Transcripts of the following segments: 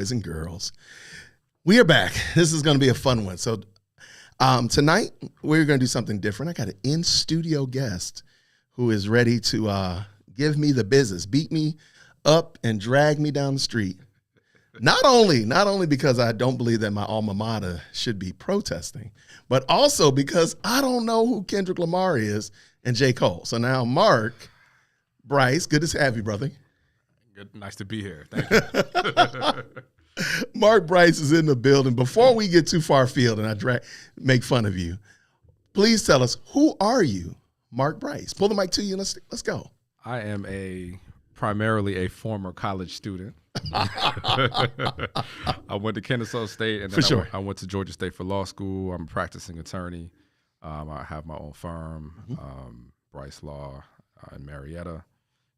boys and girls. We are back. This is going to be a fun one. So tonight, we're going to do something different. I got an in-studio guest who is ready to give me the business, beat me up and drag me down the street. Not only because I don't believe that my alma mater should be protesting, but also because I don't know who Kendrick Lamar is and J. Cole. So now, Mark, Bryce, good to have you, brother. Good, nice to be here. Thank you. Mark Bryce is in the building. Before we get too far afield and I make fun of you, please tell us, who are you, Mark Bryce? Pull the mic to you and let's go. I am primarily a former college student. I went to Kennesaw State, and then I went to Georgia State for law school. I'm a practicing attorney. I have my own firm, Bryce Law, in Marietta,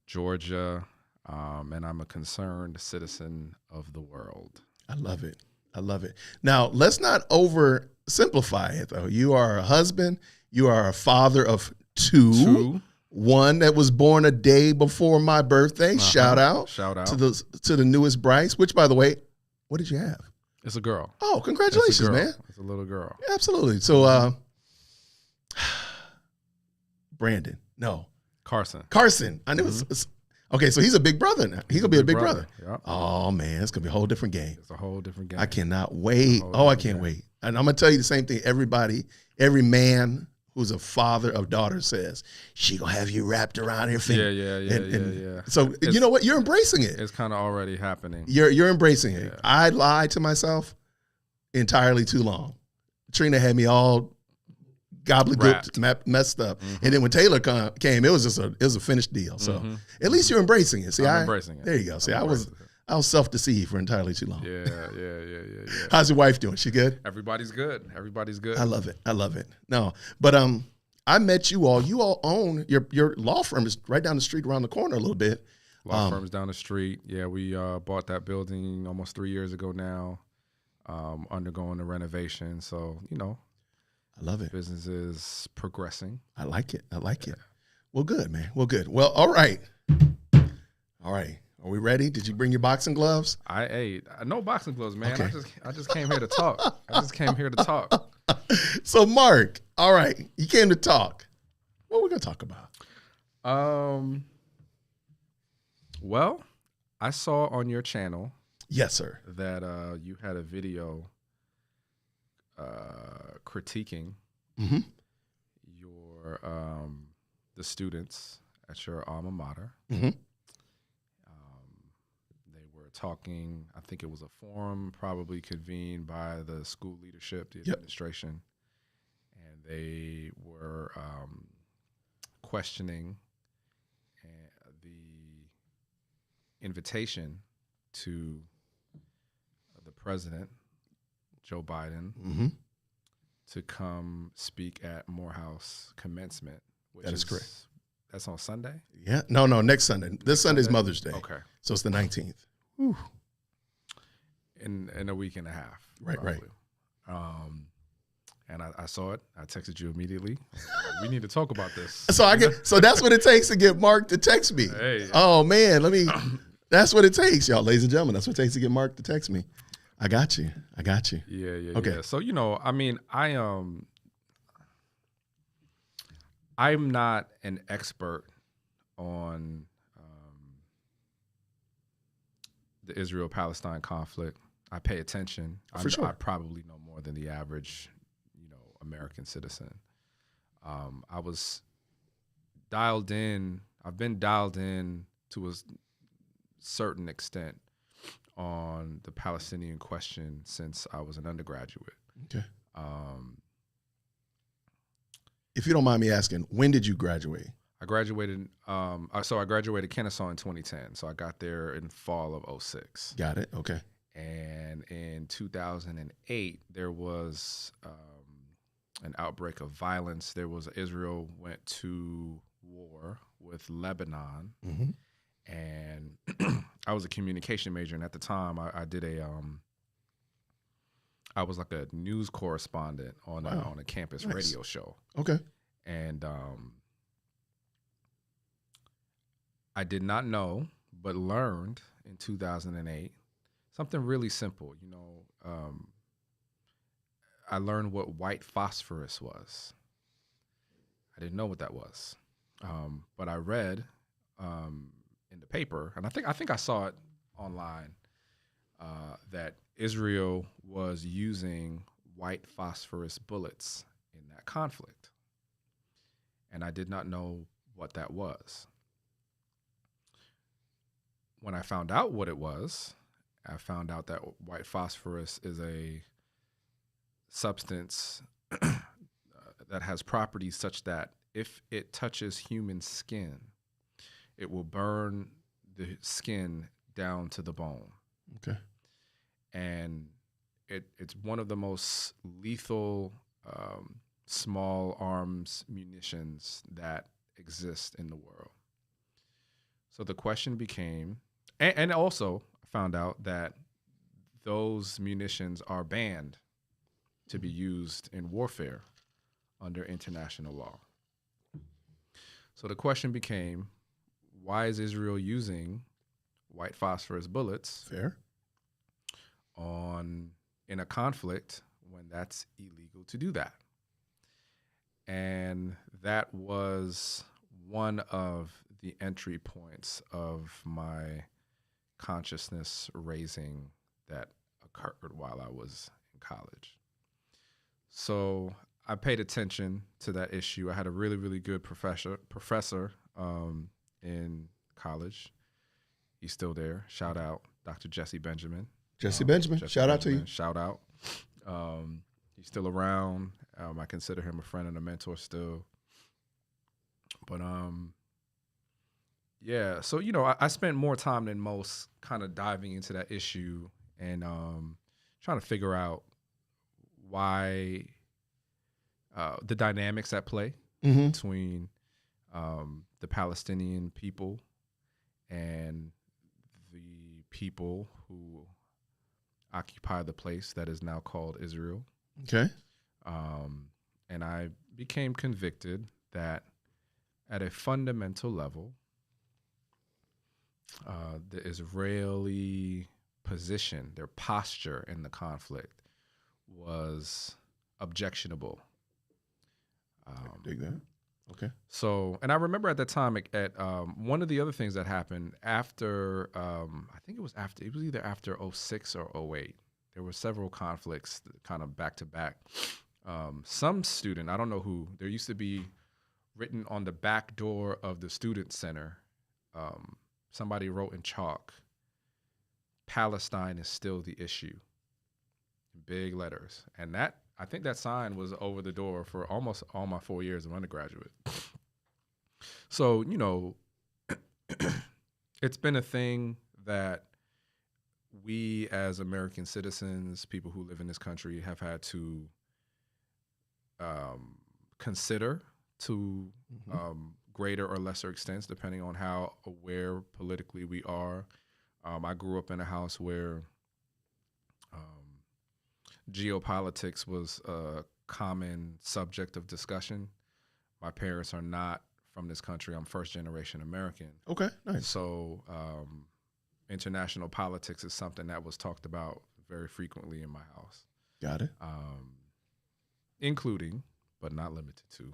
Georgia, and I'm a concerned citizen of the world. I love it. I love it. Now, let's not oversimplify it, though. You are a husband. You are a father of two. One that was born a day before my birthday. Shout out to the newest Bryce. Which, by the way, what did you have? It's a girl. Oh, congratulations, man! It's a little girl. Yeah, absolutely. So, Brandon, no, Carson. I knew it's okay. So he's a big brother now. He's gonna be a big brother. Yep. Oh man, it's gonna be a whole different game. It's a whole different game. I cannot wait. I can't wait. And I'm gonna tell you the same thing. Every man who's a father of daughters says, she gonna have you wrapped around her finger. Yeah. So you know what? You're embracing it. It's kind of already happening. You're embracing it. Yeah. I lied to myself entirely too long. Trina had me all gobbledygooked, messed up. And then when Taylor came, it was a finished deal. So at least you're embracing it. See, I'm embracing it. There you go. See, I was self-deceived for entirely too long. Yeah. How's your wife doing? She good? Everybody's good. I love it. No, but I met you all. You all own your law firm is right down the street, around the corner a little bit. Law firm's down the street. Yeah, we bought that building almost 3 years ago now. Undergoing a renovation. So, I love it. Business is progressing. I like it. Well, good, man. Well, all right. Are we ready? Did you bring your boxing gloves? I ate. No boxing gloves, man. Okay. I just came here to talk. So, Mark, all right, you came to talk. What are we going to talk about? Well, I saw on your channel. Yes, sir. That you had a video critiquing your the students at your alma mater. Talking, I think it was a forum probably convened by the school leadership, the administration, and they were questioning the invitation to the president, Joe Biden, to come speak at Morehouse commencement. That is correct. That's on Sunday? Yeah. No, next Sunday. This Sunday's Mother's Day. Okay. So it's the 19th. Whew. In a week and a half. Right. And I saw it. I texted you immediately. We need to talk about this. So that's what it takes to get Mark to text me. Hey. Oh man, that's what it takes, y'all, ladies and gentlemen. That's what it takes to get Mark to text me. I got you. Yeah. Okay. Yeah. So I'm not an expert on the Israel-Palestine conflict. I pay attention. For sure. I probably know more than the average, American citizen. I was dialed in. I've been dialed in to a certain extent on the Palestinian question since I was an undergraduate. Okay. If you don't mind me asking, when did you graduate? I graduated. I graduated Kennesaw in 2010. So I got there in fall of 2006. Got it. Okay. And in 2008, there was an outbreak of violence. Israel went to war with Lebanon, and I was a communication major, and at the time, I did I was like a news correspondent on a campus radio show. Okay. And I did not know, but learned in 2008, something really simple. I learned what white phosphorus was. I didn't know what that was, but I read in the paper, and I think I saw it online, that Israel was using white phosphorus bullets in that conflict, and I did not know what that was. When I found out what it was, I found out that white phosphorus is a substance that has properties such that if it touches human skin, it will burn the skin down to the bone. Okay. And it's one of the most lethal small arms munitions that exist in the world. So the question became, and also found out that those munitions are banned to be used in warfare under international law. So the question became, why is Israel using white phosphorus bullets in a conflict when that's illegal to do that? And that was one of the entry points of my consciousness raising that occurred while I was in college. So I paid attention to that issue. I had a really, really good professor in college. He's still there. Shout out, Dr. Jesse Benjamin. Shout out to you. Shout out. He's still around. I consider him a friend and a mentor still. But yeah, so I spent more time than most kind of diving into that issue and trying to figure out why the dynamics at play between the Palestinian people and the people who occupy the place that is now called Israel. Okay. And I became convicted that at a fundamental level, the Israeli position, their posture in the conflict was objectionable. I can dig that. Okay. So, and I remember at that time, at one of the other things that happened after, I think it was either after 06 or 08. There were several conflicts kind of back to back. Some student, I don't know who, there used to be written on the back door of the student center, somebody wrote in chalk, "Palestine is still the issue," in big letters. And that, I think that sign was over the door for almost all my 4 years of undergraduate. So, it's been a thing that we as American citizens, people who live in this country, have had to consider to greater or lesser extents, depending on how aware politically we are. I grew up in a house where geopolitics was a common subject of discussion. My parents are not from this country. I'm first generation American. Okay, nice. So international politics is something that was talked about very frequently in my house. Got it. Including, but not limited to,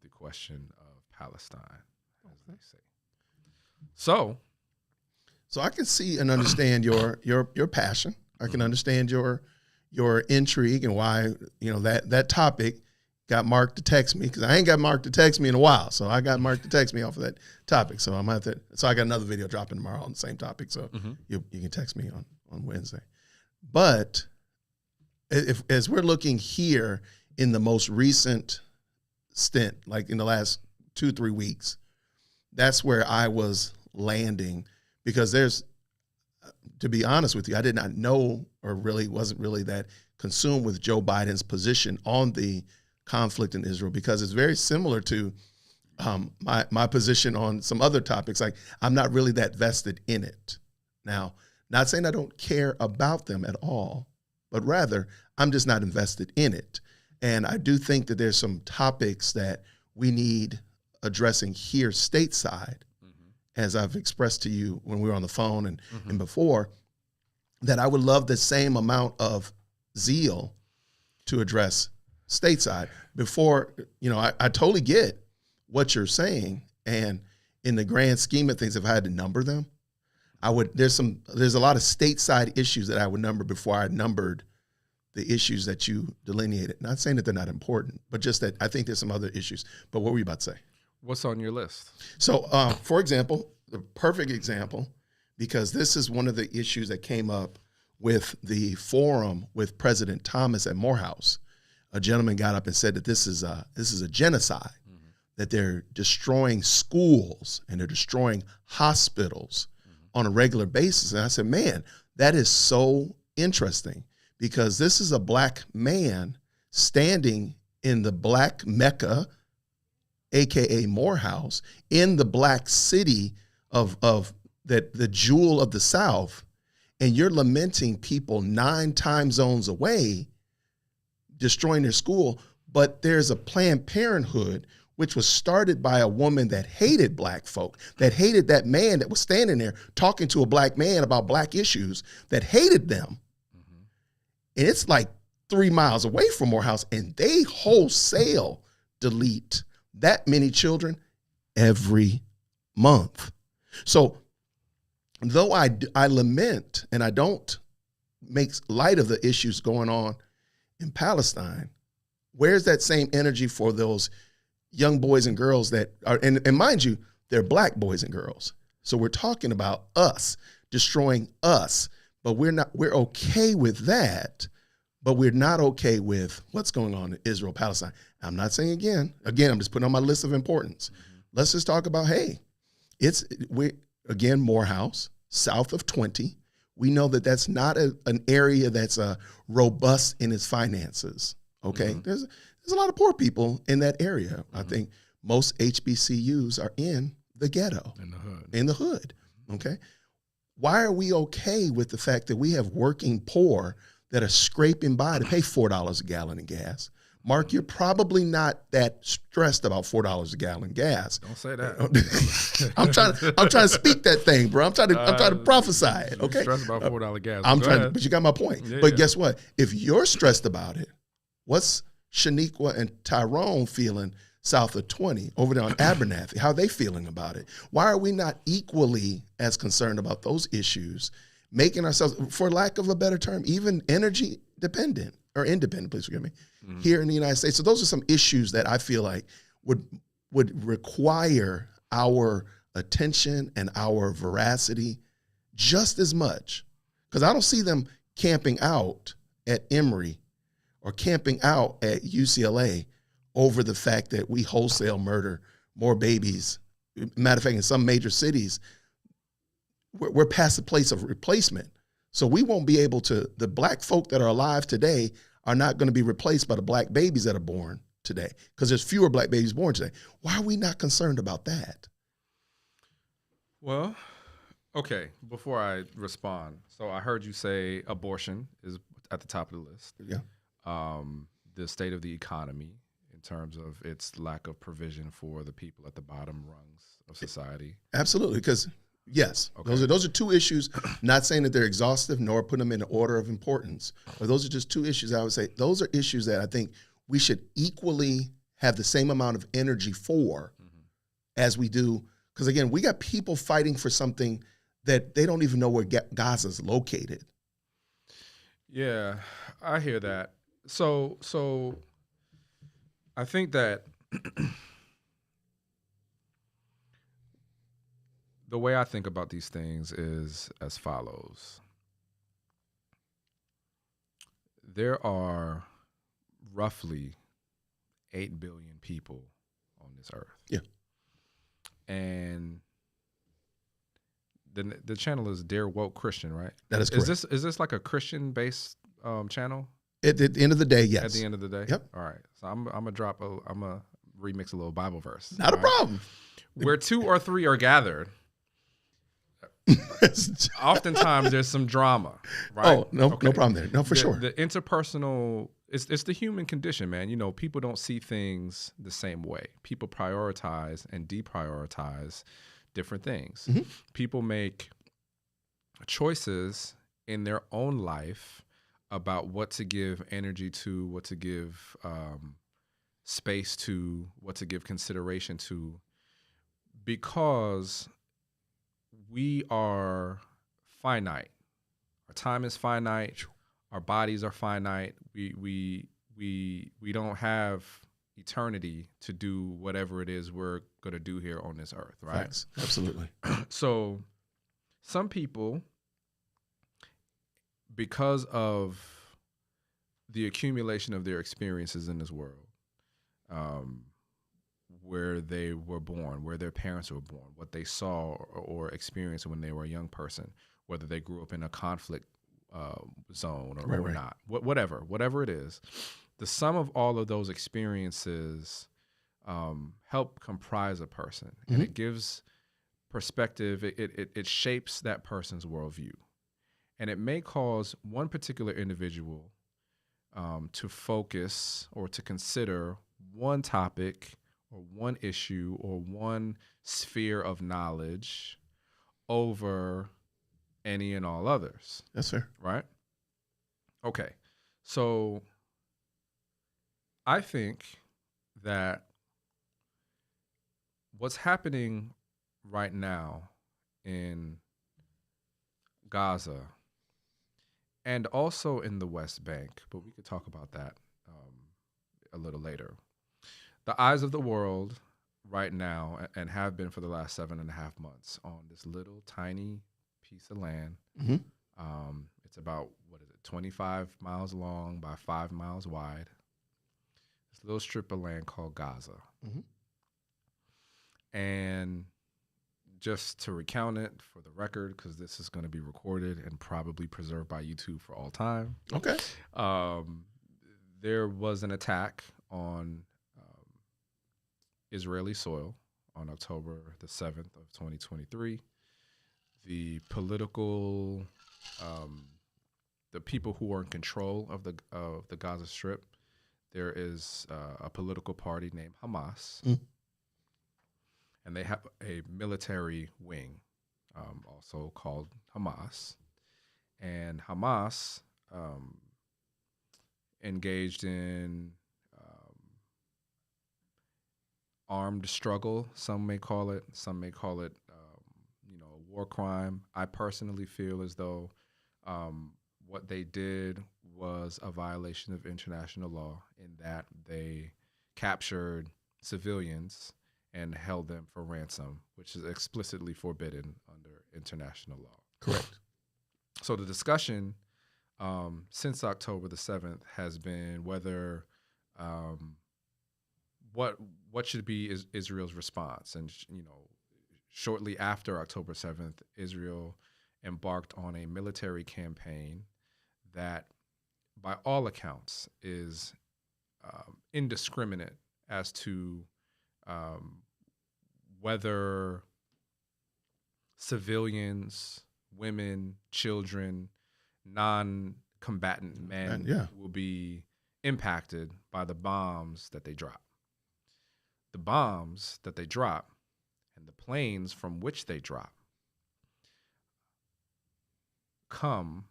the question of Palestine, as they say. So I can see and understand your passion. I can understand your intrigue and why that topic got Mark to text me, because I ain't got Mark to text me in a while. So I got Mark to text me off of that topic. So I'm at that. So I got another video dropping tomorrow on the same topic. So you can text me on Wednesday. But as we're looking here in the most recent stint, like in the last 2-3 weeks, that's where I was landing, because to be honest with you, I did not know, or really wasn't really that consumed with Joe Biden's position on the conflict in Israel, because it's very similar to my position on some other topics. Like, I'm not really that vested in it. Now, not saying I don't care about them at all, but rather I'm just not invested in it. And I do think that there's some topics that we need addressing here stateside, as I've expressed to you when we were on the phone and before, that I would love the same amount of zeal to address stateside. Before, I totally get what you're saying. And in the grand scheme of things, if I had to number them, there's a lot of stateside issues that I would number before I numbered the issues that you delineated. Not saying that they're not important, but just that I think there's some other issues. But what were you about to say? What's on your list? So, for example, the perfect example, because this is one of the issues that came up with the forum with President Thomas at Morehouse. A gentleman got up and said that this is a genocide, that they're destroying schools and they're destroying hospitals on a regular basis. And I said, man, that is so interesting, because this is a black man standing in the black Mecca, AKA Morehouse, in the black city of the jewel of the South, and you're lamenting people 9 time zones away destroying their school. But there's a Planned Parenthood, which was started by a woman that hated black folk, that hated that man that was standing there talking to a black man about black issues, that hated them. And it's like 3 miles away from Morehouse, and they wholesale delete that many children every month. So though I lament and I don't make light of the issues going on in Palestine, where's that same energy for those young boys and girls that are, and mind you, they're black boys and girls. So we're talking about us, destroying us, but we're okay with that, but we're not okay with what's going on in Israel, Palestine. I'm not saying again, I'm just putting on my list of importance. Let's just talk about, hey, Morehouse, south of 20. We know that that's not an area that's robust in its finances. Okay, there's a lot of poor people in that area. I think most HBCUs are in the ghetto, in the hood. Okay, why are we okay with the fact that we have working poor that are scraping by to pay $4 a gallon in gas? Mark, you're probably not that stressed about $4 a gallon gas. Don't say that. I'm trying to speak that thing, bro. I'm trying to prophesy it. Okay. Stressed about $4 gas. But you got my point. Yeah, but guess what? If you're stressed about it, what's Shaniqua and Tyrone feeling south of 20 over there on Abernathy? How are they feeling about it? Why are we not equally as concerned about those issues, making ourselves, for lack of a better term, even energy dependent or independent, please forgive me, here in the United States? So those are some issues that I feel like would require our attention and our veracity just as much, because I don't see them camping out at Emory or camping out at UCLA over the fact that we wholesale murder more babies. Matter of fact, in some major cities, we're past the place of replacement. So we won't be able to, the black folk that are alive today are not going to be replaced by the black babies that are born today, because there's fewer black babies born today. Why are we not concerned about that? Well, okay, before I respond, so I heard you say abortion is at the top of the list. Yeah. The state of the economy in terms of its lack of provision for the people at the bottom rungs of society. Absolutely, because yes, okay. Those are two issues. Not saying that they're exhaustive, nor put them in an order of importance, but those are just two issues. I would say those are issues that I think we should equally have the same amount of energy for as we do. Because again, we got people fighting for something that they don't even know where Gaza's located. Yeah, I hear that. So I think that the way I think about these things is as follows. There are roughly 8 billion people on this earth. Yeah. And the channel is Dear Woke Christian, right? That is correct. Is this like a Christian-based channel? At the end of the day, yes. At the end of the day? Yep. All right. So I'm going to remix a little Bible verse. Not a problem. Where 2 or 3 are gathered, oftentimes there's some drama, right? Oh, no problem there. No, for sure. The interpersonal, it's the human condition, man. You know, people don't see things the same way. People prioritize and deprioritize different things. People make choices in their own life about what to give energy to, what to give space to, what to give consideration to, because we are finite. Our time is finite. Our bodies are finite. We don't have eternity to do whatever it is we're going to do here on this earth, right? Facts. Absolutely. So some people, because of the accumulation of their experiences in this world, where they were born, where their parents were born, what they saw or experienced when they were a young person, whether they grew up in a conflict zone or not, whatever it is, the sum of all of those experiences help comprise a person, and it gives perspective. It shapes that person's worldview, and it may cause one particular individual to focus or to consider one topic or one issue or one sphere of knowledge over any and all others. That's fair. Right? Okay. So I think that what's happening right now in Gaza and also in the West Bank, but we could talk about that a little later. The eyes of the world right now, and have been for the last 7.5 months, on this little tiny piece of land. It's about, 25 miles long by 5 miles wide. This little strip of land called Gaza. And just to recount it for the record, because this is going to be recorded and probably preserved by YouTube for all time. Okay. There was an attack on Israeli soil on October the 7th of 2023. The political, the people who are in control of the Gaza Strip, there is a political party named Hamas, and they have a military wing, also called Hamas. And Hamas engaged in armed struggle, some may call it. Some may call it, a war crime. I personally feel as though what they did was a violation of international law, in that they captured civilians and held them for ransom, which is explicitly forbidden under international law. Correct. So the discussion since October the 7th has been whether what should be Israel's response. And shortly after October 7th, Israel embarked on a military campaign that, by all accounts, is indiscriminate as to whether civilians, women, children, non-combatant men will be impacted by the bombs that they drop. The bombs that they drop and the planes from which they drop come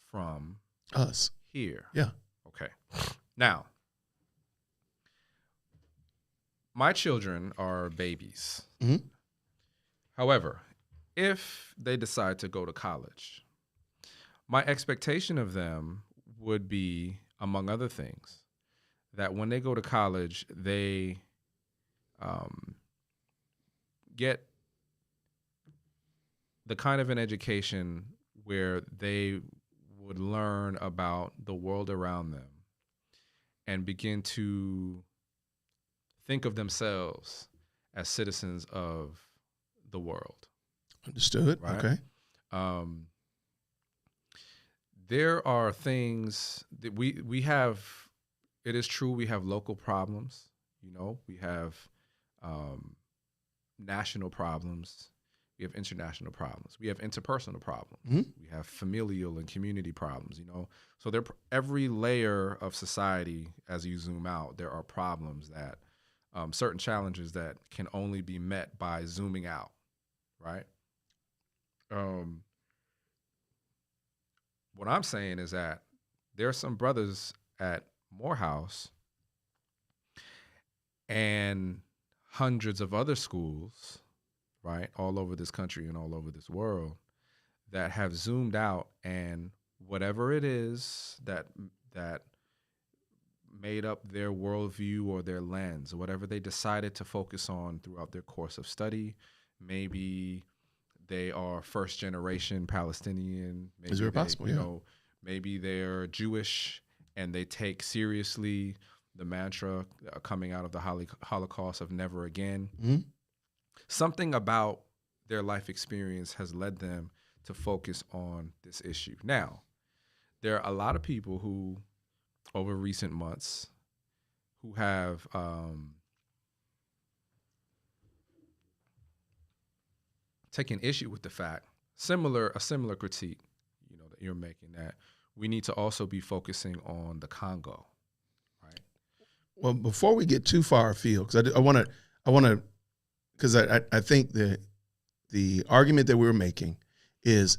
from us here. Yeah. Okay. Now, my children are babies. However, if they decide to go to college, my expectation of them would be, among other things, that when they go to college, they get the kind of an education where they would learn about the world around them and begin to think of themselves as citizens of the world. Understood. Right? Okay. There are things that we have. It is true we have local problems. We have national problems. We have international problems. We have interpersonal problems. We have familial and community problems. So every layer of society, as you zoom out, there are problems that certain challenges that can only be met by zooming out, right? what I'm saying is that there are some brothers at Morehouse and hundreds of other schools, right, all over this country and all over this world that have zoomed out, and whatever it is that made up their worldview or their lens, or whatever they decided to focus on throughout their course of study, maybe they are first generation Palestinian, maybe is it possible? Yeah. Maybe they're Jewish and they take seriously the mantra coming out of the Holocaust of never again. Mm-hmm. Something about their life experience has led them to focus on this issue. Now, there are a lot of people who, over recent months, who have taken issue with the fact, a similar critique, that you're making, that we need to also be focusing on the Congo, right? Well, before we get too far afield, because I want to, because I think the argument that we're making is,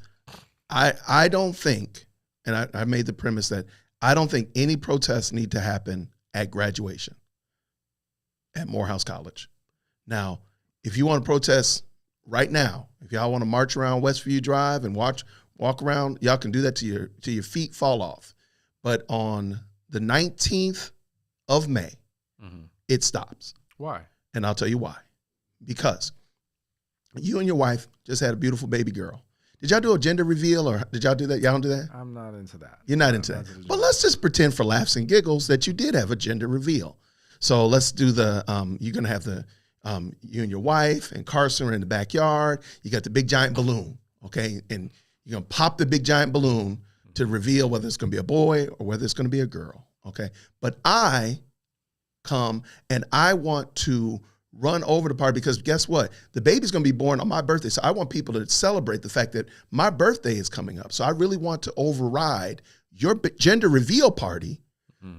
I don't think, and I made the premise that I don't think any protests need to happen at graduation at Morehouse College. Now, if you want to protest right now, if y'all want to march around Westview Drive and walk around, y'all can do that till your feet fall off. But on the 19th of May, it stops. Why? And I'll tell you why. Because you and your wife just had a beautiful baby girl. Did y'all do a gender reveal, or did y'all do that? Y'all don't do that? I'm not into that. You're not into that. But let's just pretend for laughs and giggles that you did have a gender reveal. So let's do you're going to have you and your wife and Carson are in the backyard. You got the big giant balloon, okay? And you're going to pop the big giant balloon to reveal whether it's going to be a boy or whether it's going to be a girl, okay? But I come and I want to run over the party, because guess what? The baby's going to be born on my birthday. So I want people to celebrate the fact that my birthday is coming up. So I really want to override your gender reveal party,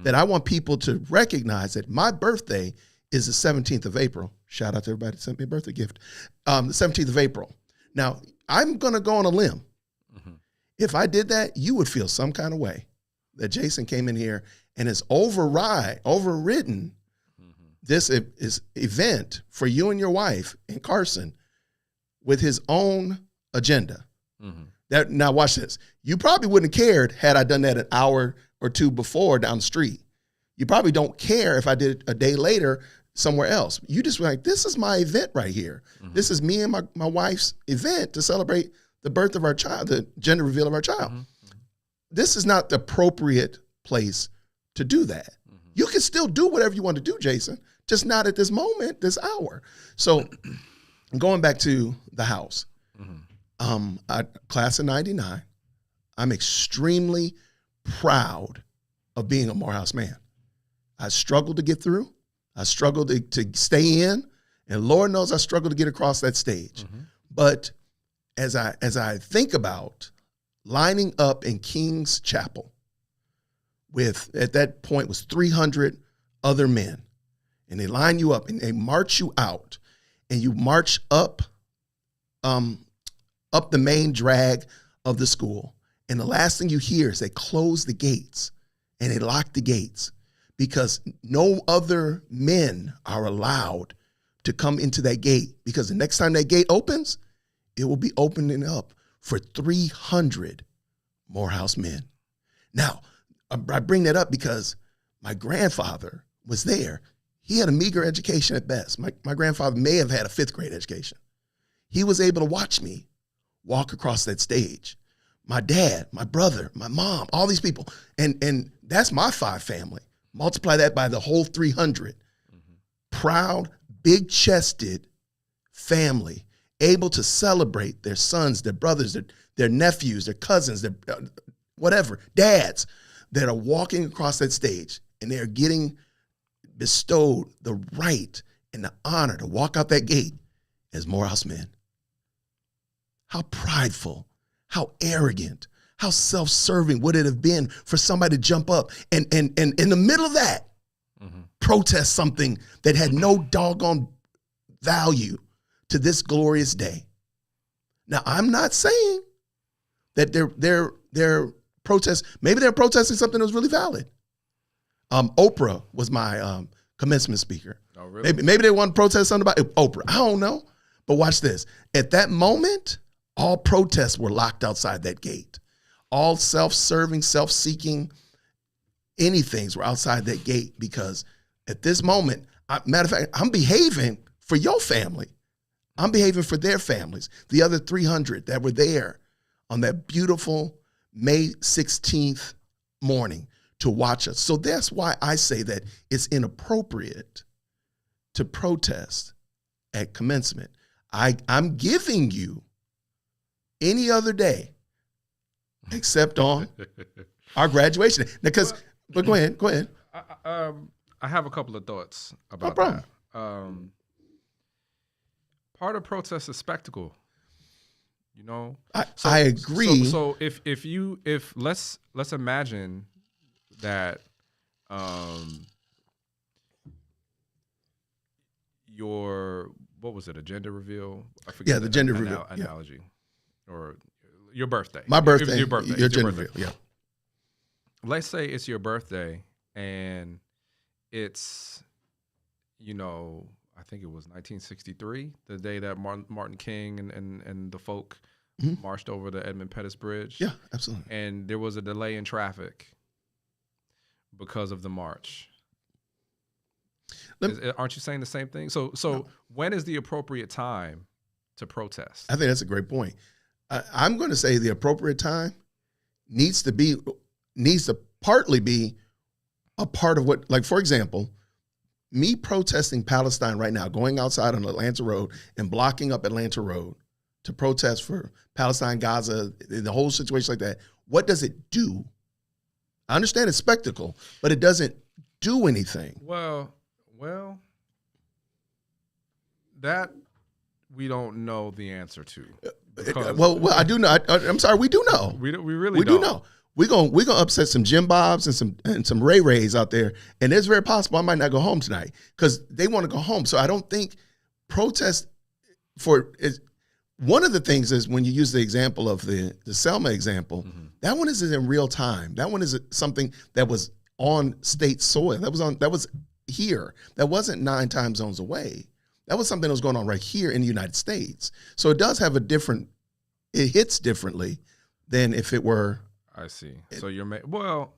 that I want people to recognize that my birthday is the 17th of April. Shout out to everybody that sent me a birthday gift. The 17th of April. Now, I'm going to go on a limb. If I did that, you would feel some kind of way that Jason came in here and has overridden this event for you and your wife and Carson with his own agenda. Now watch this. You probably wouldn't have cared had I done that an hour or two before down the street. You probably don't care if I did it a day later somewhere else. You just were like, this is my event right here. This is me and my wife's event to celebrate the birth of our child, the gender reveal of our child. This is not the appropriate place to do that. You can still do whatever you want to do, Jason, just not at this moment, this hour. So going back to the house, class of 99, I'm extremely proud of being a Morehouse man. I struggled to get through. I struggled to stay in, and Lord knows I struggled to get across that stage. But as I think about lining up in King's Chapel with, at that point, was 300 other men, and they line you up and they march you out, and you march up the main drag of the school, and the last thing you hear is they close the gates and they lock the gates, because no other men are allowed to come into that gate, because the next time that gate opens, it will be opening up for 300 Morehouse men. Now, I bring that up because my grandfather was there. He had a meager education at best. My grandfather may have had a 5th grade education. He was able to watch me walk across that stage. My dad, my brother, my mom, all these people. And that's my 5 family. Multiply that by the whole 300. Proud, big-chested family, able to celebrate their sons, their brothers, their nephews, their cousins, their whatever, dads, that are walking across that stage, and they are getting bestowed the right and the honor to walk out that gate as Morehouse men. How prideful, how arrogant, how self-serving would it have been for somebody to jump up and in the middle of that, protest something that had no doggone value to this glorious day. Now, I'm not saying that their protest. Maybe they're protesting something that was really valid. Oprah was my commencement speaker. Oh, really? Maybe they want to protest something about Oprah. I don't know. But watch this. At that moment, all protests were locked outside that gate. All self-serving, self-seeking anythings were outside that gate, because at this moment, matter of fact, I'm behaving for your family. I'm behaving for their families, the other 300 that were there on that beautiful May 16th morning to watch us. So that's why I say that it's inappropriate to protest at commencement. I'm giving you any other day except on our graduation. Because, but go ahead. I have a couple of thoughts about that. Part of protest is spectacle. You know, I agree. So if let's imagine that your, what was it, a gender reveal? I forget. Yeah, the gender reveal analogy, or your birthday. My birthday. Your birthday. Your gender reveal. Yeah. Let's say it's your birthday and it's, you know, I think it was 1963, the day that Martin King and the folk marched over the Edmund Pettus Bridge. Yeah, absolutely. And there was a delay in traffic because of the march. Aren't you saying the same thing? So no. When is the appropriate time to protest? I think that's a great point. I'm going to say the appropriate time needs to partly be a part of what, like, for example, me protesting Palestine right now, going outside on Atlanta Road and blocking up Atlanta Road to protest for Palestine, Gaza, the whole situation like that. What does it do? I understand it's spectacle, but it doesn't do anything. Well, that we don't know the answer to. Well, I do know. I'm sorry, we do know. We really do know. We're gonna upset some Jim Bobs and some Ray Rays out there, and it's very possible I might not go home tonight because they want to go home. So I don't think protest one of the things is when you use the example of the Selma example, that one is in real time. That one is something that was on state soil. That was here. That wasn't 9 time zones away. That was something that was going on right here in the United States. So it does have it hits differently than if it were. I see. So well,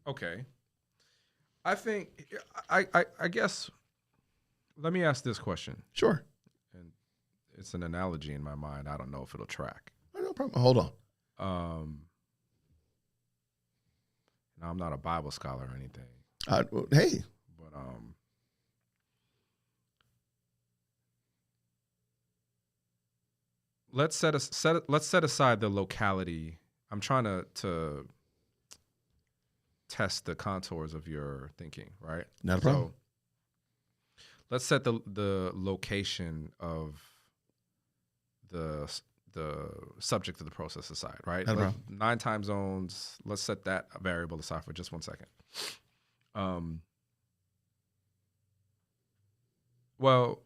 okay. I think, I guess, let me ask this question. Sure. And it's an analogy in my mind. I don't know if it'll track. No problem. Hold on. Now, I'm not a Bible scholar or anything. Hey. But let's set aside the locality. I'm trying to test the contours of your thinking, right? Not a problem. So let's set the location of the subject of the process aside, right? Not a problem. 9 time zones. Let's set that variable aside for just 1 second. Well,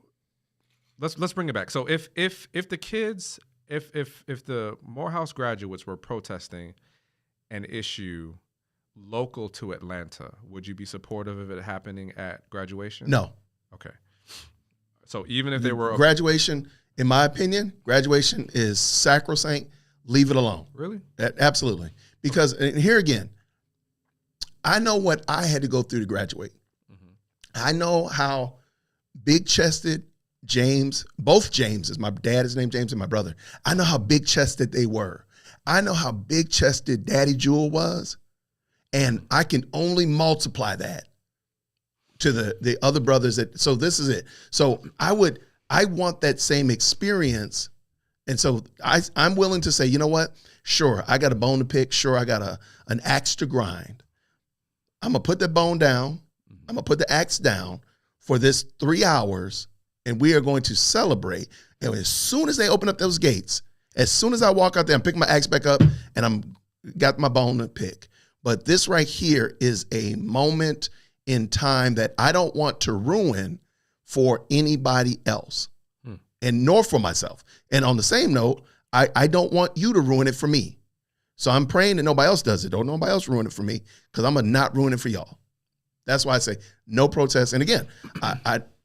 let's bring it back. So if the kids, if the Morehouse graduates were protesting an issue local to Atlanta, would you be supportive of it happening at graduation? No. Okay. So even if they were graduation, in my opinion, graduation is sacrosanct. Leave it alone. Really? Absolutely. Because and here again, I know what I had to go through to graduate. I know how big-chested James, both Jameses, my dad is named James and my brother, I know how big-chested they were. I know how big-chested Daddy Jewel was, and I can only multiply that to the other brothers. So this is it. So I want that same experience, and so I'm willing to say, you know what? Sure, I got a bone to pick. Sure, I got an axe to grind. I'm going to put the bone down. I'm going to put the axe down for this 3 hours, and we are going to celebrate. And as soon as they open up those gates, as soon as I walk out there, I'm picking my axe back up, and I'm got my bone to pick. But this right here is a moment in time that I don't want to ruin for anybody else, and nor for myself. And on the same note, I don't want you to ruin it for me. So I'm praying that nobody else does it. Don't nobody else ruin it for me, because I'm going to not ruin it for y'all. That's why I say no protest. And again,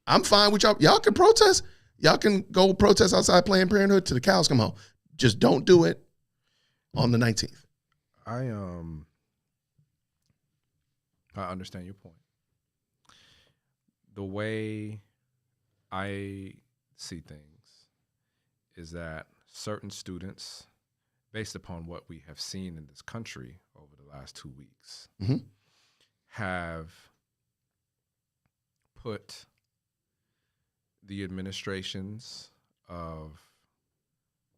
I'm fine with y'all. Y'all can protest. Y'all can go protest outside Planned Parenthood till the cows come home. Just don't do it on the 19th. I understand your point. The way I see things is that certain students, based upon what we have seen in this country over the last 2 weeks, have put the administrations of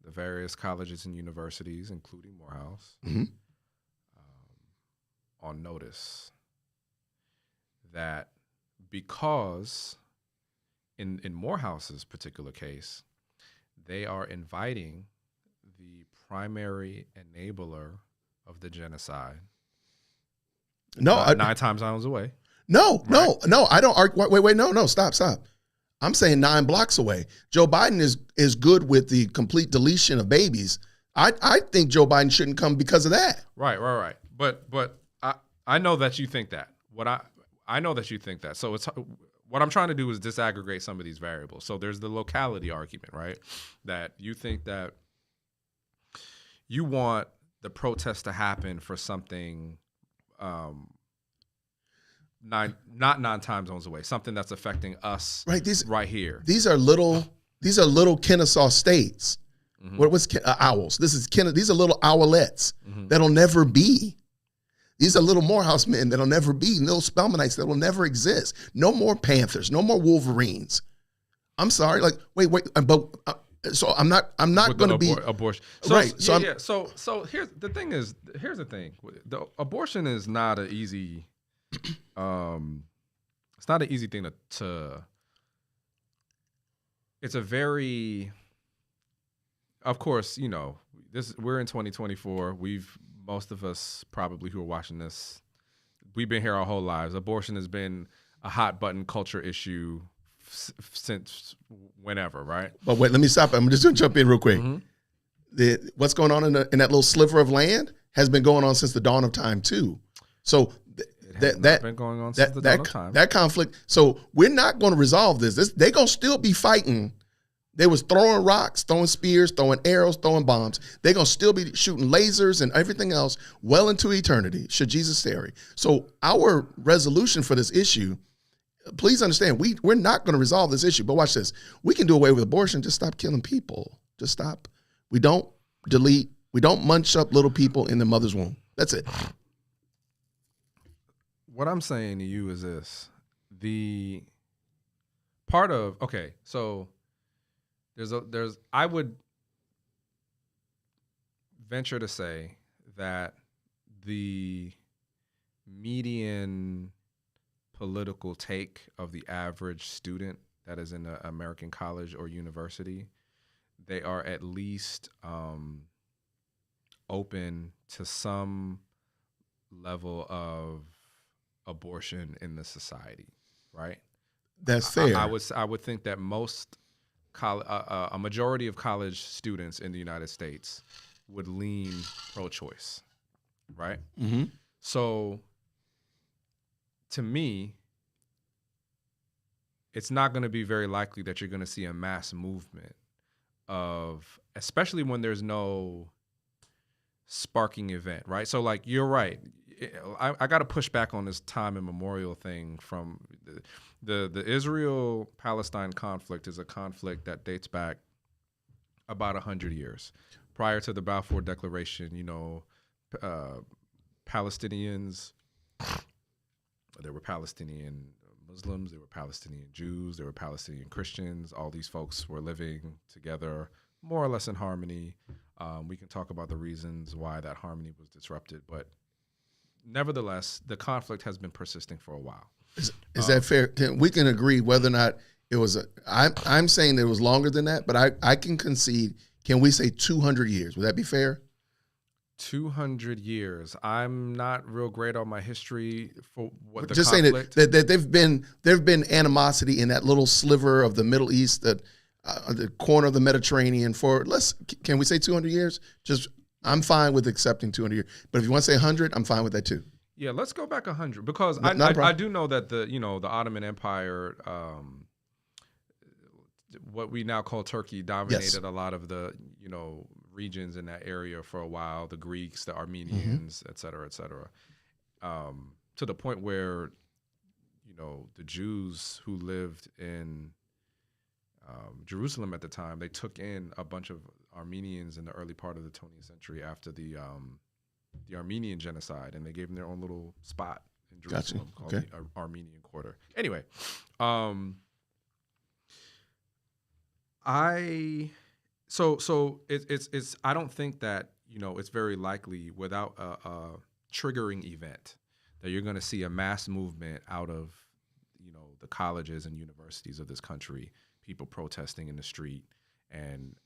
the various colleges and universities, including Morehouse, on notice that because in Morehouse's particular case, they are inviting the primary enabler of the genocide. No, 9 time zones away. No, right? no. I don't argue. Wait. No. Stop. I'm saying 9 blocks away. Joe Biden is good with the complete deletion of babies. I think Joe Biden shouldn't come because of that. Right. But I know that you think that. I know that you think that. So what I'm trying to do is disaggregate some of these variables. So there's the locality argument, right? That you think that you want the protest to happen for something not 9 time zones away, something that's affecting us right here. These are little Kennesaw states. What's owls? These are little owlets that'll never be. These are little Morehouse men that'll never be, little Spelmanites that'll never exist. No more Panthers, no more Wolverines. I'm sorry, wait, but so I'm not going to be abortion. So, right. So here's the thing. The abortion is not an easy. It's not an easy thing to. It's a very. Of course, we're in 2024. Most of us probably who are watching this, we've been here our whole lives. Abortion has been a hot button culture issue since whenever, right? But wait, let me stop. I'm just going to jump in real quick. What's going on in that little sliver of land has been going on since the dawn of time too. So that been going on since the dawn of time. That conflict. So we're not going to resolve this. They're going to still be fighting. They was throwing rocks, throwing spears, throwing arrows, throwing bombs. They're going to still be shooting lasers and everything else well into eternity, should Jesus tarry. So our resolution for this issue, please understand, we're not going to resolve this issue. But watch this. We can do away with abortion. Just stop killing people. Just stop. We don't delete. We don't munch up little people in the mother's womb. That's it. What I'm saying to you is this. So I would venture to say that the median political take of the average student that is in an American college or university, they are at least open to some level of abortion in the society, right? That's fair. I would think that most a majority of college students in the United States would lean pro-choice, right? So, to me, it's not going to be very likely that you're going to see a mass movement especially when there's no sparking event, right? So, you're right. I got to push back on this time immemorial thing from the Israel-Palestine conflict is a conflict that dates back about 100 years. Prior to the Balfour Declaration, Palestinians, there were Palestinian Muslims, there were Palestinian Jews, there were Palestinian Christians. All these folks were living together more or less in harmony. We can talk about the reasons why that harmony was disrupted, but nevertheless, the conflict has been persisting for a while. Is that fair? We can agree whether or not it was. I'm saying it was longer than that, but I can concede. Can we say 200 years? Would that be fair? 200 years. I'm not real great on my history for what the just conflict. Saying that there've been animosity in that little sliver of the Middle East, the corner of the Mediterranean. Can we say 200 years? Just I'm fine with accepting 200 years. But if you want to say 100, I'm fine with that too. Yeah, let's go back 100 because I do know that the Ottoman Empire, what we now call Turkey, dominated a lot of the regions in that area for a while. The Greeks, the Armenians, et cetera, to the point where the Jews who lived in Jerusalem at the time, they took in a bunch of Armenians in the early part of the 20th century after the Armenian genocide, and they gave them their own little spot in Jerusalem called the Armenian Quarter. Anyway, it's I don't think that it's very likely without a triggering event that you're going to see a mass movement out of the colleges and universities of this country, people protesting in the street and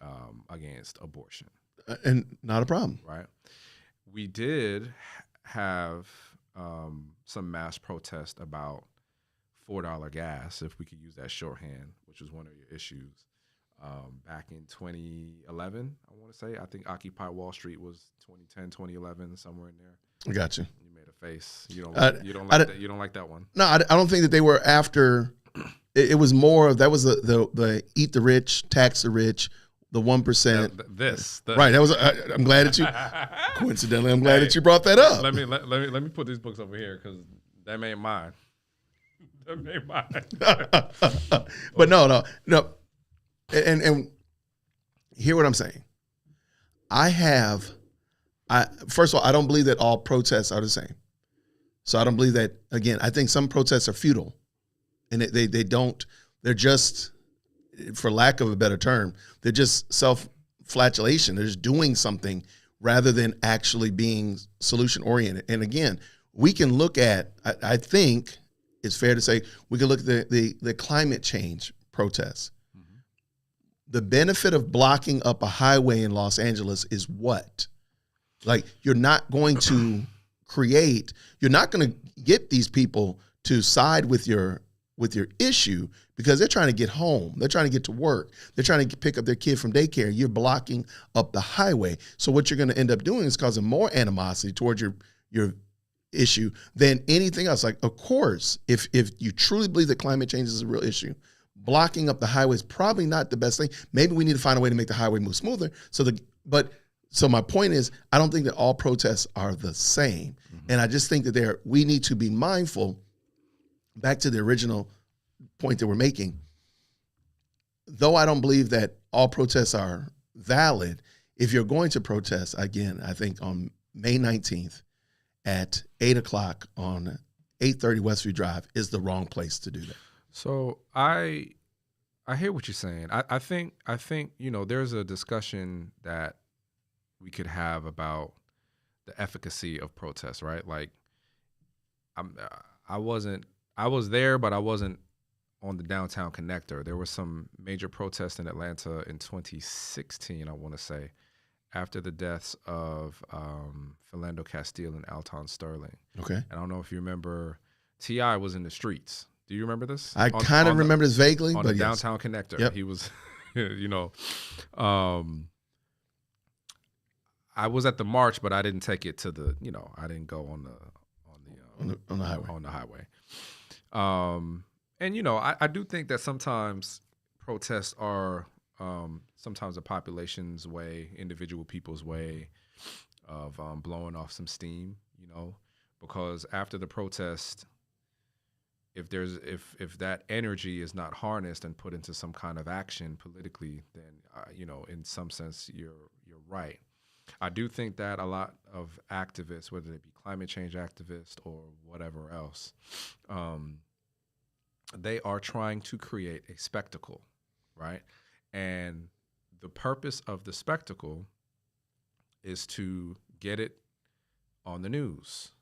against abortion. And not a problem. Right. We did have some mass protest about $4 gas, if we could use that shorthand, which was one of your issues. Back in 2011, I want to say. I think Occupy Wall Street was 2010, 2011, somewhere in there. I got you. You made a face. You don't like that one. No, I don't think that they were after. It was more of that was the eat the rich, tax the rich, the 1%. Right. That was. I'm glad that you. Coincidentally, I'm glad that you brought that up. Let me put these books over here because that ain't mine. That ain't mine. But no. And hear what I'm saying. First of all, I don't believe that all protests are the same. So I don't believe that, again, I think some protests are futile. And they're just, for lack of a better term, they're just self-flagellation. They're just doing something rather than actually being solution-oriented. And again, we can look at, I think it's fair to say, we can look at the climate change protests. The benefit of blocking up a highway in Los Angeles is what? Like, you're not going to get these people to side with your issue because they're trying to get home. They're trying to get to work. They're trying to pick up their kid from daycare. You're blocking up the highway. So what you're going to end up doing is causing more animosity towards your issue than anything else. Like, of course, if you truly believe that climate change is a real issue, blocking up the highway is probably not the best thing. Maybe we need to find a way to make the highway move smoother. So my point is, I don't think that all protests are the same. Mm-hmm. And I just think that we need to be mindful, back to the original point that we're making, though I don't believe that all protests are valid, if you're going to protest, again, I think on May 19th at 8 o'clock on 830 Westview Drive is the wrong place to do that. So I hear what you're saying. I think there's a discussion that we could have about the efficacy of protests, right? Like, I was there, but I wasn't on the downtown connector. There was some major protests in Atlanta in 2016, I want to say, after the deaths of Philando Castile and Alton Sterling. Okay. And I don't know if you remember, T.I. was in the streets. Do you remember this? I kind of remember this vaguely. On the downtown connector. Yep. He was, I was at the march, but I didn't take it to the, I didn't go on the highway. And I do think that sometimes protests are sometimes the population's way, individual people's way of blowing off some steam, because after the protest, if that energy is not harnessed and put into some kind of action politically, then in some sense you're right. I do think that a lot of activists, whether they be climate change activists or whatever else, they are trying to create a spectacle, right? And the purpose of the spectacle is to get it on the news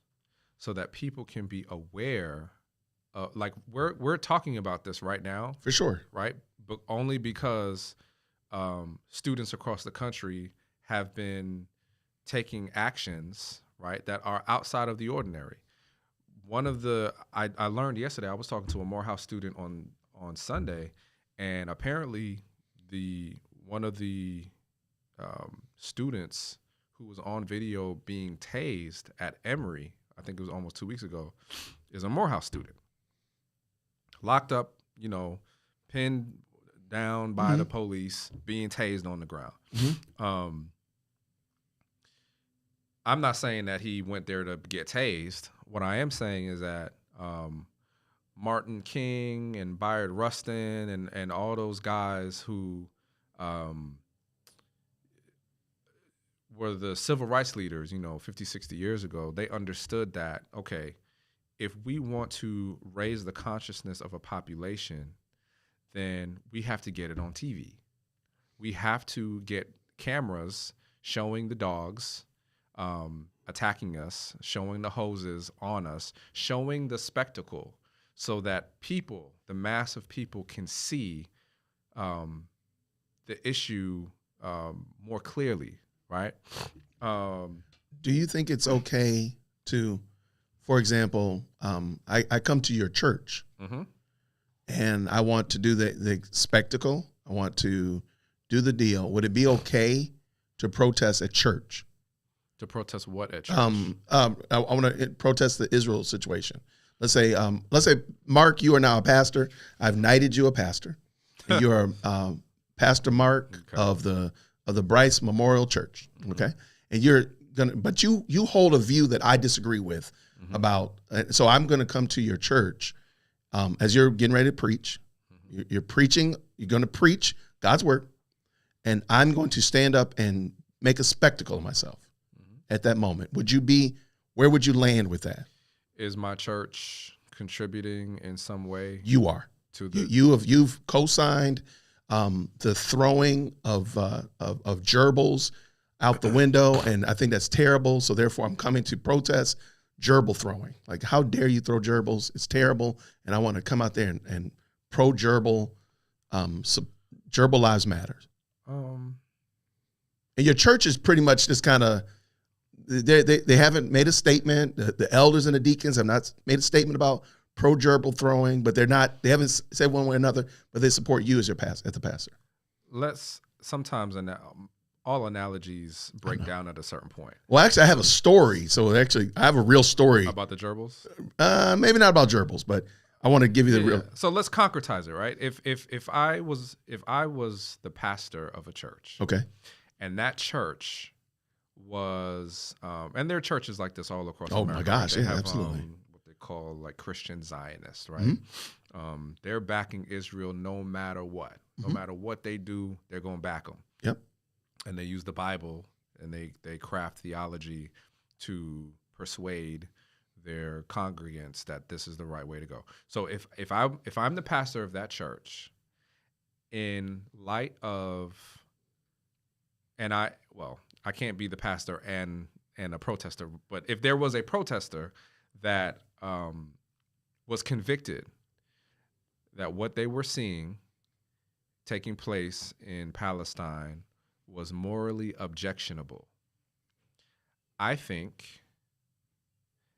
so that people can be aware. Like we're talking about this right now. For sure. Right? But only because students across the country have been taking actions, right, that are outside of the ordinary. One of I learned yesterday, I was talking to a Morehouse student on Sunday, and apparently one of the students who was on video being tased at Emory, I think it was almost 2 weeks ago, is a Morehouse student. Locked up, pinned down by the police, being tased on the ground. I'm not saying that he went there to get tased. What I am saying is that Martin King and Bayard Rustin and all those guys who were the civil rights leaders, 50, 60 years ago, they understood that, okay, if we want to raise the consciousness of a population, then we have to get it on TV. We have to get cameras showing the dogs attacking us, showing the hoses on us, showing the spectacle so that people, the mass of people, can see the issue more clearly, right? Do you think it's okay to, for example, I come to your church and I want to do the spectacle. I want to do the deal. Would it be okay to protest at church? To protest what at church? I want to protest the Israel situation. Let's say, Mark, you are now a pastor. I've knighted you a pastor. And you're Pastor Mark of the Bryce Memorial Church. Okay, and you're gonna, but you hold a view that I disagree with about. So I'm going to come to your church as you're getting ready to preach. You're preaching. You're going to preach God's word, and I'm going to stand up and make a spectacle of myself. At that moment, where would you land with that? Is my church contributing in some way? You are. You've co-signed the throwing of gerbils out the window, and I think that's terrible. So therefore, I'm coming to protest gerbil throwing. Like, how dare you throw gerbils? It's terrible, and I want to come out there and pro gerbil. Gerbil lives matter. And your church is pretty much just kind of. They haven't made a statement. The elders and the deacons have not made a statement about pro gerbil throwing, but they haven't said one way or another, but they support you as the pastor. Sometimes all analogies break down at a certain point. Well, actually, I have a story. So actually, I have a real story. About the gerbils? Maybe not about gerbils, but I want to give you the real. So let's concretize it, right? If I was the pastor of a church. Okay. And that church was and there are churches like this all across America. Oh my gosh, they yeah, have, absolutely. What they call like Christian Zionists, right? They're backing Israel no matter what. No matter what they do, they're going to back them. Yep. And they use the Bible and they craft theology to persuade their congregants that this is the right way to go. So if I'm the pastor of that church, in light of, and I can't be the pastor and a protester, but if there was a protester that was convicted that what they were seeing taking place in Palestine was morally objectionable, I think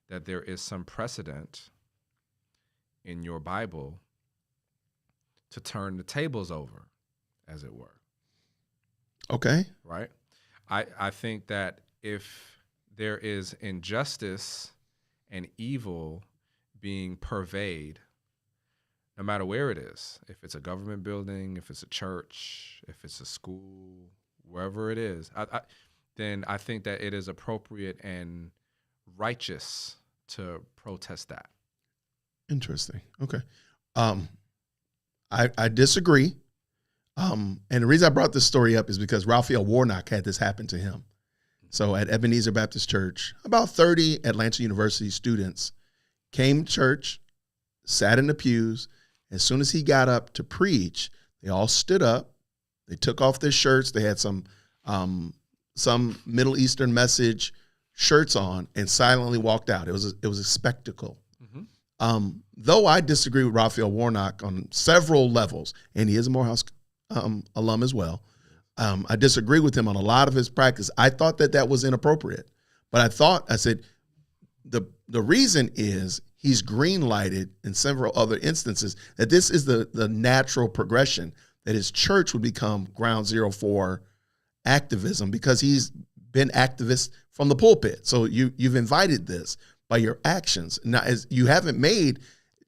that there is some precedent in your Bible to turn the tables over, as it were. Okay. Right? I think that if there is injustice and evil being purveyed, no matter where it is, if it's a government building, if it's a church, if it's a school, wherever it is, then I think that it is appropriate and righteous to protest that. Interesting. Okay. I disagree. And the reason I brought this story up is because Raphael Warnock had this happen to him. So at Ebenezer Baptist Church, about 30 Atlanta University students came to church, sat in the pews. As soon as he got up to preach, they all stood up. They took off their shirts. They had some Middle Eastern message shirts on and silently walked out. It was a spectacle. Though I disagree with Raphael Warnock on several levels, and he is a Morehouse alum as well, I disagree with him on a lot of his practice. I thought that was inappropriate, but I said, the reason is he's green-lighted in several other instances that this is the natural progression, that his church would become ground zero for activism because he's been activists from the pulpit. So you've invited this by your actions. Now, as you haven't made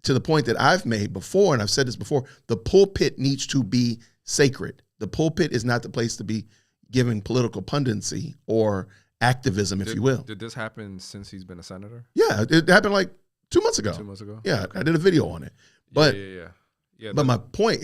to the point that I've made before, and I've said this before, the pulpit needs to be sacred. The pulpit is not the place to be giving political pundency or activism, if you will. Did this happen since he's been a senator? Yeah, it happened like 2 months ago. 2 months ago? Yeah, okay. I did a video on it. But but my point,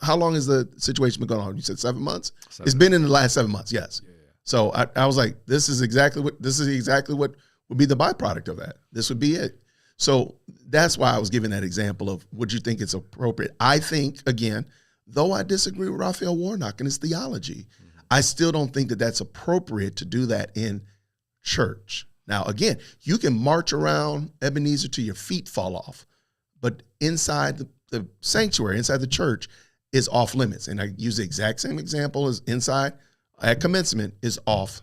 how long has the situation been going on? You said 7 months? It's been in the last 7 months, yes. Yeah. So I was like, this is exactly what would be the byproduct of that. This would be it. So that's why I was giving that example of would you think it's appropriate? I think, again, though I disagree with Raphael Warnock and his theology, I still don't think that that's appropriate to do that in church. Now, again, you can march around Ebenezer till your feet fall off, but inside the sanctuary, inside the church, is off limits. And I use the exact same example as inside at commencement is off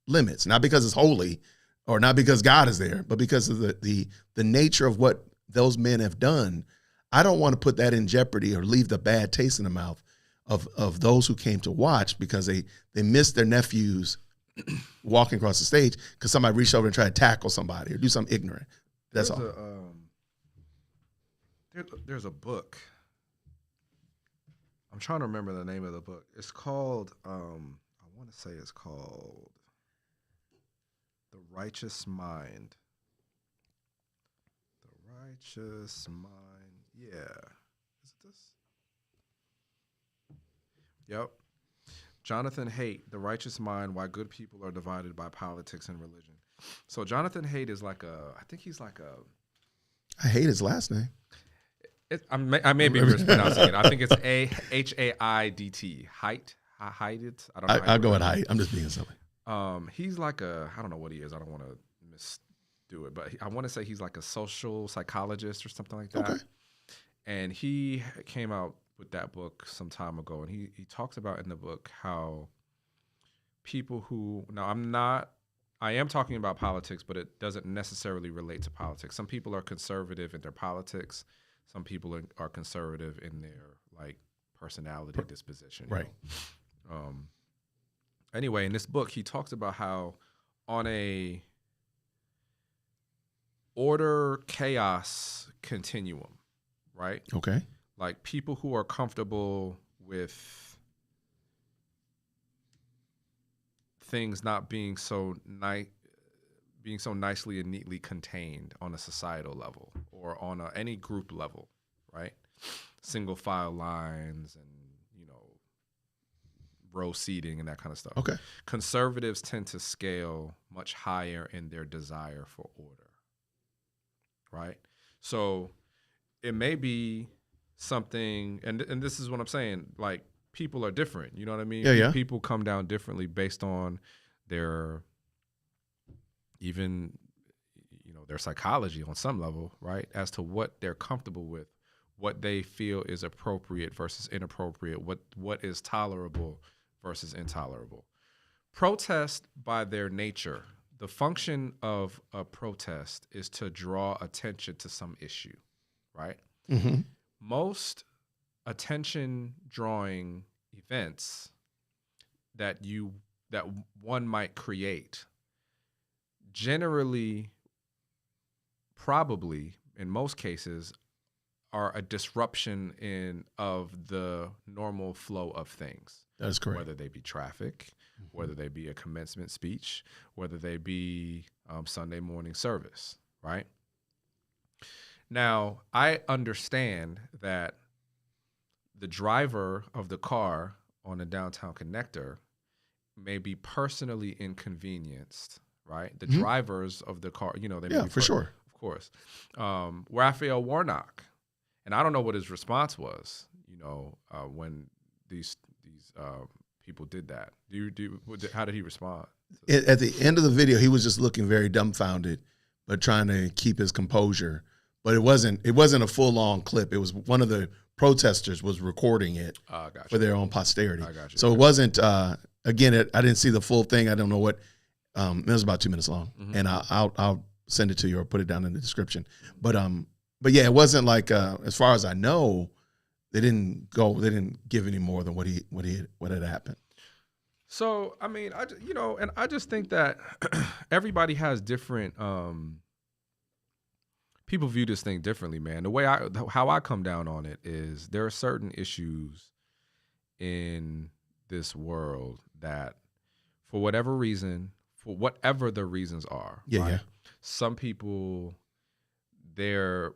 limits, not because it's holy or not because God is there, but because of the nature of what those men have done. I don't want to put that in jeopardy or leave the bad taste in the mouth of those who came to watch because they missed their nephews walking across the stage because somebody reached over and tried to tackle somebody or do something ignorant. That's all. There's a book. I'm trying to remember the name of the book. It's called, I want to say it's called The Righteous Mind. The Righteous Mind. Yeah. Is it this? Yep. Jonathan Haidt, The Righteous Mind, Why Good People Are Divided by Politics and Religion. So Jonathan Haidt is like I hate his last name. I may be mispronouncing it. I think it's Haidt. Haidt. I don't know. I'll go with Haidt. I'm just being silly. He's like I don't know what he is. I don't want to misdo it, but I want to say he's like a social psychologist or something like that. Okay. And he came out with that book some time ago, and he talks about in the book how people who I am talking about politics, but it doesn't necessarily relate to politics. Some people are conservative in their politics. Some people are conservative in their like personality disposition. Right. Anyway, in this book, he talks about how on a order chaos continuum, right? Okay. Like people who are comfortable with things not being so nicely and neatly contained on a societal level or on any group level, right? Single file lines and, row seating and that kind of stuff. Okay. Conservatives tend to scale much higher in their desire for order, right? So it may be something, and this is what I'm saying, like people are different, you know what I mean? Yeah. People come down differently based on their their psychology on some level, right? As to what they're comfortable with, what they feel is appropriate versus inappropriate, what is tolerable versus intolerable. Protest by their nature, the function of a protest is to draw attention to some issue, right? Mm-hmm. Most attention-drawing events that one might create generally, probably in most cases, are a disruption of the normal flow of things. That is correct. Whether they be traffic, whether they be a commencement speech, whether they be Sunday morning service, right? Now, I understand that the driver of the car on the downtown connector may be personally inconvenienced, right? The drivers of the car, they may be sure. Of course. Raphael Warnock, and I don't know what his response was, when these people did that. How did he respond? At the end of the video, he was just looking very dumbfounded, but trying to keep his composure. But it wasn't a full-on clip. It was one of the protesters was recording it for their own posterity. I got you. So it wasn't, again, I didn't see the full thing. I don't know what, it was about 2 minutes long. Mm-hmm. And I'll send it to you or put it down in the description. But yeah, it wasn't like, as far as I know, they didn't give any more than what had happened. So, I mean, and I just think that everybody has different, people view this thing differently, man. How I come down on it is there are certain issues in this world that for whatever the reasons are, right? Some people, their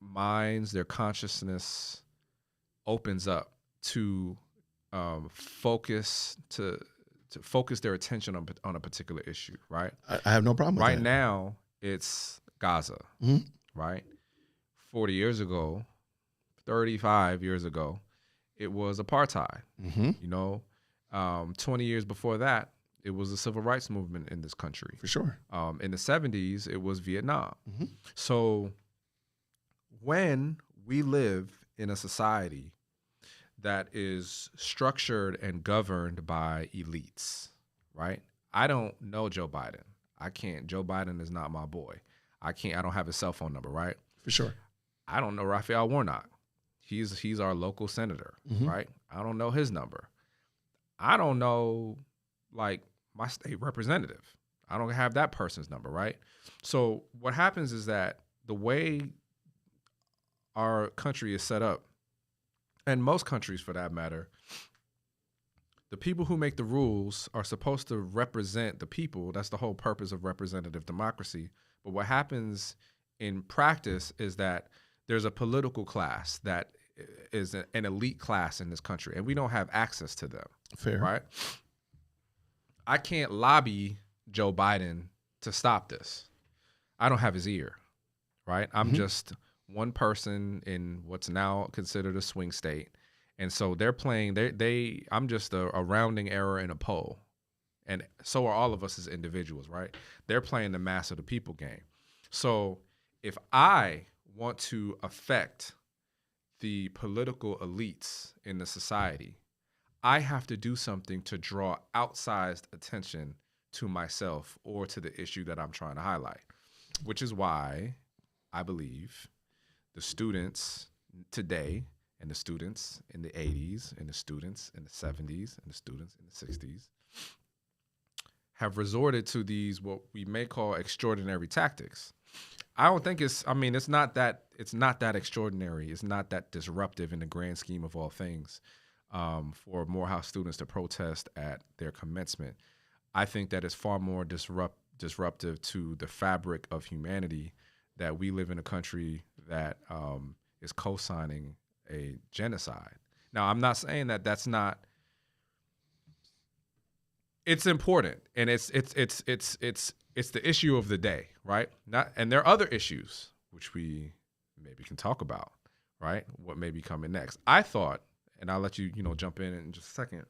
minds, their consciousness opens up to focus their attention on a particular issue, right? I have no problem with that. Right now, it's Gaza, right? 40 years ago, 35 years ago, it was apartheid. 20 years before that, it was the civil rights movement in this country. For sure. In the 70s, it was Vietnam. So when we live in a society that is structured and governed by elites, right? I don't know Joe Biden. Joe Biden is not my boy. I don't have his cell phone number, right? For sure. I don't know Raphael Warnock. He's our local senator, right? I don't know his number. I don't know, like, my state representative. I don't have that person's number, right? So what happens is that the way our country is set up, and most countries for that matter, the people who make the rules are supposed to represent the people. That's the whole purpose of representative democracy. But what happens in practice is that there's a political class that is an elite class in this country, and we don't have access to them. Fair. Right? I can't lobby Joe Biden to stop this. I don't have his ear, right? I'm just one person in what's now considered a swing state. And so they're playing, I'm just a rounding error in a poll. And so are all of us as individuals, right? They're playing the mass of the people game. So if I want to affect the political elites in the society, I have to do something to draw outsized attention to myself or to the issue that I'm trying to highlight, which is why I believe the students today and the students in the 80s and the students in the 70s and the students in the 60s have resorted to these what we may call extraordinary tactics. I don't think it's not that extraordinary. It's not that disruptive in the grand scheme of all things for Morehouse students to protest at their commencement. I think that it's far more disruptive to the fabric of humanity that we live in a country that is co-signing a genocide. Now, I'm not saying that that's not. It's important, and it's the issue of the day, right? And there are other issues which we maybe can talk about, right? What may be coming next. I thought, and I'll let you jump in just a second.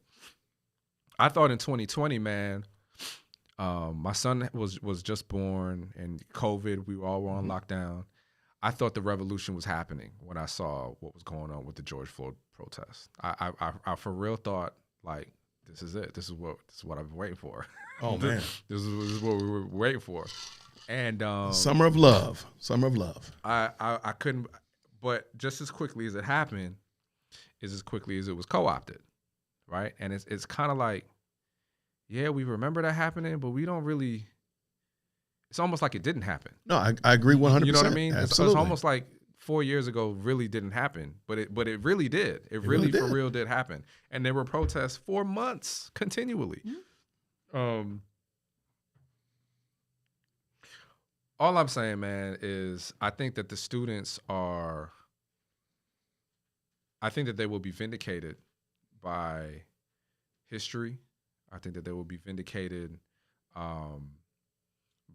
I thought in 2020, man, my son was just born, and COVID, we all were on lockdown. I thought the revolution was happening when I saw what was going on with the George Floyd protests. I for real thought, like, this is it. This is what I've been waiting for. Oh man, this is what we were waiting for. And Summer of Love. I couldn't, but just as quickly as it happened, is as quickly as it was co-opted, right? And it's kind of like, yeah, we remember that happening, but we don't really. It's almost like it didn't happen. No, I agree 100%. You know what I mean? Absolutely. It's almost like 4 years ago really didn't happen, but it really did. It really for real did happen. And there were protests for months continually. All I'm saying, man, is I think that the students I think that they will be vindicated by history. I think that they will be vindicated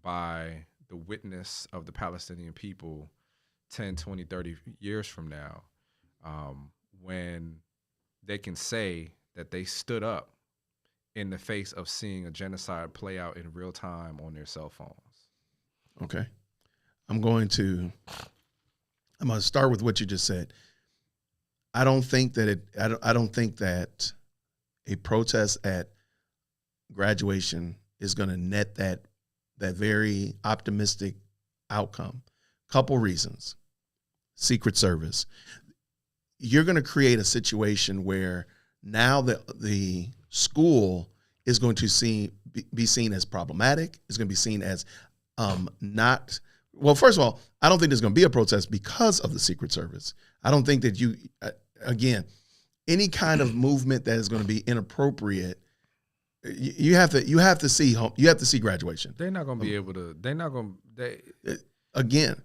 by the witness of the Palestinian people 10, 20, 30 years from now, when they can say that they stood up in the face of seeing a genocide play out in real time on their cell phones. Okay. I'm going to start with what you just said. I don't think that a protest at graduation is going to net that very optimistic outcome. Couple reasons. Secret Service. You're going to create a situation where now the school is going to be seen as problematic. It's going to be seen as not. Well, first of all, I don't think there's going to be a protest because of the Secret Service. I don't think that again, any kind of movement that is going to be inappropriate, you have to see graduation. They're not going to be able to. They're not going to. Again,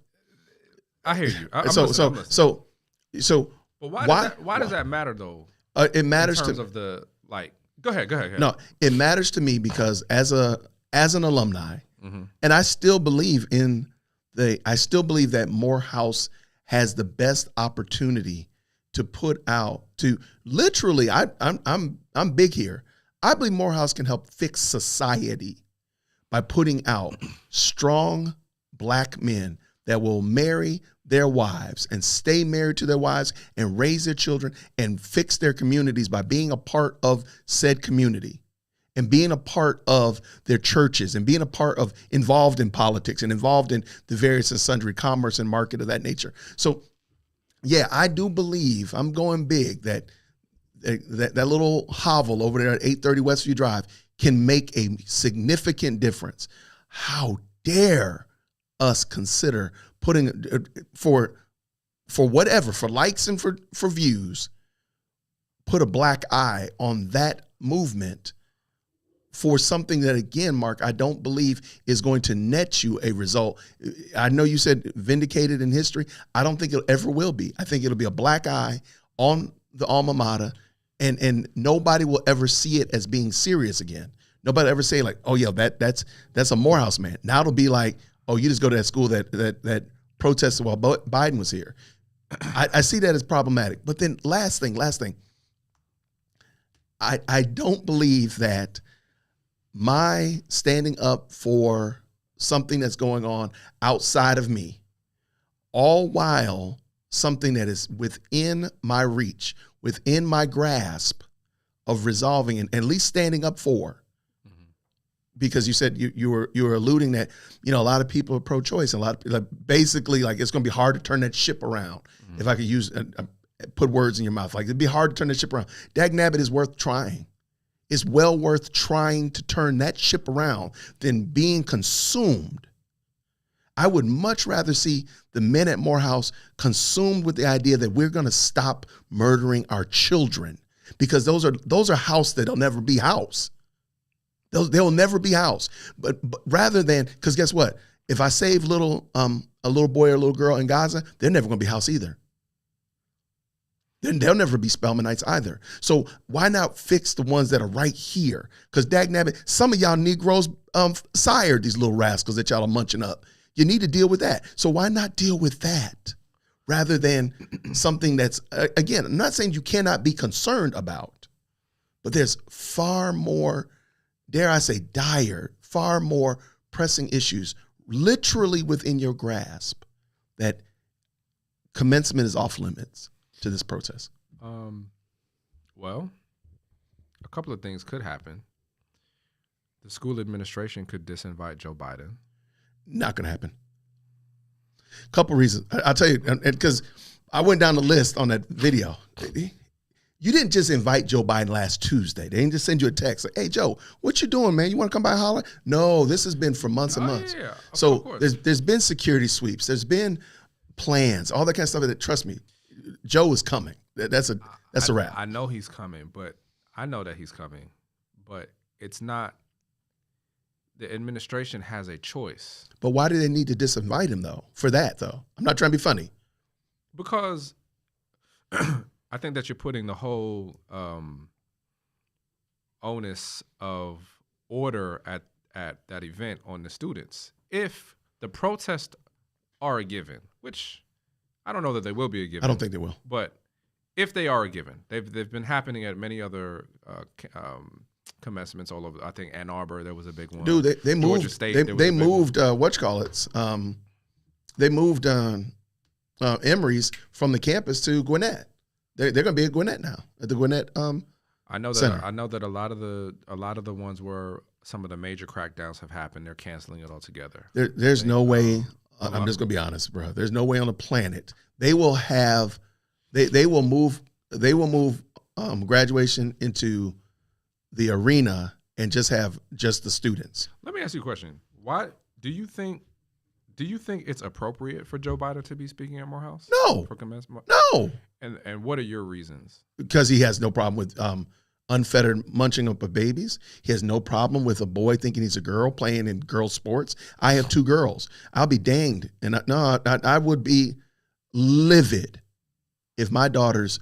I hear you. So, but why does that matter though? It matters in terms of the like. Go ahead. No, it matters to me because as an alumni, and I still believe that Morehouse has the best opportunity to put out to literally. I'm big here. I believe Morehouse can help fix society by putting out strong Black men that will marry their wives and stay married to their wives and raise their children and fix their communities by being a part of said community and being a part of their churches and being a part of involved in politics and involved in the various and sundry commerce and market of that nature. So yeah, I do believe, I'm going big, that little hovel over there at 830 Westview Drive can make a significant difference. How dare us consider putting for whatever, for likes and for views, put a black eye on that movement for something that, again, Mark, I don't believe is going to net you a result. I know you said vindicated in history. I don't think it ever will be. I think it'll be a black eye on the alma mater, and nobody will ever see it as being serious again. Nobody ever say like, oh yeah, that's a Morehouse man. Now it'll be like, oh, you just go to that school that protested while Biden was here. I see that as problematic. But then last thing, I don't believe that my standing up for something that's going on outside of me, all while something that is within my reach, within my grasp of resolving and at least standing up for, because you said you were alluding that, a lot of people are pro-choice, and a lot of basically like it's going to be hard to turn that ship around. If I could use put words in your mouth, like it'd be hard to turn that ship around. Dagnabbit is worth trying. It's well worth trying to turn that ship around than being consumed. I would much rather see the men at Morehouse consumed with the idea that we're going to stop murdering our children, because those are house that'll never be house. They'll never be house. But rather than, because guess what? If I save a little boy or a little girl in Gaza, they're never going to be house either. Then they'll never be Spelmanites either. So why not fix the ones that are right here? Because dagnabbit, some of y'all Negroes sired these little rascals that y'all are munching up. You need to deal with that. So why not deal with that rather than something that's, again, I'm not saying you cannot be concerned about, but there's far more, dare I say, dire, far more pressing issues literally within your grasp that commencement is off limits to this protest. Well, a couple of things could happen. The school administration could disinvite Joe Biden. Not going to happen. Couple reasons. I'll tell you, because I went down the list on that video. You didn't just invite Joe Biden last Tuesday. They didn't just send you a text like, hey, Joe, what you doing, man? You want to come by and holler? No, this has been for months and months. Yeah. So there's been security sweeps. There's been plans, all that kind of stuff. That, trust me, Joe is coming. That's a wrap. I know he's coming, but it's not. The administration has a choice. But why do they need to disinvite him, though? For that, though? I'm not trying to be funny. Because I think that you're putting the whole onus of order at that event on the students. If the protests are a given, which I don't know that they will be a given. I don't think they will. But if they are a given, they've been happening at many other commencements all over. I think Ann Arbor, there was a big one. Dude, they moved. Georgia State, they moved. They moved Emory's from the campus to Gwinnett. They're going to be at Gwinnett now, at the Gwinnett I know that Center. I know that a lot of the ones where some of the major crackdowns have happened, they're canceling it altogether. There's no way. I'm just going to be honest, bro. There's no way on the planet they will have. They will move graduation into the arena and just have just the students. Let me ask you a question. Why do you think it's appropriate for Joe Biden to be speaking at Morehouse? No. For commencement? No. And what are your reasons? Because he has no problem with unfettered munching up of babies. He has no problem with a boy thinking he's a girl playing in girl sports. I have 2 girls. I'll be danged. And I would be livid if my daughters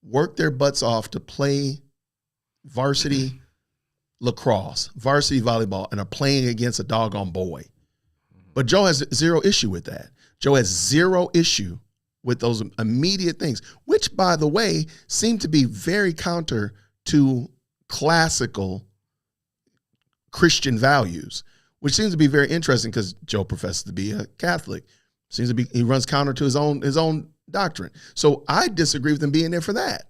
work their butts off to play varsity lacrosse, varsity volleyball, and are playing against a doggone boy. But Joe has 0 issue with that. Joe has 0 issue with those immediate things, which, by the way, seem to be very counter to classical Christian values, which seems to be very interesting because Joe professes to be a Catholic. He runs counter to his own doctrine. So I disagree with him being there for that.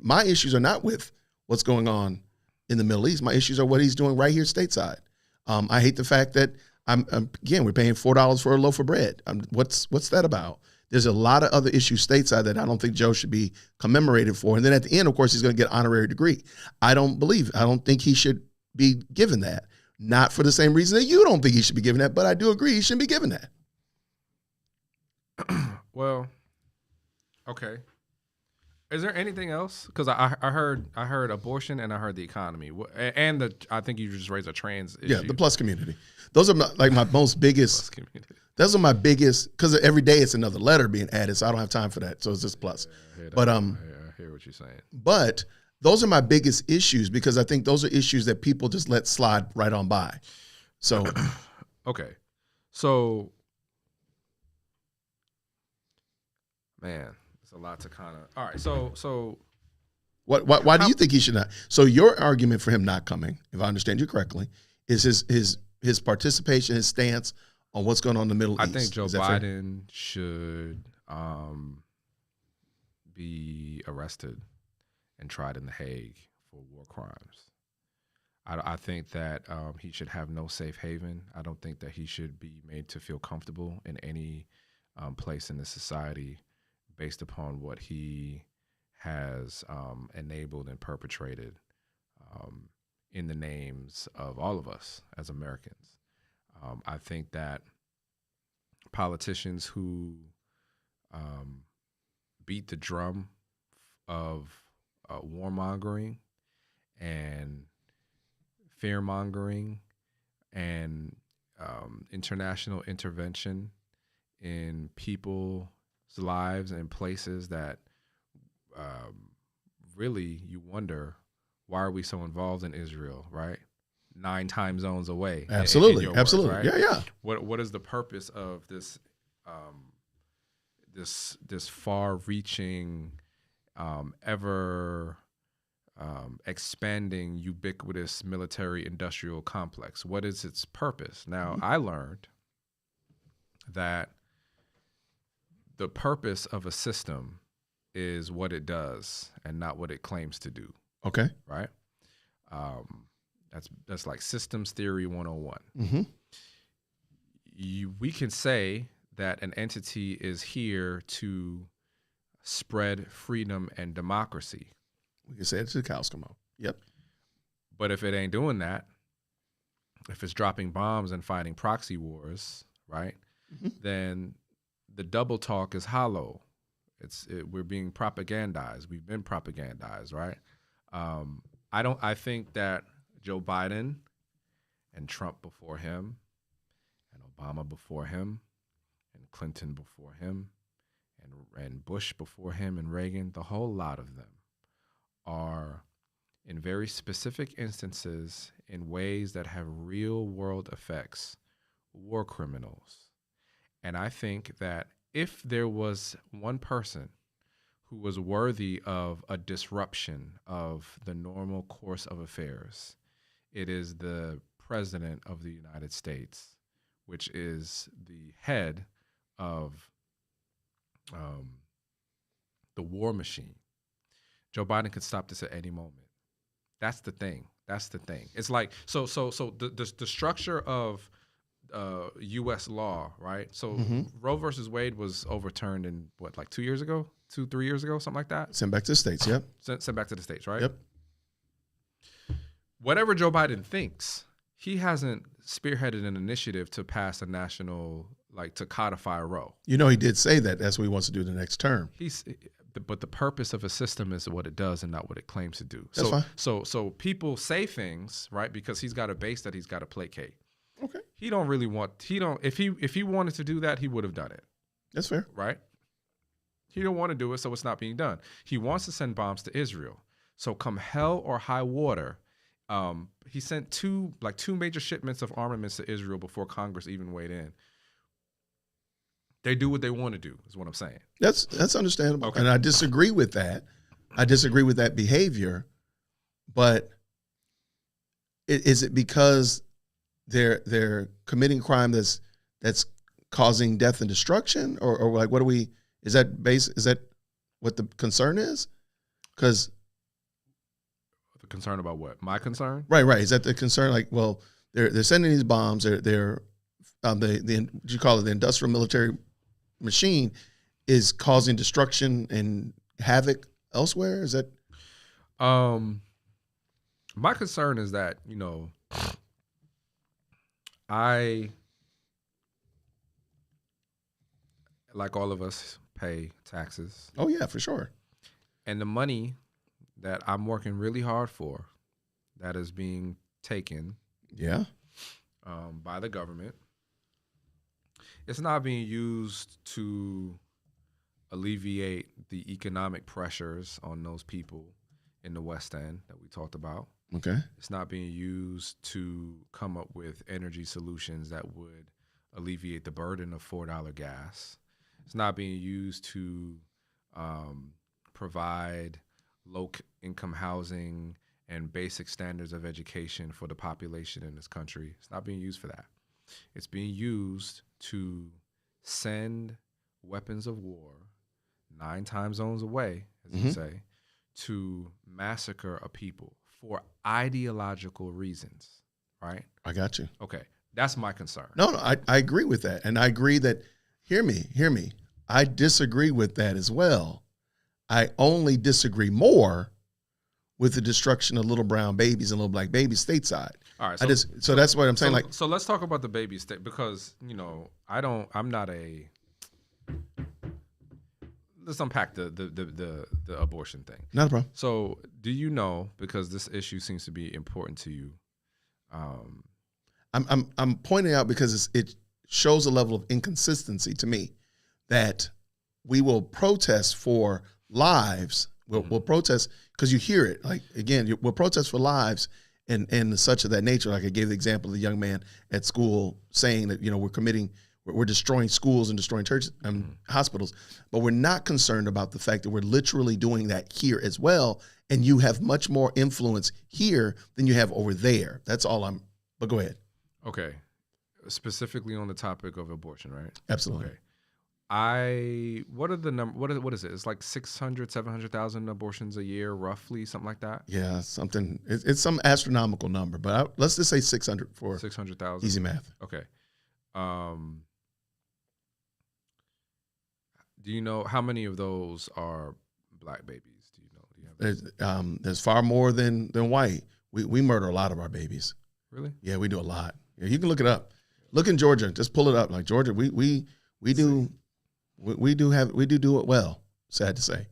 My issues are not with what's going on in the Middle East. My issues are what he's doing right here stateside. I hate the fact that we're paying $4 for a loaf of bread. What's that about? There's a lot of other issues stateside that I don't think Joe should be commemorated for. And then at the end, of course, he's going to get an honorary degree. I don't think he should be given that. Not for the same reason that you don't think he should be given that, but I do agree he shouldn't be given that. Well, okay. Is there anything else? Because I heard abortion and I heard the economy and I think you just raised a trans issue. Yeah, the plus community. Those are my most biggest. Those are my biggest, because every day it's another letter being added, so I don't have time for that. So it's just plus. I hear what you're saying. But those are my biggest issues because I think those are issues that people just let slide right on by. So, okay, so man, it's a lot to kind of. All right, so why do you think he should not? So your argument for him not coming, if I understand you correctly, is his participation, his stance on what's going on in the Middle East. I think Joe Biden should be arrested and tried in The Hague for war crimes. I think that he should have no safe haven. I don't think that he should be made to feel comfortable in any place in this society based upon what he has enabled and perpetrated in the names of all of us as Americans. I think that politicians who beat the drum of warmongering and fear-mongering and international intervention in people's lives and places that really you wonder, why are we so involved in Israel, right? 9 time zones away. Absolutely, in absolutely. Words, right? Yeah. What is the purpose of this this far-reaching, ever expanding, ubiquitous military-industrial complex? What is its purpose? Now, I learned that the purpose of a system is what it does and not what it claims to do. Okay. Right? That's like systems theory 101. Mm-hmm. We can say that an entity is here to spread freedom and democracy. We can say it to the cows come home. Yep. But if it ain't doing that, if it's dropping bombs and fighting proxy wars, right, then the double talk is hollow. We're being propagandized. We've been propagandized, right? I think that Joe Biden and Trump before him and Obama before him and Clinton before him and Bush before him and Reagan, the whole lot of them are in very specific instances in ways that have real world effects, war criminals. And I think that if there was one person who was worthy of a disruption of the normal course of affairs, it is the President of the United States, which is the head of the war machine. Joe Biden could stop this at any moment. That's the thing. It's like so the structure of U.S. law, right? So Roe versus Wade was overturned in what, like 2 years ago? 2-3 years ago, something like that. Sent back to the States. Yep. Sent back to the States, right? Yep. Whatever Joe Biden thinks, he hasn't spearheaded an initiative to pass a national, like to codify Roe. He did say that. That's what he wants to do the next term. But the purpose of a system is what it does and not what it claims to do. That's fine. So people say things, right? Because he's got a base that he's got to placate. Okay. If he wanted to do that, he would have done it. That's fair. Right? He don't want to do it, so it's not being done. He wants to send bombs to Israel. So come hell or high water, he sent two major shipments of armaments to Israel before Congress even weighed in. They do what they want to do, is what I'm saying. That's understandable. Okay. And I disagree with that. I disagree with that behavior. But is it because they're committing crime that's causing death and destruction? Or like, what do we, is that what the concern is? Because the concern about what? My concern? Right. Is that the concern? Like, well, they're sending these bombs. They're you call it the industrial military machine is causing destruction and havoc elsewhere? Is that? My concern is that, I, like all of us, pay taxes. Oh, yeah, for sure. And the money that I'm working really hard for, that is being taken by the government, it's not being used to alleviate the economic pressures on those people in the West End that we talked about. Okay. It's not being used to come up with energy solutions that would alleviate the burden of $4 gas. It's not being used to provide low-income housing and basic standards of education for the population in this country. It's not being used for that. It's being used to send weapons of war 9 time zones away, as you say, to massacre a people for ideological reasons, right? I got you. Okay, that's my concern. No, I agree with that. And I agree that, hear me. I disagree with that as well. I only disagree more with the destruction of little brown babies and little black babies stateside. All right. So that's what I'm saying. So let's talk about the baby state, because, let's unpack the abortion thing. Not a problem. So do you know, because this issue seems to be important to you? I'm pointing out because it shows a level of inconsistency to me that we will protest for lives. We'll protest because you hear it. Like, again, we'll protest for lives and such of that nature. Like I gave the example of the young man at school saying that, we're destroying schools and destroying churches and hospitals, but we're not concerned about the fact that we're literally doing that here as well. And you have much more influence here than you have over there. That's all but go ahead. Okay. Specifically on the topic of abortion, right? Absolutely. Okay. What are the number? What is it? It's like 600, 700,000 abortions a year, roughly, something like that. Yeah, something. It's some astronomical number, but let's just say 600 for 600,000. Easy math. Okay. Do you know how many of those are black babies? Do you know? Do you have there's far more than white. We murder a lot of our babies. Really? Yeah, we do a lot. Yeah, you can look it up. Look in Georgia. Just pull it up. Like Georgia, we do it well. Sad to say.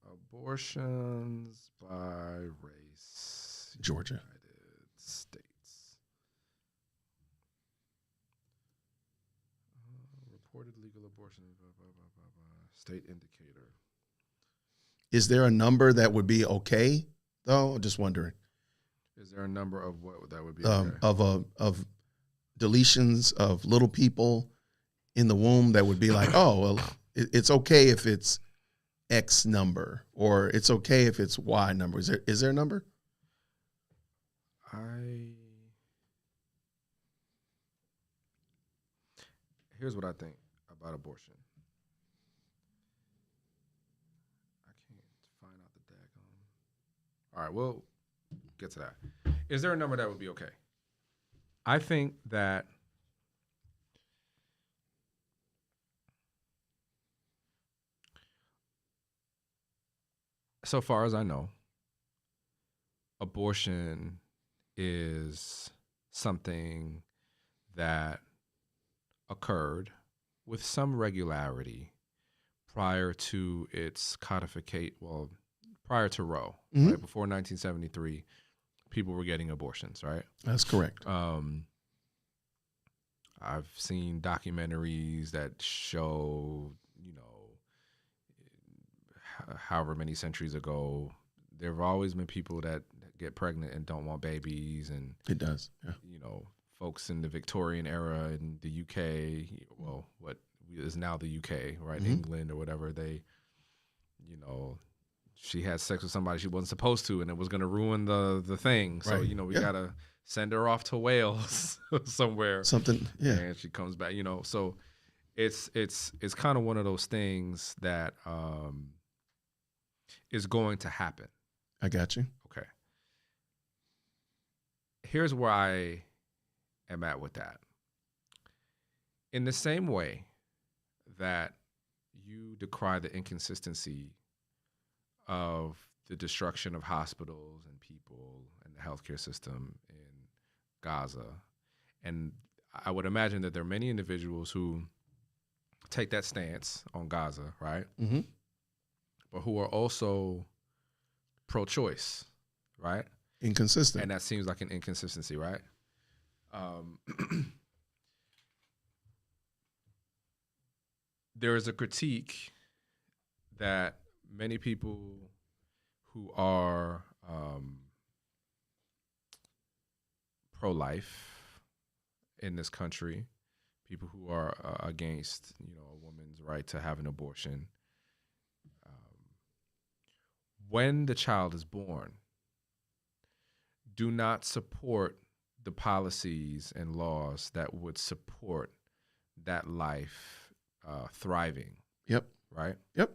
Abortions by race. Georgia. United States. Reported legal abortion. State indicator. Is there a number that would be okay, though? Just wondering. Is there a number of what that would be okay? Of deletions of little people in the womb that would be like, oh, well, it's okay if it's X number, or it's okay if it's Y number. Is there a number? Here's what I think about abortion. I can't find out the daggone. All right, we'll get to that. Is there a number that would be okay? I think that so far as I know, abortion is something that occurred with some regularity prior to its prior to Roe, right? Before 1973, people were getting abortions, right? That's correct. I've seen documentaries that show, however many centuries ago, there have always been people that get pregnant and don't want babies, and it does. Yeah. Folks in the Victorian era in the UK, well, what is now the UK, right? England or whatever, they, she had sex with somebody she wasn't supposed to, and it was going to ruin the thing. So, Right. we got to send her off to Wales somewhere. Something, yeah. And she comes back, so it's kind of one of those things that is going to happen. I got you. Okay. Here's where I am at with that. In the same way that you decry the inconsistency of the destruction of hospitals and people and the healthcare system in Gaza, and I would imagine that there are many individuals who take that stance on Gaza, right? Mm-hmm. But who are also pro-choice, right? Inconsistent. And that seems like an inconsistency, right? There is a critique that many people who are pro-life in this country, people who are against, a woman's right to have an abortion, when the child is born, do not support the policies and laws that would support that life thriving. Yep. Right? Yep.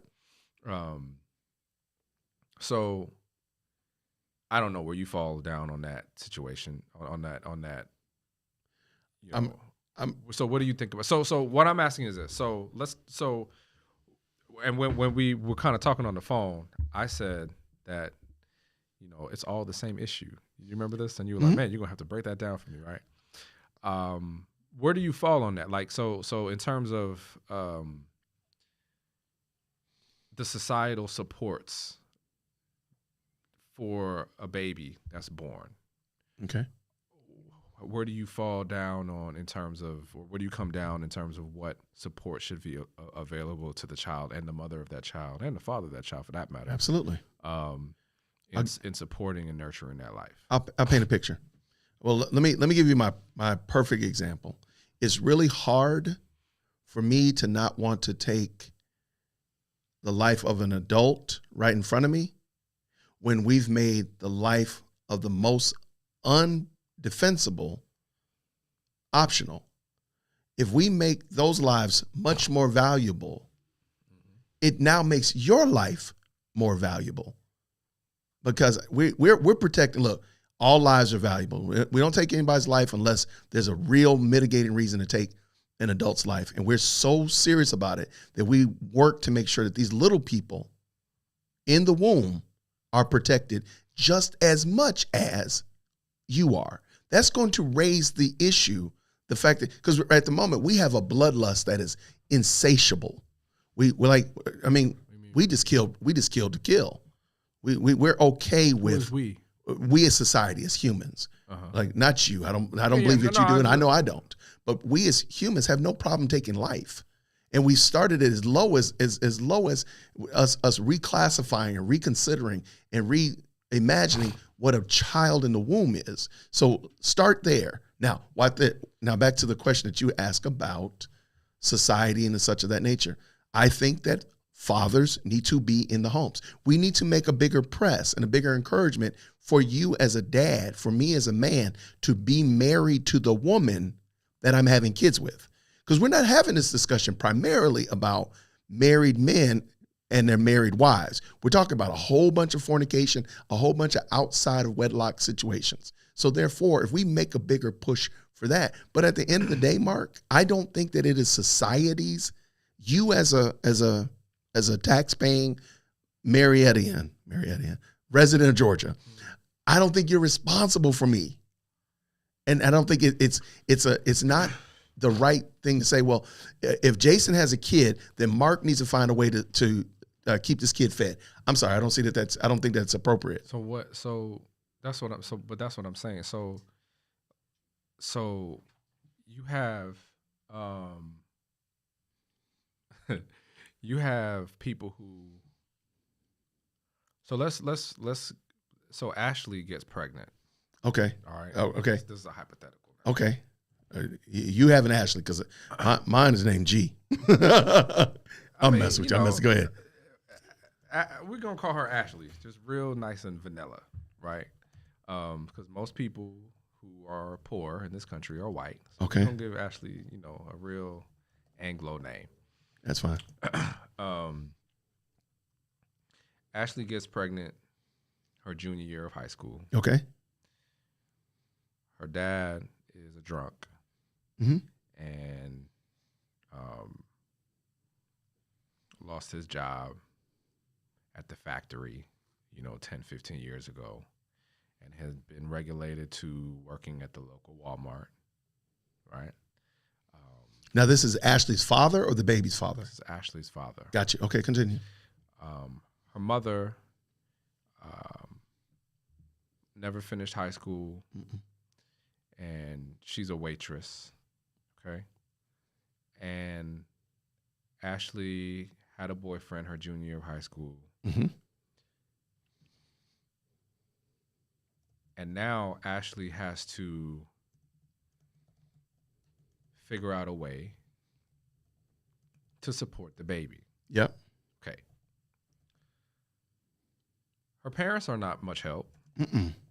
So I don't know where you fall down on that situation, on that. So what do you think about? So what I'm asking is this. And when we were kind of talking on the phone, I said that, it's all the same issue. You remember this? And you were like, man, you're going to have to break that down for me, right? Where do you fall on that? Like, so in terms of the societal supports for a baby that's born. Okay. Where do you fall down on in terms of, or where do you come down in terms of what support should be available to the child and the mother of that child and the father of that child, for that matter? Absolutely. In supporting and nurturing that life. I'll paint a picture. Well, let me give you my perfect example. It's really hard for me to not want to take the life of an adult right in front of me when we've made the life of the most undefensible optional. If we make those lives much more valuable, it now makes your life more valuable, because we're protecting. Look, all lives are valuable. We don't take anybody's life unless there's a real mitigating reason to take an adult's life. And we're so serious about it that we work to make sure that these little people in the womb are protected just as much as you are. That's going to raise the issue, the fact that, because at the moment we have a bloodlust that is insatiable. We just killed to kill. We're okay with we as society, as humans. Like, not you. I don't believe that you do, and I know I don't. But we as humans have no problem taking life. And we started it as low as us reclassifying and reconsidering and reimagining what a child in the womb is. So start there. Now back to the question that you asked about society and such of that nature. I think that fathers need to be in the homes. We need to make a bigger press and a bigger encouragement for you as a dad, for me as a man, to be married to the woman that I'm having kids with. Because we're not having this discussion primarily about married men and their married wives. We're talking about a whole bunch of fornication, a whole bunch of outside of wedlock situations. So therefore, if we make a bigger push for that, but at the end of the day, Mark, I don't think that it is society's, you as a tax-paying Marietta, resident of Georgia. I don't think you're responsible for me. And I don't think it's not the right thing to say, well, if Jason has a kid, then Mark needs to find a way to keep this kid fed. I'm sorry, I don't think that's appropriate. So that's what I'm saying. So you have you have people who. So Ashley gets pregnant. Okay. All right. Oh, okay. This is a hypothetical. Okay. You have an Ashley because mine is named G. I'm messing with you. Go ahead. We're going to call her Ashley. Just real nice and vanilla, right? Because most people who are poor in this country are white. So okay. We're going to give Ashley, a real Anglo name. That's fine. Ashley gets pregnant her junior year of high school. Okay. Her dad is a drunk. Mm-hmm. And lost his job at the factory, 10, 15 years ago, and has been regulated to working at the local Walmart, right? Now, this is Ashley's father or the baby's father? This is Ashley's father. Got you. Okay, continue. Her mother never finished high school, and she's a waitress, okay? And Ashley had a boyfriend her junior year of high school. Mm-hmm. And now Ashley has to figure out a way to support the baby. Yep. Okay. Her parents are not much help,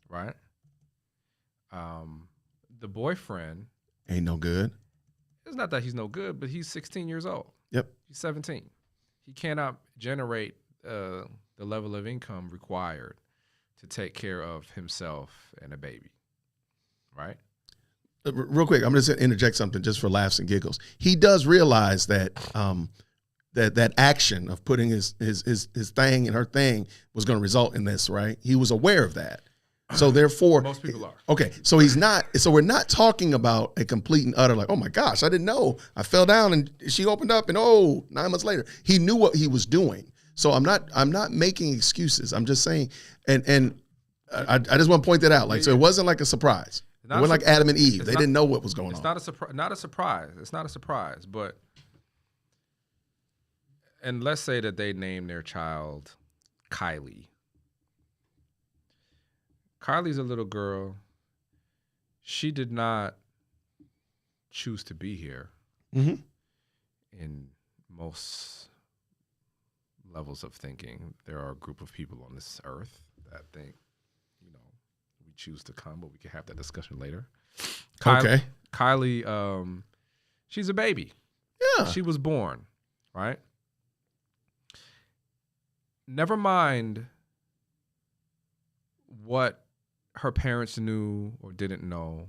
right? The boyfriend ain't no good. It's not that he's no good, but he's 16 years old. Yep. He's 17. He cannot generate the level of income required to take care of himself and a baby, right? Real quick, I'm going to interject something just for laughs and giggles. He does realize that that action of putting his thing and her thing was going to result in this, right? He was aware of that. So therefore, most people are. Okay, so we're not talking about a complete and utter, like, oh my gosh, I didn't know. I fell down and she opened up and 9 months later. He knew what he was doing. So I'm not making excuses. I'm just saying, and I just want to point that out. Like, so it wasn't like a surprise. It wasn't like Adam and Eve. They didn't know what was going on. It's not a surprise. It's not a surprise, but, and let's say that they named their child Kylie. Kylie's a little girl. She did not choose to be here. Mm-hmm. In most levels of thinking, there are a group of people on this earth that think, we choose to come, but we can have that discussion later. Okay. Kylie, she's a baby. Yeah. She was born, right? Never mind what her parents knew or didn't know.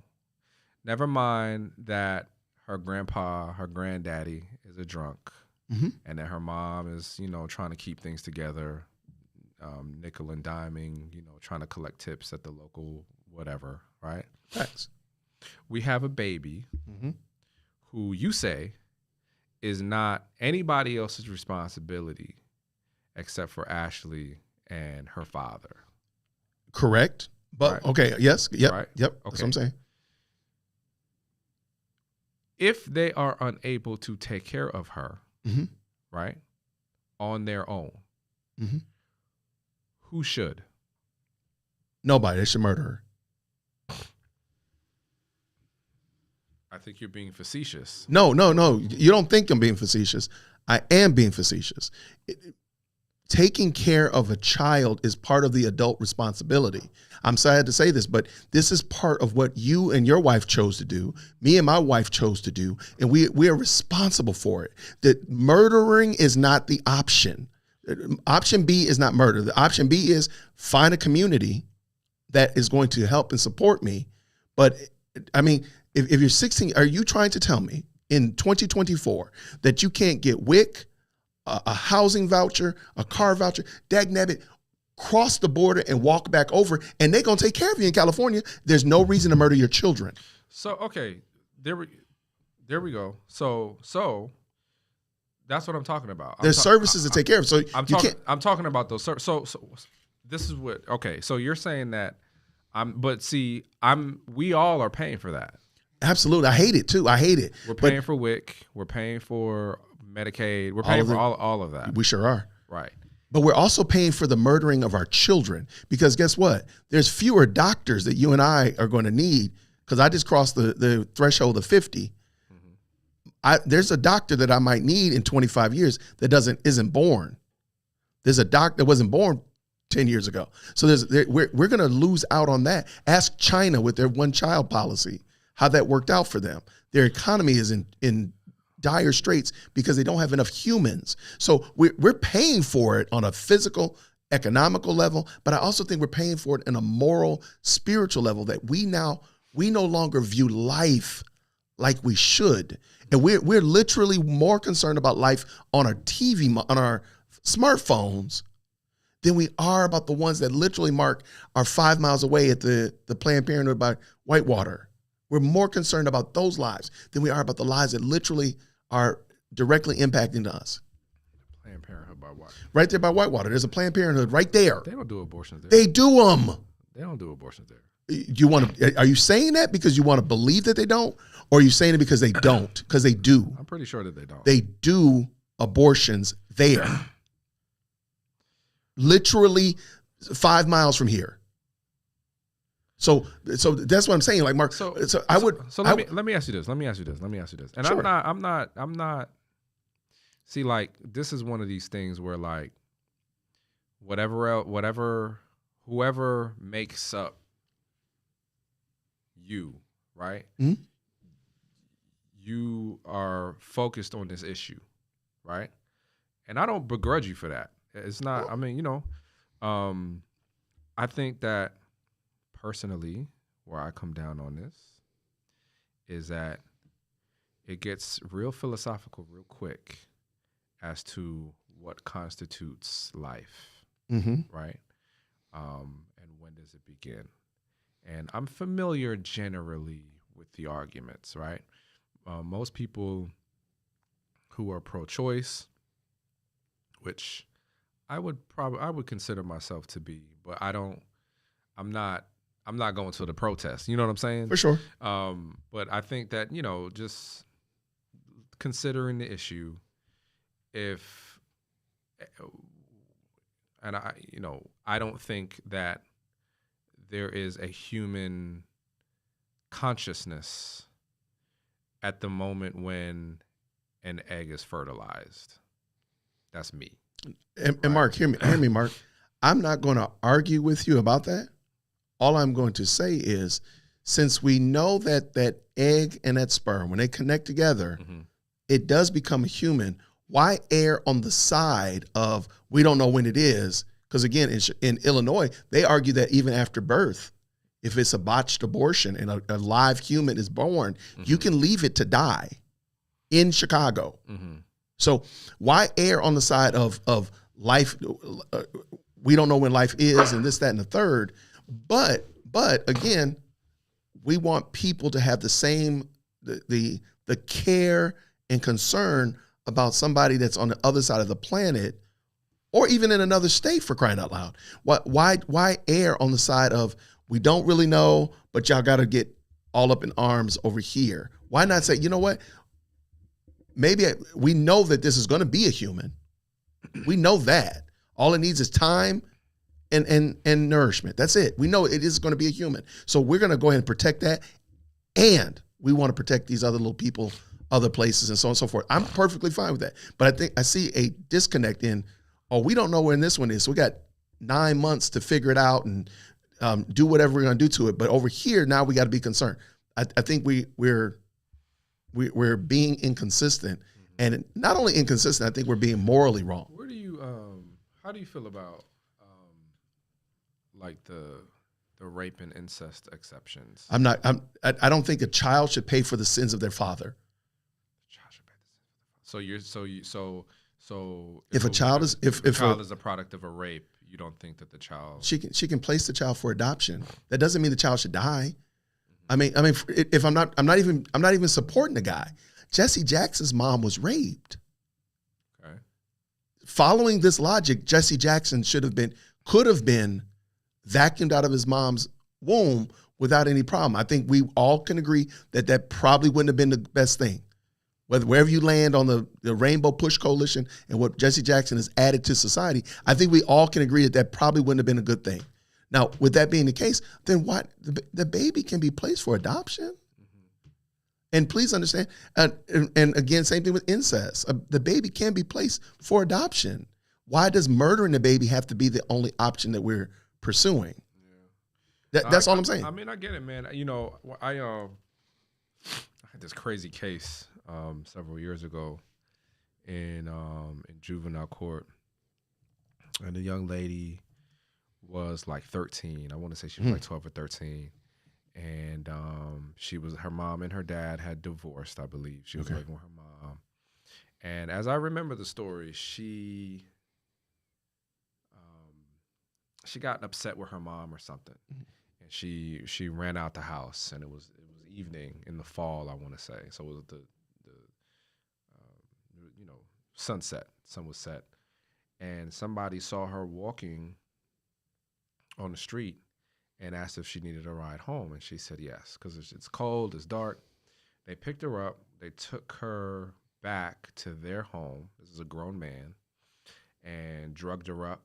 Never mind that her grandpa, her granddaddy is a drunk, and that her mom is, trying to keep things together, nickel and diming, trying to collect tips at the local whatever, right? Thanks. We have a baby who you say is not anybody else's responsibility except for Ashley and her father. Correct. But right. Okay, yes, yep, right. Yep. Okay. That's what I'm saying. If they are unable to take care of her, right, on their own, who should? Nobody. They should murder her. I think you're being facetious. No. You don't think I'm being facetious. I am being facetious. Taking care of a child is part of the adult responsibility. I'm sad to say this, but this is part of what you and your wife chose to do. Me and my wife chose to do, and we are responsible for it. That murdering is not the option. Option B is not murder. The option B is find a community that is going to help and support me. But I mean, if you're 16, are you trying to tell me in 2024 that you can't get WIC, a housing voucher, a car voucher, dagnabbit, cross the border and walk back over, and they're going to take care of you in California. There's no reason to murder your children. So, okay, there we go. So that's what I'm talking about. There's services to take care of. So I'm talking about those. So this is what. Okay, so you're saying that we all are paying for that. Absolutely, I hate it too. I hate it. We're paying for WIC. We're paying for Medicaid. We're paying for all of that. We sure are. Right. But we're also paying for the murdering of our children, because guess what? There's fewer doctors that you and I are going to need, because I just crossed the threshold of 50. There's a doctor that I might need in 25 years that isn't born. There's a doctor that wasn't born 10 years ago. So we're going to lose out on that. Ask China with their one-child policy, how that worked out for them. Their economy is in dire straits because they don't have enough humans. So we're paying for it on a physical, economical level, but I also think we're paying for it in a moral, spiritual level, that we no longer view life like we should. And we're literally more concerned about life on our TV, on our smartphones, than we are about the ones that literally are 5 miles away at the Planned Parenthood by Whitewater. We're more concerned about those lives than we are about the lives that literally are directly impacting us. Planned Parenthood by Whitewater. Right there by Whitewater. There's a Planned Parenthood right there. They don't do abortions there. They do them. They don't do abortions there. Are you saying that because you want to believe that they don't? Or are you saying it because they don't? Because they do. I'm pretty sure that they don't. They do abortions there. Literally 5 miles from here. So that's what I'm saying. Like, Mark, let me ask you this. And sure. I'm not see, like, this is one of these things where, like, whoever makes up you, right? Mm-hmm. You are focused on this issue, right? And I don't begrudge you for that. It's not, I mean, I think that personally, where I come down on this is that it gets real philosophical real quick as to what constitutes life, right? And when does it begin? And I'm familiar generally with the arguments, right? Most people who are pro-choice, which I would consider myself to be, but I'm not going to the protest. You know what I'm saying? For sure. But I think that, just considering the issue, I don't think that there is a human consciousness at the moment when an egg is fertilized. That's me. And Mark, hear me, Mark. I'm not going to argue with you about that. All I'm going to say is, since we know that that egg and that sperm, when they connect together, it does become a human, why err on the side of we don't know when it is? Because again, in Illinois, they argue that even after birth, if it's a botched abortion and a live human is born, you can leave it to die in Chicago. So why err on the side of life? We don't know when life is, and this, that, and the third. But again, we want people to have the same the care and concern about somebody that's on the other side of the planet, or even in another state, for crying out loud. Why err on the side of we don't really know, but y'all got to get all up in arms over here? Why not say, you know what? Maybe we know that this is going to be a human. We know that. All it needs is time and nourishment. That's it. We know it is going to be a human. So we're going to go ahead and protect that. And we want to protect these other little people, other places, and so on and so forth. I'm perfectly fine with that. But I think I see a disconnect in, we don't know when this one is. So we got 9 months to figure it out and do whatever we're going to do to it. But over here, now we got to be concerned. I think we're being inconsistent, and not only inconsistent, I think we're being morally wrong. Where do you, how do you feel about like the rape and incest exceptions? I don't think a child should pay for the sins of their father. So So if a child is if a child is a product of a rape, you don't think that the child she can place the child for adoption. That doesn't mean the child should die. I mean, if I'm not even supporting the guy. Jesse Jackson's mom was raped. Okay. Following this logic, Jesse Jackson could have been vacuumed out of his mom's womb without any problem. I think we all can agree that probably wouldn't have been the best thing. Wherever you land on the Rainbow Push Coalition and what Jesse Jackson has added to society, I think we all can agree that probably wouldn't have been a good thing. Now, with that being the case, then what? The baby can be placed for adoption. Mm-hmm. And please understand, and again, same thing with incest. The baby can be placed for adoption. Why does murdering the baby have to be the only option that we're pursuing? Yeah. That's all I'm saying. I mean, I get it, man. You know, I had this crazy case several years ago in juvenile court, and the young lady was like 13. I want to say she was like 12 or 13, and her mom and her dad had divorced. I believe she was living with her mom, and as I remember the story, she got upset with her mom or something, and she ran out the house, and it was evening in the fall, I want to say. So it was the sunset. Sun was set, and somebody saw her walking on the street and asked if she needed a ride home, and she said yes, because it's cold, it's dark. They picked her up. They took her back to their home. This is a grown man, and drugged her up,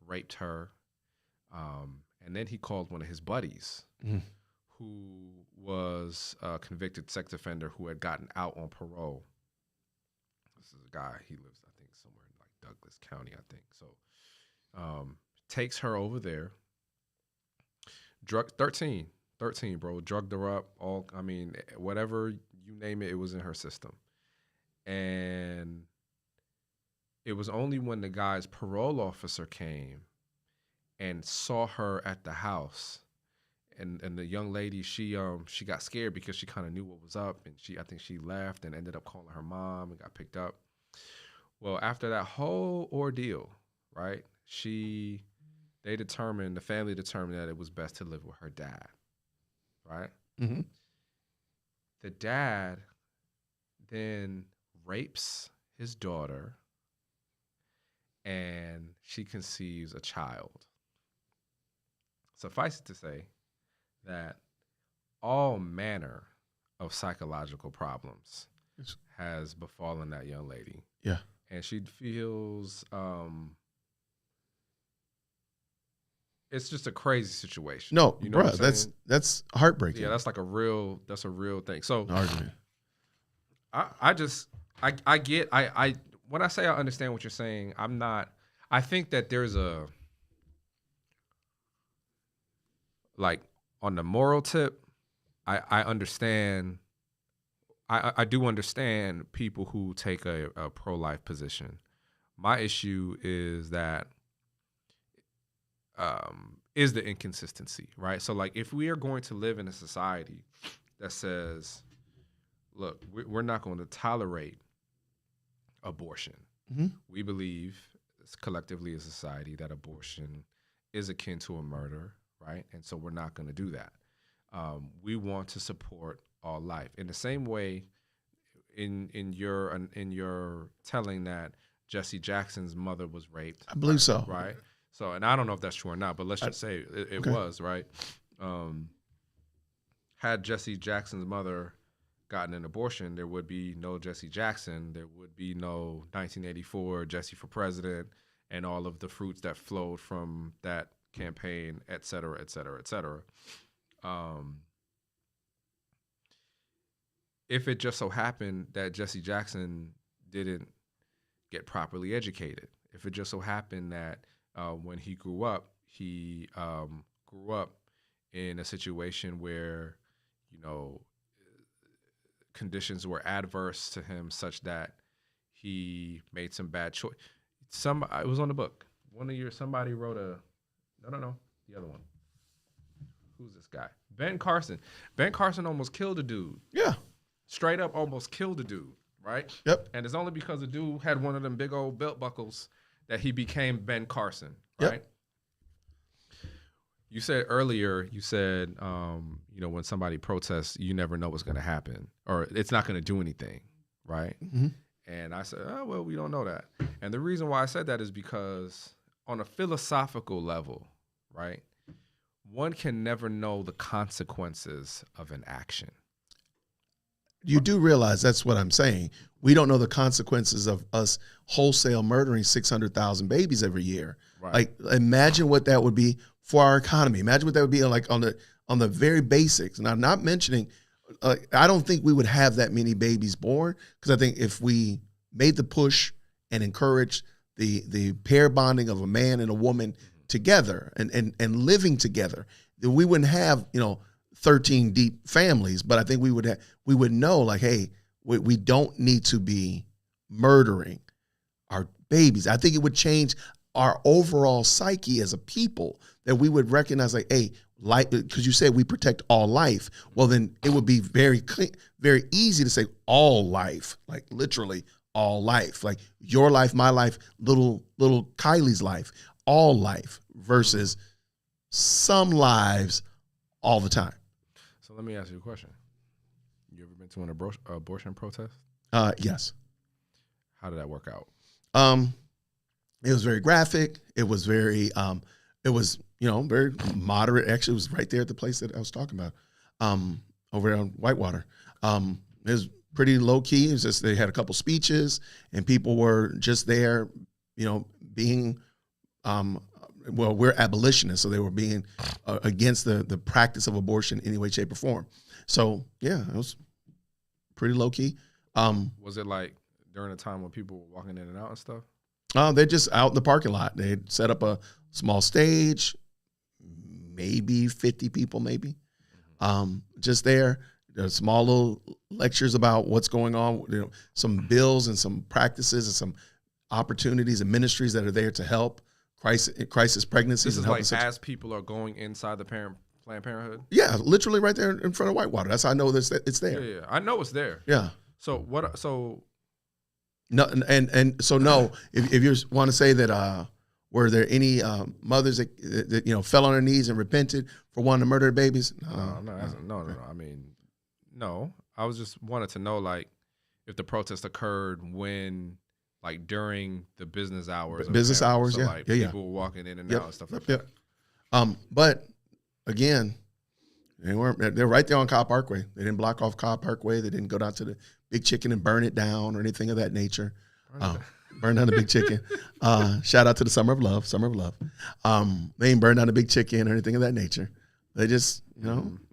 raped her, and then he called one of his buddies, who was a convicted sex offender who had gotten out on parole. This is a guy, he lives, I think, somewhere in like Douglas County, I think. So takes her over there, 13, bro, drugged her up, whatever you name it, it was in her system. And it was only when the guy's parole officer came and saw her at the house, and the young lady, she got scared because she kind of knew what was up, and I think she left and ended up calling her mom and got picked up. Well, after that whole ordeal, right, the family determined that it was best to live with her dad, right? Mm-hmm. The dad then rapes his daughter, and she conceives a child. Suffice it to say that all manner of psychological problems has befallen that young lady. Yeah. And she feels it's just a crazy situation. No, you know, bro, that's heartbreaking. Yeah, that's a real thing. So argument. I get when I say I understand what you're saying, I think that there's a, like, on the moral tip, I understand. I do understand people who take a pro-life position. My issue is that is the inconsistency, right? So, like, if we are going to live in a society that says, look, we're not going to tolerate abortion. Mm-hmm. We believe collectively as a society that abortion is akin to a murder, right? And so we're not going to do that. We want to support all life. In the same way, in your telling that Jesse Jackson's mother was raped, I believe so, right? So, and I don't know if that's true or not, but let's just say it was, right? Had Jesse Jackson's mother gotten an abortion, there would be no Jesse Jackson. There would be no 1984 Jesse for president and all of the fruits that flowed from that campaign, et cetera, et cetera, et cetera. If it just so happened that Jesse Jackson didn't get properly educated, if it just so happened that when he grew up in a situation where, conditions were adverse to him such that he made some bad choice. It was on the book. Somebody wrote the other one. Who's this guy? Ben Carson. Ben Carson almost killed a dude. Yeah. Straight up almost killed a dude, right? Yep. And it's only because the dude had one of them big old belt buckles that he became Ben Carson, right? Yep. You said earlier, when somebody protests, you never know what's going to happen, or it's not going to do anything, right? Mm-hmm. And I said, oh, well, we don't know that. And the reason why I said that is because on a philosophical level, right, one can never know the consequences of an action. You do realize that's what I'm saying. We don't know the consequences of us wholesale murdering 600,000 babies every year. Right. Like, imagine what that would be for our economy. Imagine what that would be like on the very basics. And I'm not mentioning, I don't think we would have that many babies born, because I think if we made the push and encouraged the pair bonding of a man and a woman together and living together, then we wouldn't have 13 deep families. But I think we would know, like, hey, we don't need to be murdering our babies. I think it would change our overall psyche as a people, that we would recognize, like, hey, life, because you said we protect all life. Well, then it would be very easy to say all life, like literally all life, like your life, my life, little Kylie's life, all life versus some lives all the time. So let me ask you a question. You ever been to an abortion protest? Yes. How did that work out? It was very graphic. It was very, very moderate. Actually, it was right there at the place that I was talking about, over on Whitewater. It was pretty low key. It was just, they had a couple speeches and people were just there, being, we're abolitionists, so they were being against the practice of abortion in any way, shape, or form. So yeah, it was pretty low key. Was it like during a time when people were walking in and out and stuff? They're just out in the parking lot. They set up a small stage, maybe 50 people, maybe. Just there. There's small little lectures about what's going on, some bills and some practices and some opportunities and ministries that are there to help crisis pregnancies. This is like as people are going inside the Planned Parenthood? Yeah, literally right there in front of Whitewater. That's how I know this. It's there. Yeah, I know it's there. Yeah. So no, and so no. If you want to say that, were there any mothers that fell on their knees and repented for wanting to murder their babies? No. I mean, no. I was just wanted to know, like, if the protest occurred when, like, during the business hours. Business hours, so, yeah. Like, people were walking in and out and stuff like that. But again, they're right there on Cobb Parkway. They didn't block off Cobb Parkway. They didn't go down to the Big Chicken and burn it down or anything of that nature. Burn down the Big Chicken. Shout out to the Summer of Love. They ain't burned down the Big Chicken or anything of that nature. They just,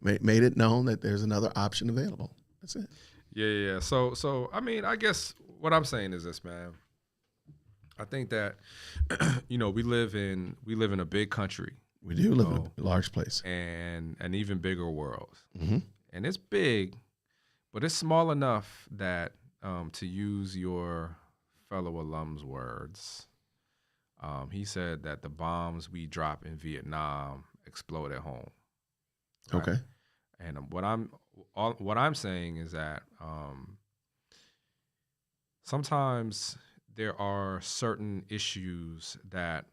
made it known that there's another option available. That's it. Yeah. So I mean, I guess what I'm saying is this, man. I think that we live in a big country. We do live in a large place and an even bigger world. Mm-hmm. And it's big, but it's small enough that, to use your fellow alum's words, he said that the bombs we drop in Vietnam explode at home. Right? Okay. And what I'm saying is that sometimes there are certain issues that,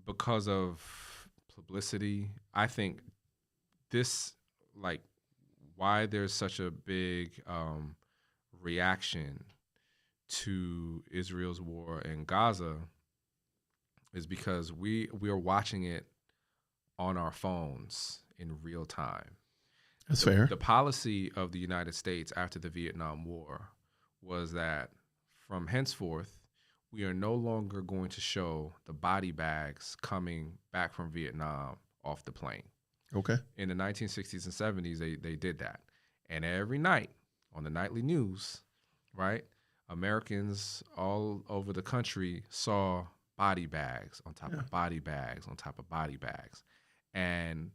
because of publicity, I think this, like, why there's such a big reaction to Israel's war in Gaza is because we are watching it on our phones in real time. That's fair. The policy of the United States after the Vietnam War was that from henceforth, we are no longer going to show the body bags coming back from Vietnam off the plane. Okay. In the 1960s and 70s, they did that. And every night on the nightly news, right, Americans all over the country saw body bags on top of body bags on top of body bags. And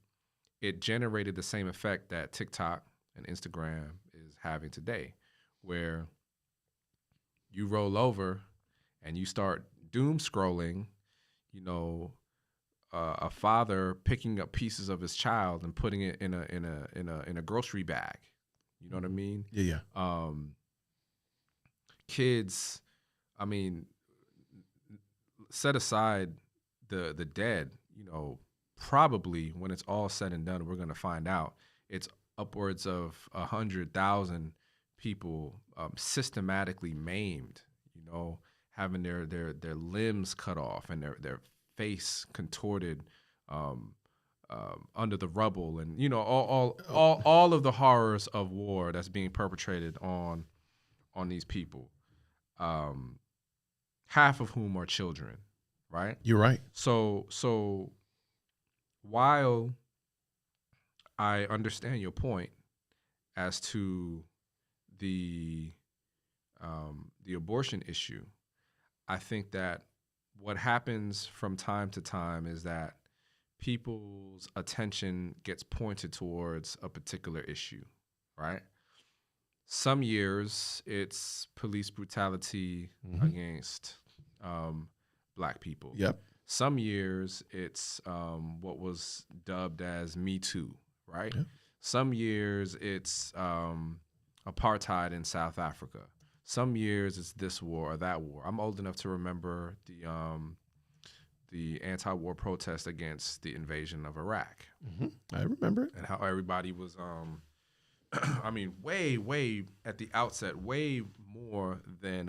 it generated the same effect that TikTok and Instagram is having today, where you roll over and you start doom scrolling, a father picking up pieces of his child and putting it in a grocery bag, You know what I mean? Yeah. Kids, I mean, set aside the dead, you know, probably when it's all said and done, we're going to find out it's upwards of 100,000 people systematically maimed, you know, having their limbs cut off and their face contorted under the rubble, and you know all of the horrors of war that's being perpetrated on these people, half of whom are children, right? You're right. So while I understand your point as to the abortion issue, I think that what happens from time to time is that people's attention gets pointed towards a particular issue, right? Some years it's police brutality against Black people. Yep. Some years it's what was dubbed as Me Too, right? Yep. Some years it's apartheid in South Africa. Some years it's this war or that war. I'm old enough to remember the anti-war protest against the invasion of Iraq. I remember it. And how everybody was, I mean, way at the outset, way more than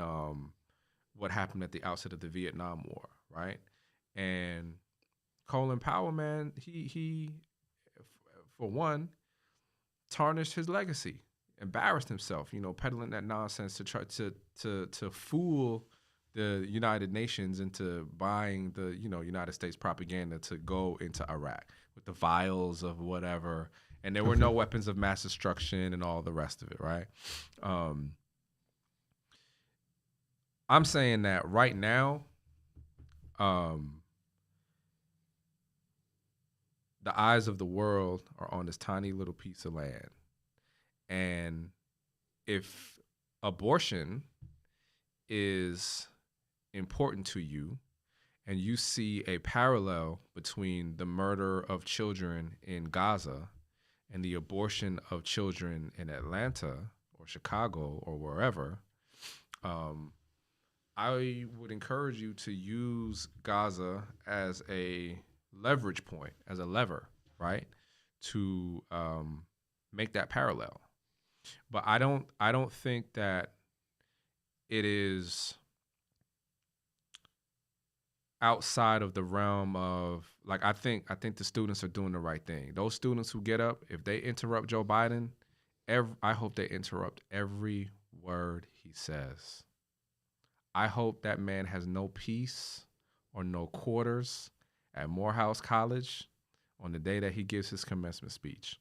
what happened at the outset of the Vietnam War, right? And Colin Powell, man, he for one, tarnished his legacy, embarrassed himself, you know, peddling that nonsense to try to fool the United Nations into buying the, you know, United States propaganda to go into Iraq with the vials of whatever, and there were no weapons of mass destruction and all the rest of it, right? I'm saying that right now, the eyes of the world are on this tiny little piece of land. And if abortion is important to you and you see a parallel between the murder of children in Gaza and the abortion of children in Atlanta or Chicago or wherever, I would encourage you to use Gaza as a leverage point, as a lever, right, to make that parallel. But I don't think that it is outside of the realm of, like, I think the students are doing the right thing. Those students who get up, if they interrupt Joe Biden, I hope they interrupt every word he says. I hope that man has no peace or no quarters at Morehouse College on the day that he gives his commencement speech.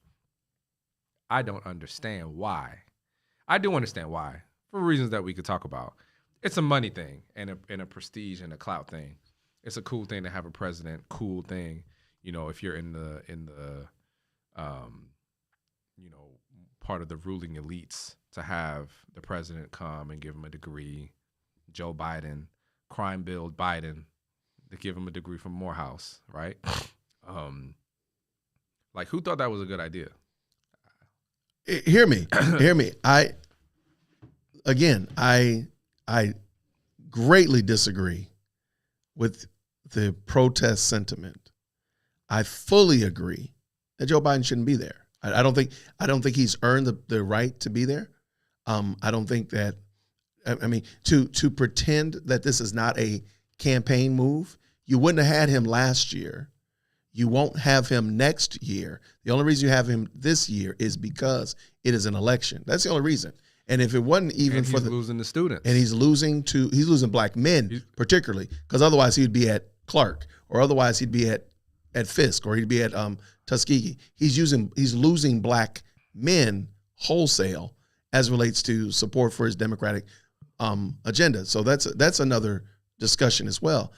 I don't understand why. I do understand why, for reasons that we could talk about. It's a money thing and a prestige and a clout thing. It's a cool thing to have a president. Cool thing, you know, if you're in the you know, part of the ruling elites, to have the president come and give him a degree. Joe Biden, crime build Biden, to give him a degree from Morehouse, right? Like, who thought that was a good idea? Hear me. I greatly disagree with the protest sentiment. I fully agree that Joe Biden shouldn't be there. I don't think he's earned the right to be there. I don't think that, I mean, to pretend that this is not a campaign move, you wouldn't have had him last year. You won't have him next year. The only reason you have him this year is because it is an election. That's the only reason. And if it wasn't even and he's losing the students, and he's losing Black men particularly, because otherwise he'd be at Clark, or otherwise he'd be at Fisk, or he'd be at Tuskegee. He's losing Black men wholesale as relates to support for his Democratic agenda. So that's another discussion as well.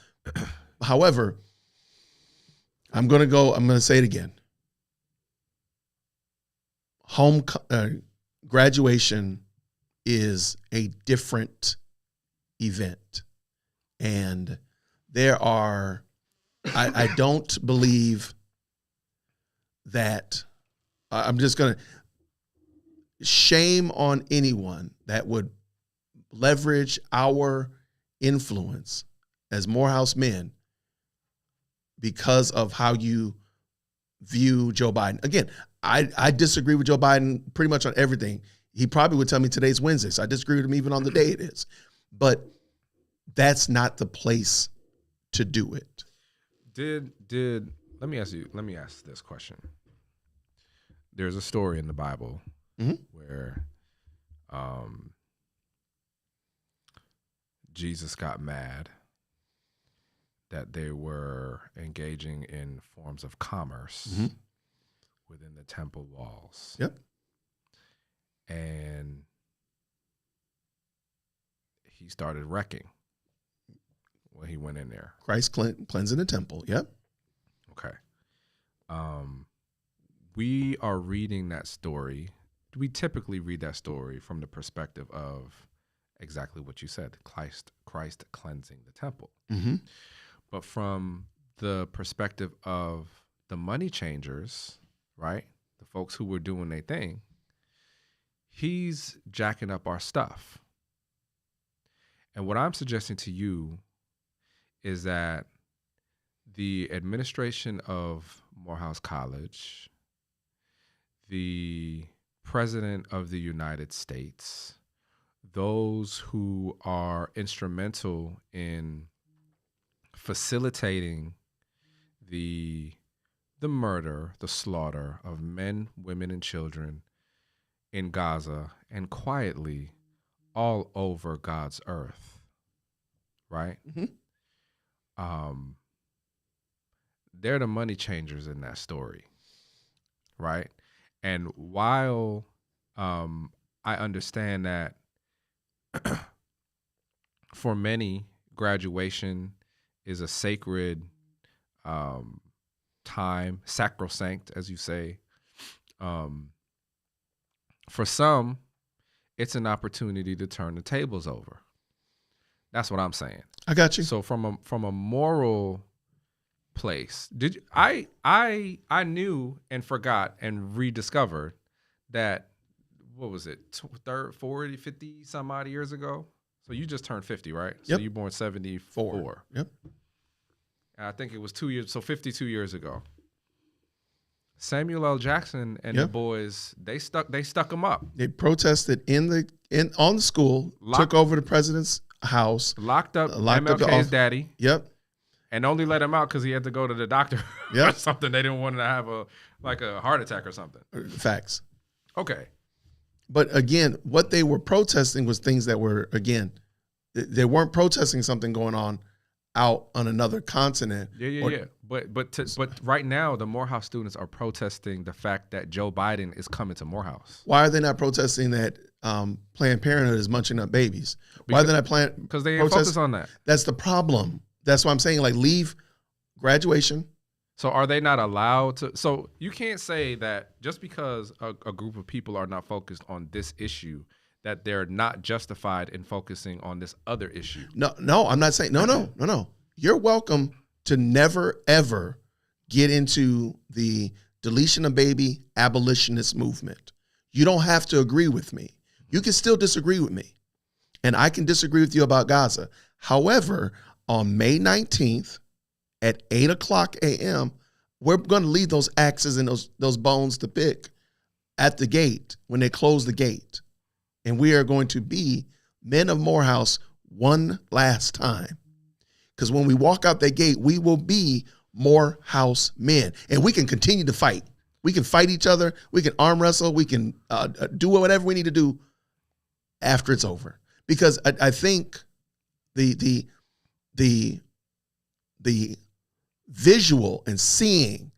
However, I'm going to say it again. Graduation is a different event. And I don't believe that, shame on anyone that would leverage our influence as Morehouse men because of how you view Joe Biden. Again, I disagree with Joe Biden pretty much on everything. He probably would tell me today's Wednesday, so I disagree with him even on the day it is. But that's not the place to do it. Let me ask this question. There's a story in the Bible where Jesus got mad that they were engaging in forms of commerce within the temple walls. Yep. And he started wrecking when he went in there. Christ cleansing the temple. Yep. Okay. We are reading that story. We typically read that story from the perspective of exactly what you said, Christ cleansing the temple. Mm-hmm. But from the perspective of the money changers, right, the folks who were doing their thing, he's jacking up our stuff. And what I'm suggesting to you is that the administration of Morehouse College, the President of the United States, those who are instrumental in facilitating the murder, the slaughter of men, women, and children in Gaza and quietly all over God's earth, right? Mm-hmm. They're the money changers in that story, right? And while I understand that for many, graduation is a sacred time, sacrosanct, as you say. For some, it's an opportunity to turn the tables over. That's what I'm saying. I got you. So from a moral place, I knew and forgot and rediscovered that, what was it, 40, 50 some odd years ago? So you just turned 50, right? So Yep. you born 74. Yep. And I think it was 2 years, so 52 years ago. Samuel L. Jackson and the boys, they stuck him up. They protested on the school, took over the president's house, locked up MLK's daddy. Yep. And only let him out because he had to go to the doctor or something. They didn't want him to have a heart attack or something. Facts. Okay. But again, what they were protesting was things that were, again, they weren't protesting something going on out on another continent. Yeah. But right now, the Morehouse students are protesting the fact that Joe Biden is coming to Morehouse. Why are they not protesting that Planned Parenthood is munching up babies? Why are they not because they ain't focused on that. That's the problem. That's why I'm saying, like, leave graduation. So are they not allowed to? So you can't say that just because a group of people are not focused on this issue, that they're not justified in focusing on this other issue. No, I'm not saying, no. You're welcome to never, ever get into the deletion of baby abolitionist movement. You don't have to agree with me. You can still disagree with me. And I can disagree with you about Gaza. However, on May 19th at 8 o'clock a.m., we're going to leave those axes and those bones to pick at the gate when they close the gate. And we are going to be men of Morehouse one last time. Because when we walk out that gate, we will be Morehouse men. And we can continue to fight. We can fight each other. We can arm wrestle. We can do whatever we need to do after it's over. Because I think the visual and seeing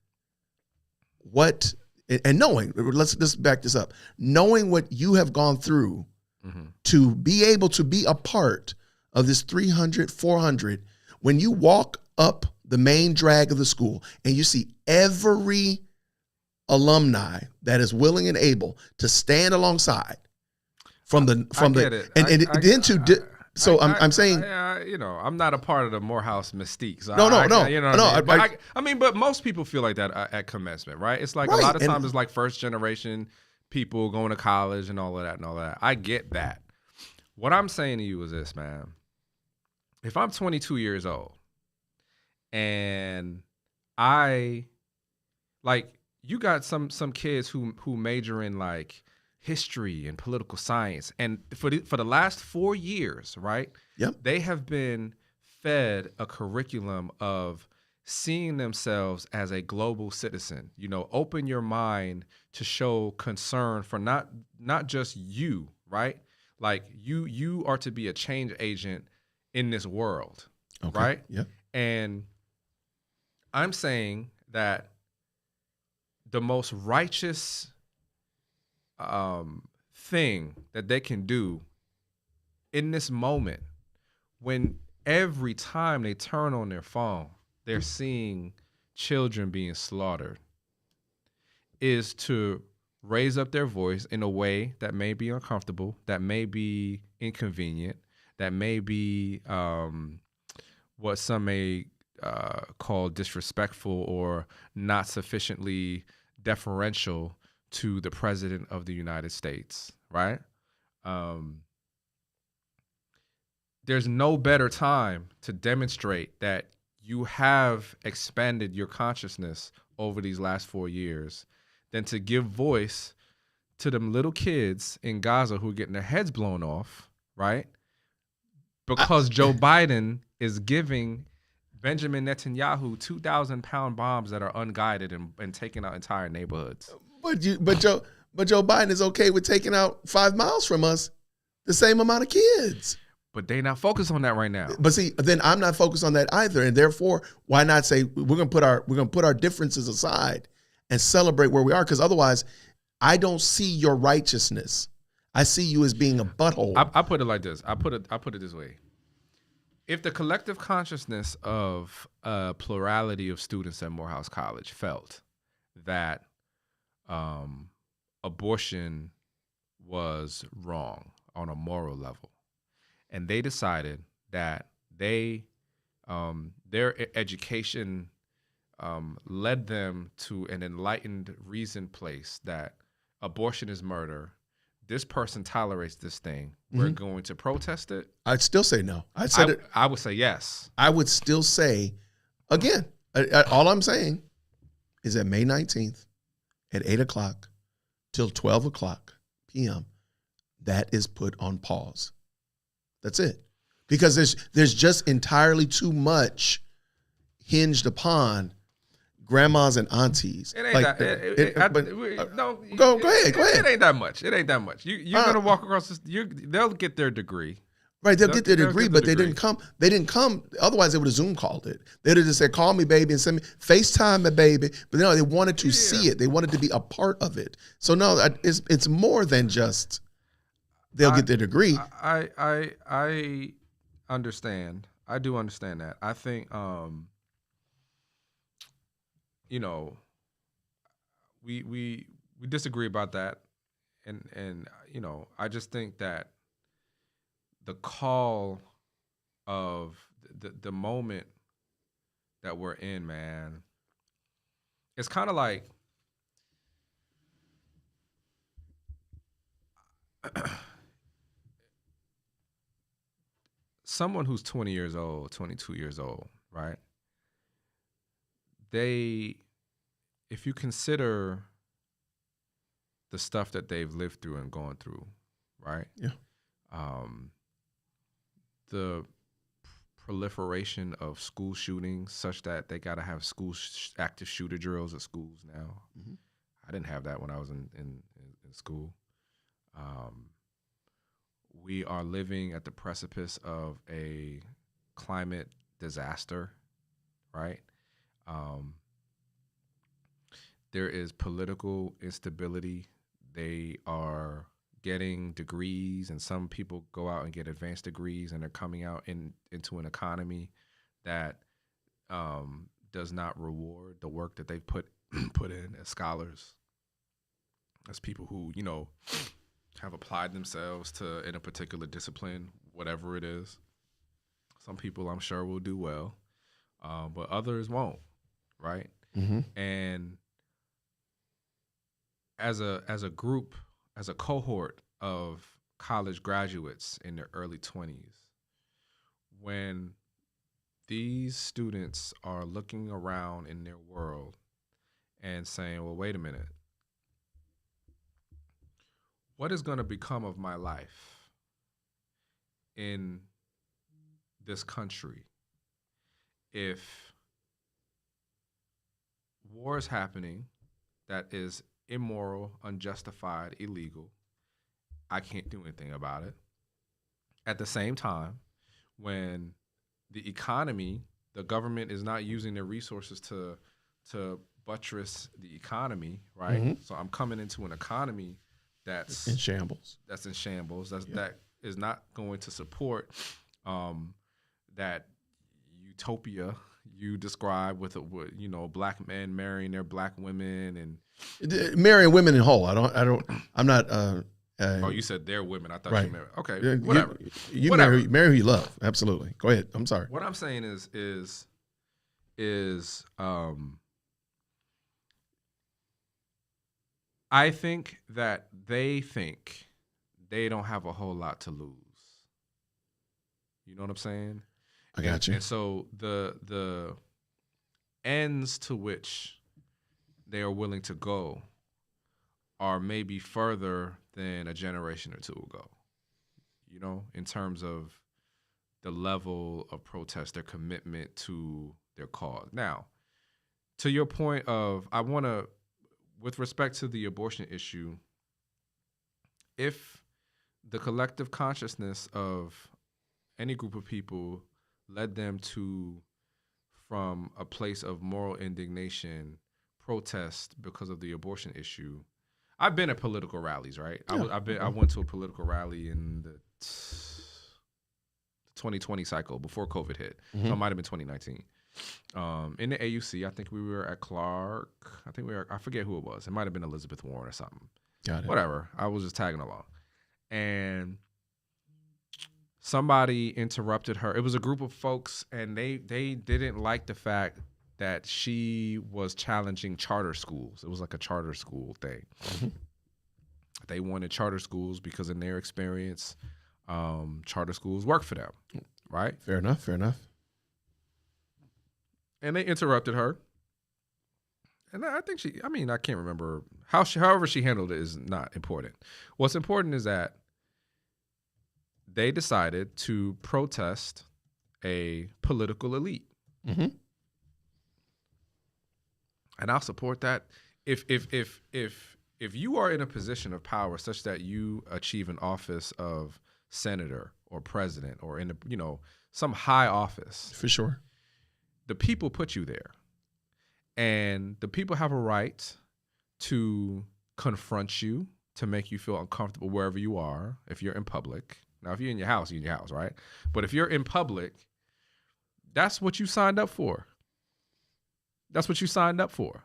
what and knowing, let's back this up, knowing what you have gone through to be able to be a part of this 300, 400, when you walk up the main drag of the school and you see every alumni that is willing and able to stand alongside I'm saying, I'm not a part of the Morehouse mystique. So but most people feel like that at commencement, right? It's like a lot of times it's like first generation people going to college and all of that and all that. I get that. What I'm saying to you is this, man. If I'm 22 years old and you got some kids who major in like history and political science, and for the last 4 years, right? Yep. They have been fed a curriculum of seeing themselves as a global citizen. Open your mind to show concern for not just you, right? Like you are to be a change agent in this world, okay. right? Yeah. And I'm saying that the most righteous thing that they can do in this moment, when every time they turn on their phone, they're seeing children being slaughtered, is to raise up their voice in a way that may be uncomfortable, that may be inconvenient, that may be what some may call disrespectful or not sufficiently deferential to the President of the United States, right? There's no better time to demonstrate that you have expanded your consciousness over these last 4 years than to give voice to them little kids in Gaza who are getting their heads blown off, right? Because Joe Biden is giving Benjamin Netanyahu 2,000-pound bombs that are unguided and taking out entire neighborhoods. But Joe Biden is okay with taking out 5 miles from us the same amount of kids. But they not focused on that right now. But see, then I'm not focused on that either, and therefore, why not say we're gonna put our differences aside and celebrate where we are? Because otherwise, I don't see your righteousness. I see you as being a butthole. I put it like this. I put it this way. If the collective consciousness of a plurality of students at Morehouse College felt that abortion was wrong on a moral level, and they decided that their education led them to an enlightened, reasoned place that abortion is murder, this person tolerates this thing, we're going to protest it? I'd still say no. I would say yes. I would still say, again, all I'm saying is that May 19th at 8 o'clock till 12 o'clock p.m., that is put on pause. That's it. Because there's just entirely too much hinged upon grandmas and aunties. It ain't Go ahead. It ain't that much. It ain't that much. You're gonna walk across this. They'll get their degree. Right, they'll get their degree, but they didn't come. They didn't come. Otherwise, they would have Zoom called it. They'd have just said, "Call me, baby," and send me FaceTime, me, baby. But no, they wanted to see it. They wanted to be a part of it. So no, it's more than just they'll get their degree. I understand. I do understand that. I think we disagree about that, and I just think that the call of the moment that we're in, man, it's kind of like someone who's 20 years old, 22 years old, right? If you consider the stuff that they've lived through and gone through, right? Yeah. The proliferation of school shootings such that they got to have school active shooter drills at schools now. Mm-hmm. I didn't have that when I was in school. We are living at the precipice of a climate disaster, right? There is political instability. They are getting degrees, and some people go out and get advanced degrees, and they're coming out into an economy that does not reward the work that they've put in as scholars, as people who have applied themselves to in a particular discipline, whatever it is. Some people, I'm sure, will do well, but others won't, right? Mm-hmm. And as a group, as a cohort of college graduates in their early 20s, when these students are looking around in their world and saying, well, wait a minute, what is going to become of my life in this country if war is happening that is immoral, unjustified, illegal? I can't do anything about it. At the same time, when the economy, the government is not using their resources to buttress the economy, right? Mm-hmm. So I'm coming into an economy that's in shambles. That is not going to support that utopia you describe with black men marrying their black women and marrying women in whole. I'm not. You said they're women. I thought right. You meant okay. Whatever. You whatever. Marry who you love. Absolutely. Go ahead. I'm sorry. What I'm saying is I think that they think they don't have a whole lot to lose. You know what I'm saying? I got you. And so the ends to which they are willing to go are maybe further than a generation or two ago, in terms of the level of protest, their commitment to their cause. Now, to your point of, I want to, with respect to the abortion issue, if the collective consciousness of any group of people led them to, from a place of moral indignation, protest because of the abortion issue. I've been at political rallies, right? Yeah. I went to a political rally in the 2020 cycle before COVID hit. Mm-hmm. So it might have been 2019. In the AUC, I think we were at Clark. I forget who it was. It might have been Elizabeth Warren or something. Got it. Whatever. I was just tagging along. And somebody interrupted her. It was a group of folks, and they didn't like the fact that she was challenging charter schools. It was like a charter school thing. Mm-hmm. They wanted charter schools because in their experience, charter schools work for them, right? Fair enough. And they interrupted her. And I think I can't remember however she handled it is not important. What's important is that they decided to protest a political elite. Mm-hmm. And I'll support that. If you are in a position of power such that you achieve an office of senator or president or in some high office, for sure, the people put you there, and the people have a right to confront you, to make you feel uncomfortable wherever you are. If you're in public, now if you're in your house, right? But if you're in public, that's what you signed up for. That's what you signed up for.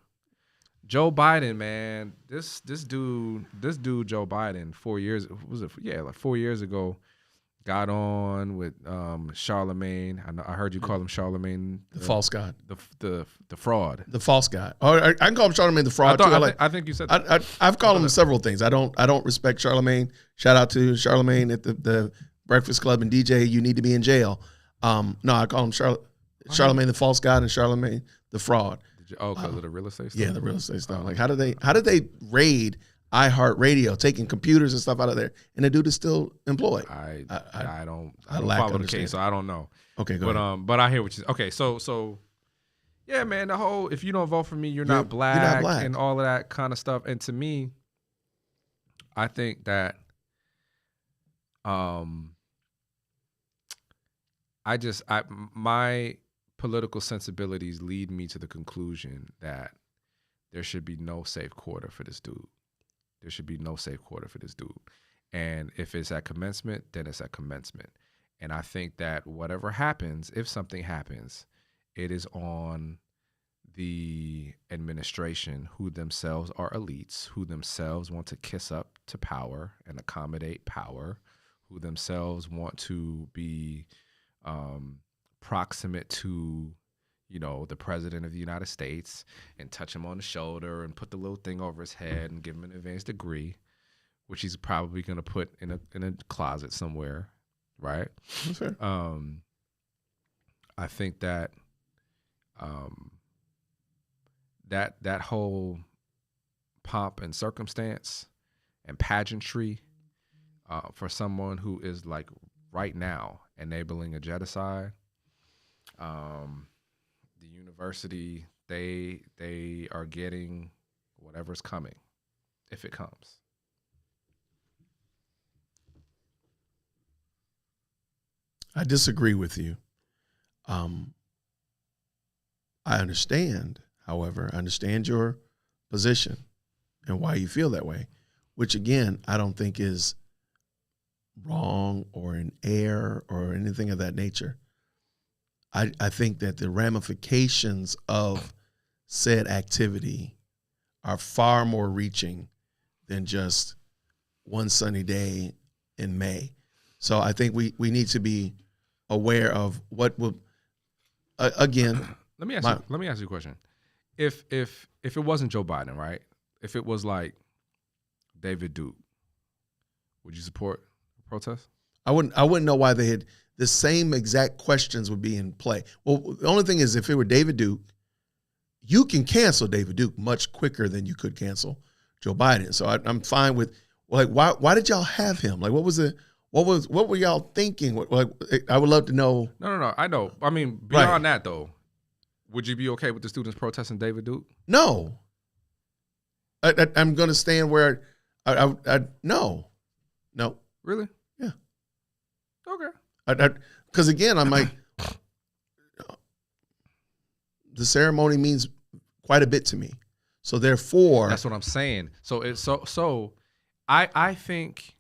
Joe Biden, man, this dude, Joe Biden, 4 years, was it? Yeah, like 4 years ago, got on with Charlemagne. I heard you call him Charlemagne, the false god, the fraud, the false god. Oh, I can call him Charlemagne the fraud too. I think you said that. I've called him several things. I don't respect Charlemagne. Shout out to Charlemagne at the Breakfast Club and DJ. You need to be in jail. No, I call him Charlemagne the false god and Charlemagne the fraud. Because of the real estate stuff? Yeah, the real estate stuff. Like, how did they raid iHeartRadio, taking computers and stuff out of there, and the dude is still employed? I don't follow the case, so I don't know. Okay, go ahead. But I hear what you. Okay, so yeah, man, the whole if you don't vote for me, you're not black and all of that kind of stuff. And to me, I think that my political sensibilities lead me to the conclusion that there should be no safe quarter for this dude. There should be no safe quarter for this dude. And if it's at commencement, then it's at commencement. And I think that whatever happens, if something happens, it is on the administration, who themselves are elites, who themselves want to kiss up to power and accommodate power, who themselves want to be proximate to, the president of the United States and touch him on the shoulder and put the little thing over his head and give him an advanced degree, which he's probably going to put in a closet somewhere, right? That's fair. I think that that whole pomp and circumstance and pageantry for someone who is like right now enabling a genocide, the university, they are getting whatever's coming, if it comes. I disagree with you. I understand, however, I understand your position and why you feel that way, which again, I don't think is wrong or in error or anything of that nature. I think that the ramifications of said activity are far more reaching than just one sunny day in May. So I think we need to be aware of what will, again. Let me ask you a question. If it wasn't Joe Biden, right? If it was like David Duke, would you support protest? I wouldn't know why they had the same exact questions would be in play. Well, the only thing is, if it were David Duke, you can cancel David Duke much quicker than you could cancel Joe Biden. So I'm fine with, like, why did y'all have him? Like, what were y'all thinking? Like, I would love to know. No. I know. I mean, beyond that though, would you be okay with the students protesting David Duke? No. I'm going to stand where no. Really? Yeah. Okay. Because again, I'm like, the ceremony means quite a bit to me. So therefore, that's what I'm saying. So I think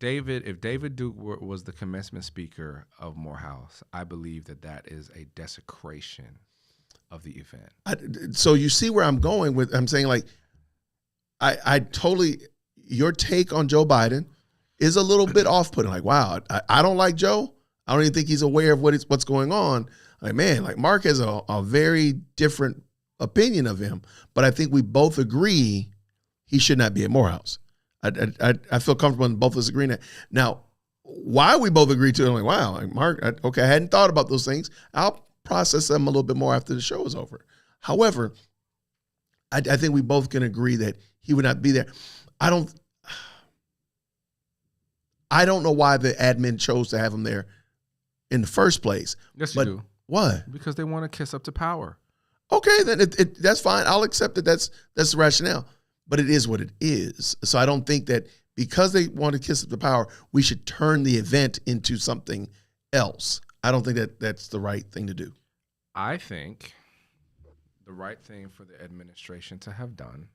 if David Duke was the commencement speaker of Morehouse, I believe that is a desecration of the event. So you see where I'm going with, I'm saying, like, I totally, your take on Joe Biden is a little bit off-putting. Like, wow, I don't like Joe. I don't even think he's aware of what's going on. Like, man, like, Mark has a very different opinion of him, but I think we both agree he should not be at Morehouse. I feel comfortable in both of us agreeing that. Now, why we both agree to it, I'm like, wow, like, Mark, okay, I hadn't thought about those things. I'll process them a little bit more after the show is over. However, I think we both can agree that he would not be there. I don't know why the admin chose to have him there in the first place. Yes, you do. What? Because they want to kiss up to power. Okay, then that's fine. I'll accept that that's the rationale. But it is what it is. So I don't think that because they want to kiss up to power, we should turn the event into something else. I don't think that's the right thing to do. I think the right thing for the administration to have done.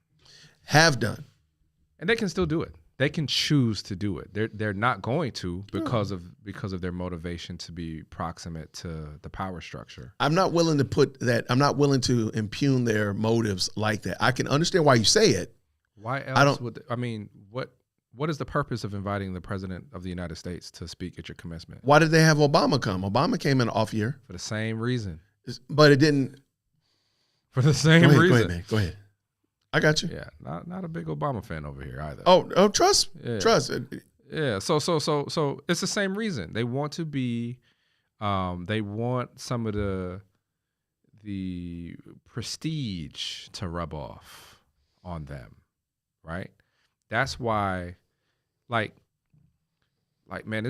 And they can still do it. They can choose to do it. They're not going to because of their motivation to be proximate to the power structure. I'm not willing to put that. I'm not willing to impugn their motives like that. I can understand why you say it. Why else what is the purpose of inviting the president of the United States to speak at your commencement? Why did they have Obama come? Obama came in an off year. For the same reason. But it didn't. For the same reason. Go ahead, man. Go ahead. I got you. Yeah, not a big Obama fan over here either. Oh, trust. Yeah. So it's the same reason. They want to be, they want some of the prestige to rub off on them, right? That's why, like man,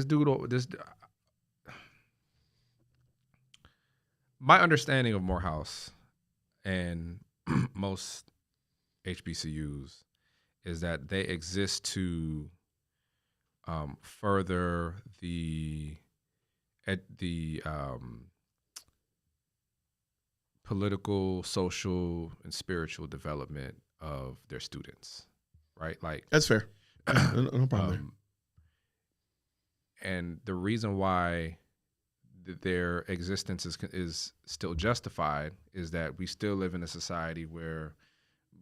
my understanding of Morehouse and most HBCUs is that they exist to further the political, social, and spiritual development of their students, right? Like, that's fair. No problem there. And the reason why their existence is still justified is that we still live in a society where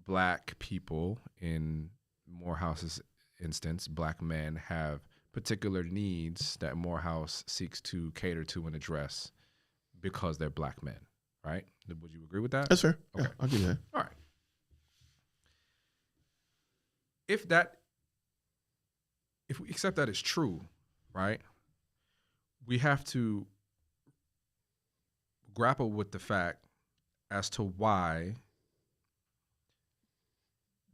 Black people, in Morehouse's instance, Black men, have particular needs that Morehouse seeks to cater to and address because they're Black men, right? Would you agree with that? That's fair. Okay. Yeah, I'll give you that. All right. If we accept that as true, right, we have to grapple with the fact as to why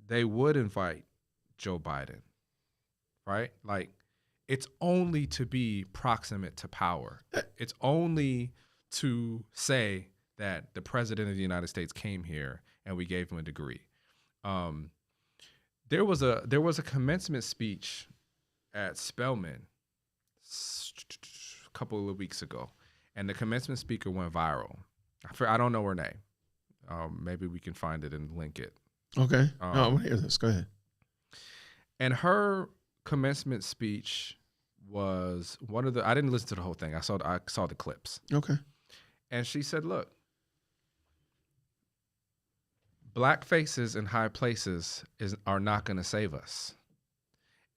they would invite Joe Biden, right? Like, it's only to be proximate to power. It's only to say that the president of the United States came here and we gave him a degree. There was a commencement speech at Spelman a couple of weeks ago, and the commencement speaker went viral. I don't know her name. Maybe we can find it and link it. Okay. No, I want to hear this. Go ahead. And her commencement speech was one of the. I didn't listen to the whole thing. I saw the clips. Okay. And she said, "Look, black faces in high places are not going to save us."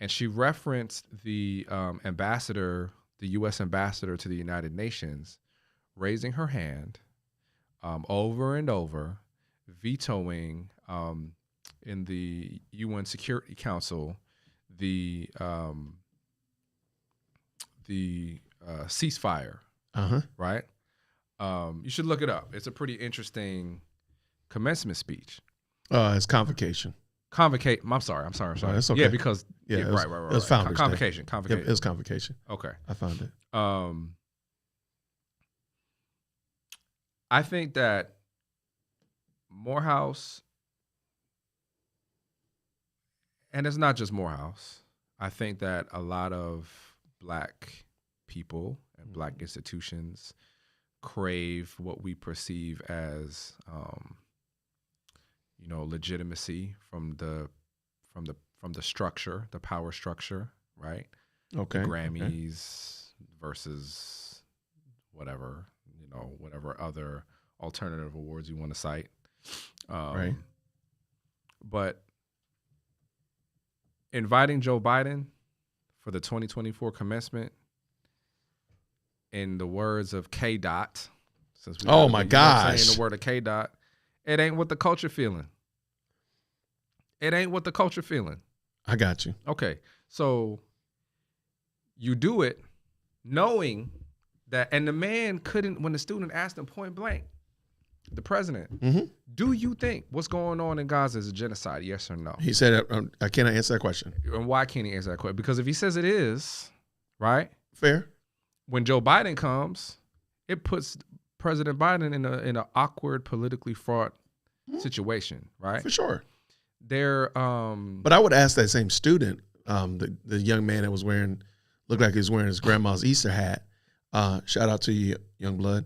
And she referenced the ambassador, the U.S. ambassador to the United Nations, raising her hand over and over, vetoing in the UN Security Council the ceasefire. Right? You should look it up. It's a pretty interesting commencement speech. It's convocation. I'm sorry. That's okay. Yeah, because right. It was Founders Convocation. Day. Yep, it was convocation. Okay. I found it. I think that Morehouse, and it's not just Morehouse, I think that a lot of black people and black institutions crave what we perceive as legitimacy from the structure, the power structure, right? Okay. The Grammys versus whatever other alternative awards you want to cite. Right. But inviting Joe Biden for the 2024 commencement, in the words of K. Dot, oh my gosh, saying the word of K. Dot, it ain't what the culture feeling. It ain't what the culture feeling. I got you. Okay, so you do it knowing that, and the man couldn't, when the student asked him point blank, the president, do you think what's going on in Gaza is a genocide, yes or no? He said, I cannot answer that question. And why can't he answer that question? Because if he says it is, right? Fair. When Joe Biden comes, it puts President Biden in an awkward, politically fraught situation, right? For sure. But I would ask that same student, the young man that looked like he was wearing his grandma's Easter hat. Shout out to you, young blood.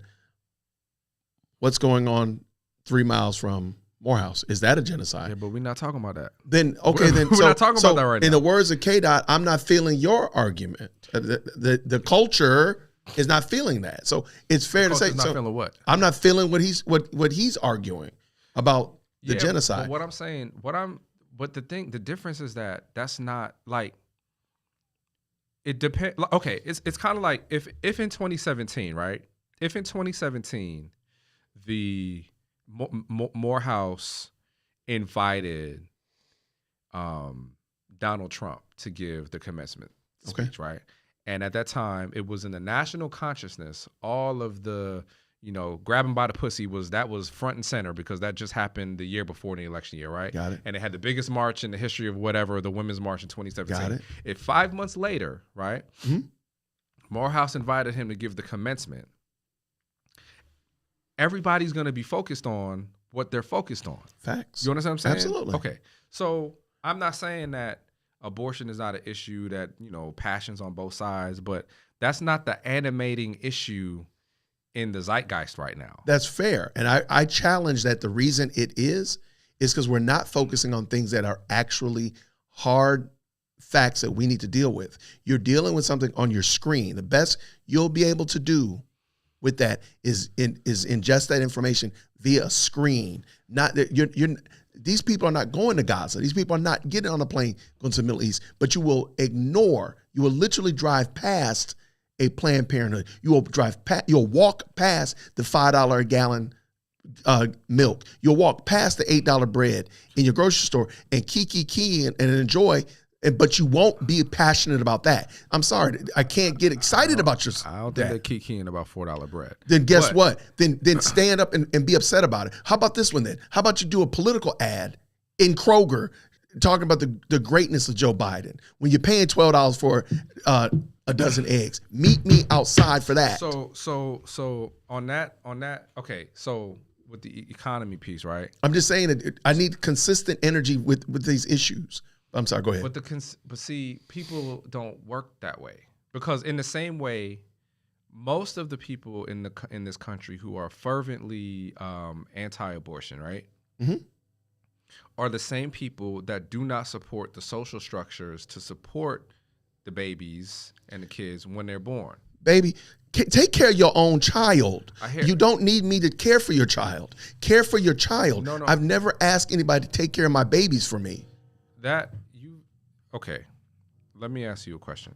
What's going on 3 miles from Morehouse? Is that a genocide? Yeah, but we're not talking about that. Then okay, we're not talking about that right now. In the words of K. Dot, I'm not feeling your argument. The culture is not feeling that. So it's fair to say. Not feeling what? I'm not feeling what he's arguing about the genocide. But what I'm saying, the difference is that that's not like. It depends. Okay, it's kind of like if in 2017, right? If in 2017, the Morehouse invited Donald Trump to give the commencement speech, right? And at that time, it was in the national consciousness. All of the, grabbing by the pussy was front and center because that just happened the year before the election year, right? Got it. And it had the biggest march in the history of the Women's March in 2017. Got it. If 5 months later, right, Morehouse invited him to give the commencement, everybody's going to be focused on what they're focused on. Facts. You understand what I'm saying? Absolutely. Okay. So I'm not saying that abortion is not an issue, that, passions on both sides, but that's not the animating issue in the zeitgeist right now. That's fair. And I challenge that the reason it is because we're not focusing on things that are actually hard facts that we need to deal with. You're dealing with something on your screen. The best you'll be able to do with that is ingest that information via a screen. Not that these people are not going to Gaza. These people are not getting on a plane going to the Middle East, but you will literally drive past a Planned Parenthood. You'll walk past the $5 a gallon milk. You'll walk past the $8 bread in your grocery store and key and enjoy. But you won't be passionate about that. I'm sorry, I can't get excited about your. I don't think they're keying about $4 bread. Then guess what? Then stand up and be upset about it. How about this one then? How about you do a political ad in Kroger talking about the greatness of Joe Biden when you're paying $12 for a dozen eggs? Meet me outside for that. So on that. Okay, so with the economy piece, right? I'm just saying that I need consistent energy with these issues. I'm sorry, go ahead. But see, people don't work that way, because in the same way, most of the people in this country who are fervently anti-abortion, right, are the same people that do not support the social structures to support the babies and the kids when they're born. Baby, take care of your own child. You it. Don't need me to care for your child. Care for your child. No. I've never asked anybody to take care of my babies for me. Okay, let me ask you a question.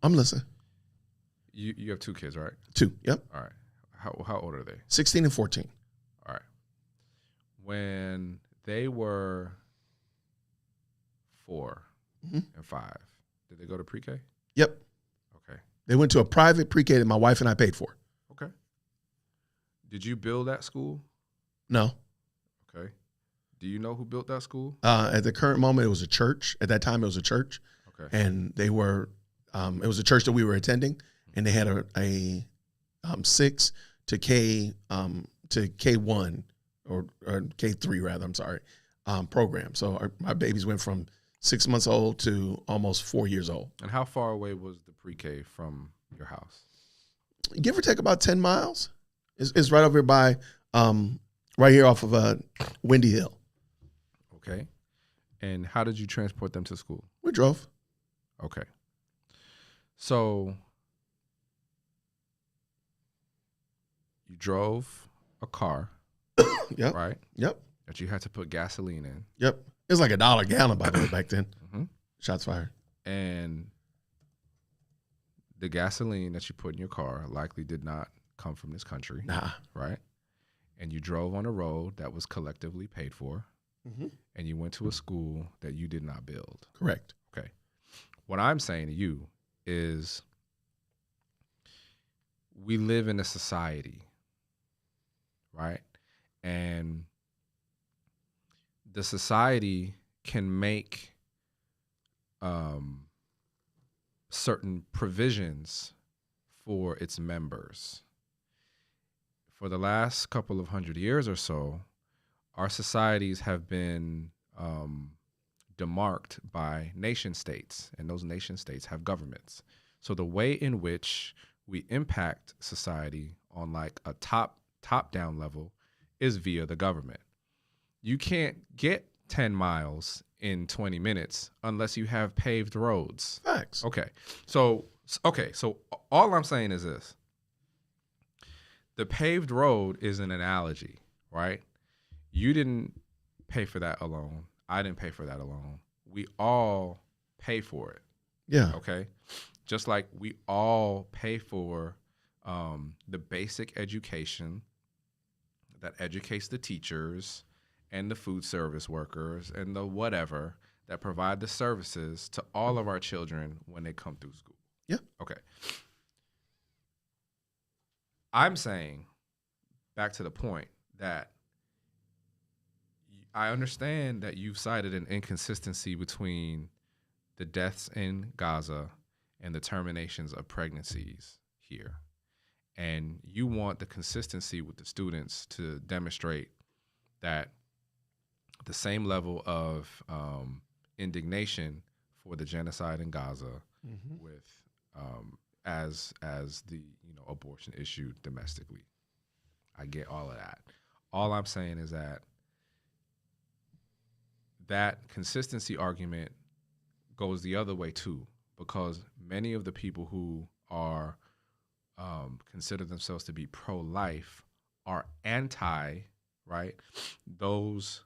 I'm listening. You have 2 kids, right? 2, yep. All right. How old are they? 16 and 14. All right. When they were 4 and 5, did they go to pre-K? Yep. Okay. They went to a private pre-K that my wife and I paid for. Okay. Did you build that school? No. Okay. Do you know who built that school? At the current moment, it was a church. At that time, it was a church. Okay. And they were, it was a church that we were attending, and they had a 6 to K1 or K3 rather. I'm sorry, program. So my babies went from 6 months old to almost 4 years old. And how far away was the pre-K from your house? Give or take about 10 miles. It's right over here by, right here off of Windy Hill. Okay. And how did you transport them to school? We drove. Okay. So you drove a car, Yep. right? Yep. That you had to put gasoline in. Yep. It was like $1 a gallon, by the way, back then. Shots fired. And the gasoline that you put in your car likely did not come from this country. Nah. Right? And you drove on a road that was collectively paid for. And you went to a school that you did not build. Correct. Okay. What I'm saying to you is we live in a society, right? And the society can make certain provisions for its members. For the last couple of 100 years or so, our societies have been demarked by nation states, and those nation states have governments. So the way in which we impact society on like a top-down level is via the government. You can't get 10 miles in 20 minutes unless you have paved roads. Facts. Okay. So all I'm saying is this. The paved road is an analogy, right? You didn't pay for that alone. I didn't pay for that alone. We all pay for it. Yeah. Okay. Just like we all pay for the basic education that educates the teachers and the food service workers and the whatever that provide the services to all of our children when they come through school. Yeah. Okay. I'm saying, back to the point, that I understand that you've cited an inconsistency between the deaths in Gaza and the terminations of pregnancies here. And you want the consistency with the students to demonstrate that the same level of indignation for the genocide in Gaza with as the abortion issue domestically. I get all of that. All I'm saying is that consistency argument goes the other way too, because many of the people who are consider themselves to be pro-life are anti, right, those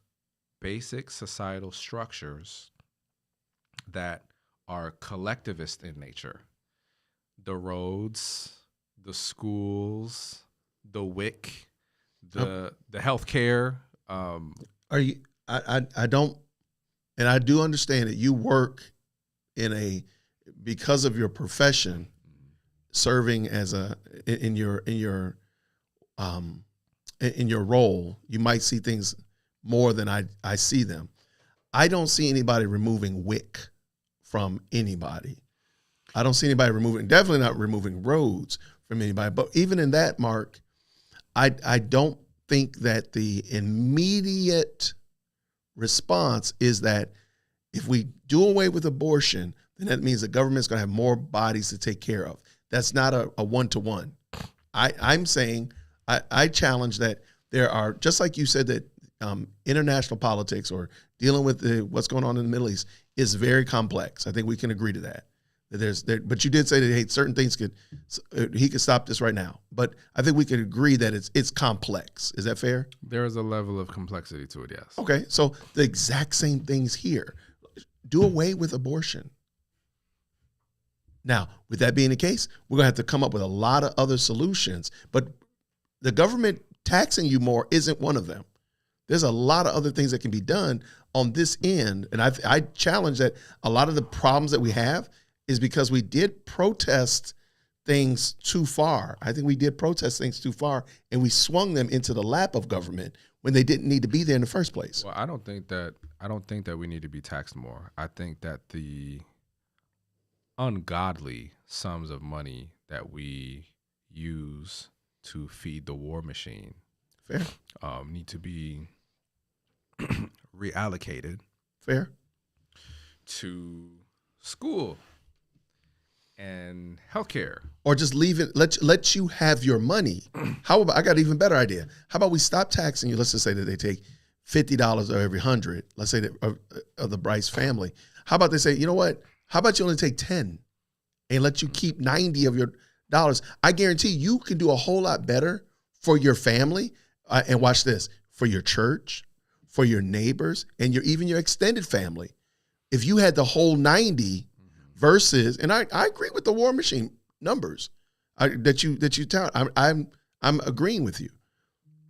basic societal structures that are collectivist in nature. The roads, the schools, the WIC, the healthcare. Are you? I don't, and I do understand that you work because of your profession, serving as in your role, you might see things more than I see them. I don't see anybody removing WIC from anybody. I don't see anybody definitely not removing roads from anybody. But even in that, Mark, I don't think that the immediate response is that if we do away with abortion, then that means the government's going to have more bodies to take care of. That's not a one-to-one. I'm saying I challenge that there are, just like you said that international politics or dealing with what's going on in the Middle East is very complex. I think we can agree to that. But you did say that, hey, certain things he could stop this right now. But I think we could agree that it's complex. Is that fair? There is a level of complexity to it, yes. Okay, so the exact same things here. Do away with abortion. Now, with that being the case, we're going to have to come up with a lot of other solutions. But the government taxing you more isn't one of them. There's a lot of other things that can be done on this end. And I challenge that a lot of the problems that we have is because we did protest things too far. I think we did protest things too far, and we swung them into the lap of government when they didn't need to be there in the first place. Well, I don't think that we need to be taxed more. I think that the ungodly sums of money that we use to feed the war machine Fair. Need to be reallocated. Fair. To school and healthcare, or just leave it. Let you have your money. How about, I got an even better idea. How about we stop taxing you? Let's just say that they take $50 every 100. Let's say that of the Bryce family. How about they say, you know what? How about you only take 10 and let you keep 90 of your dollars? I guarantee you can do a whole lot better for your family. And watch this, for your church, for your neighbors, and even your extended family. If you had the whole 90 versus, and I agree with the war machine numbers that you tout. I'm agreeing with you.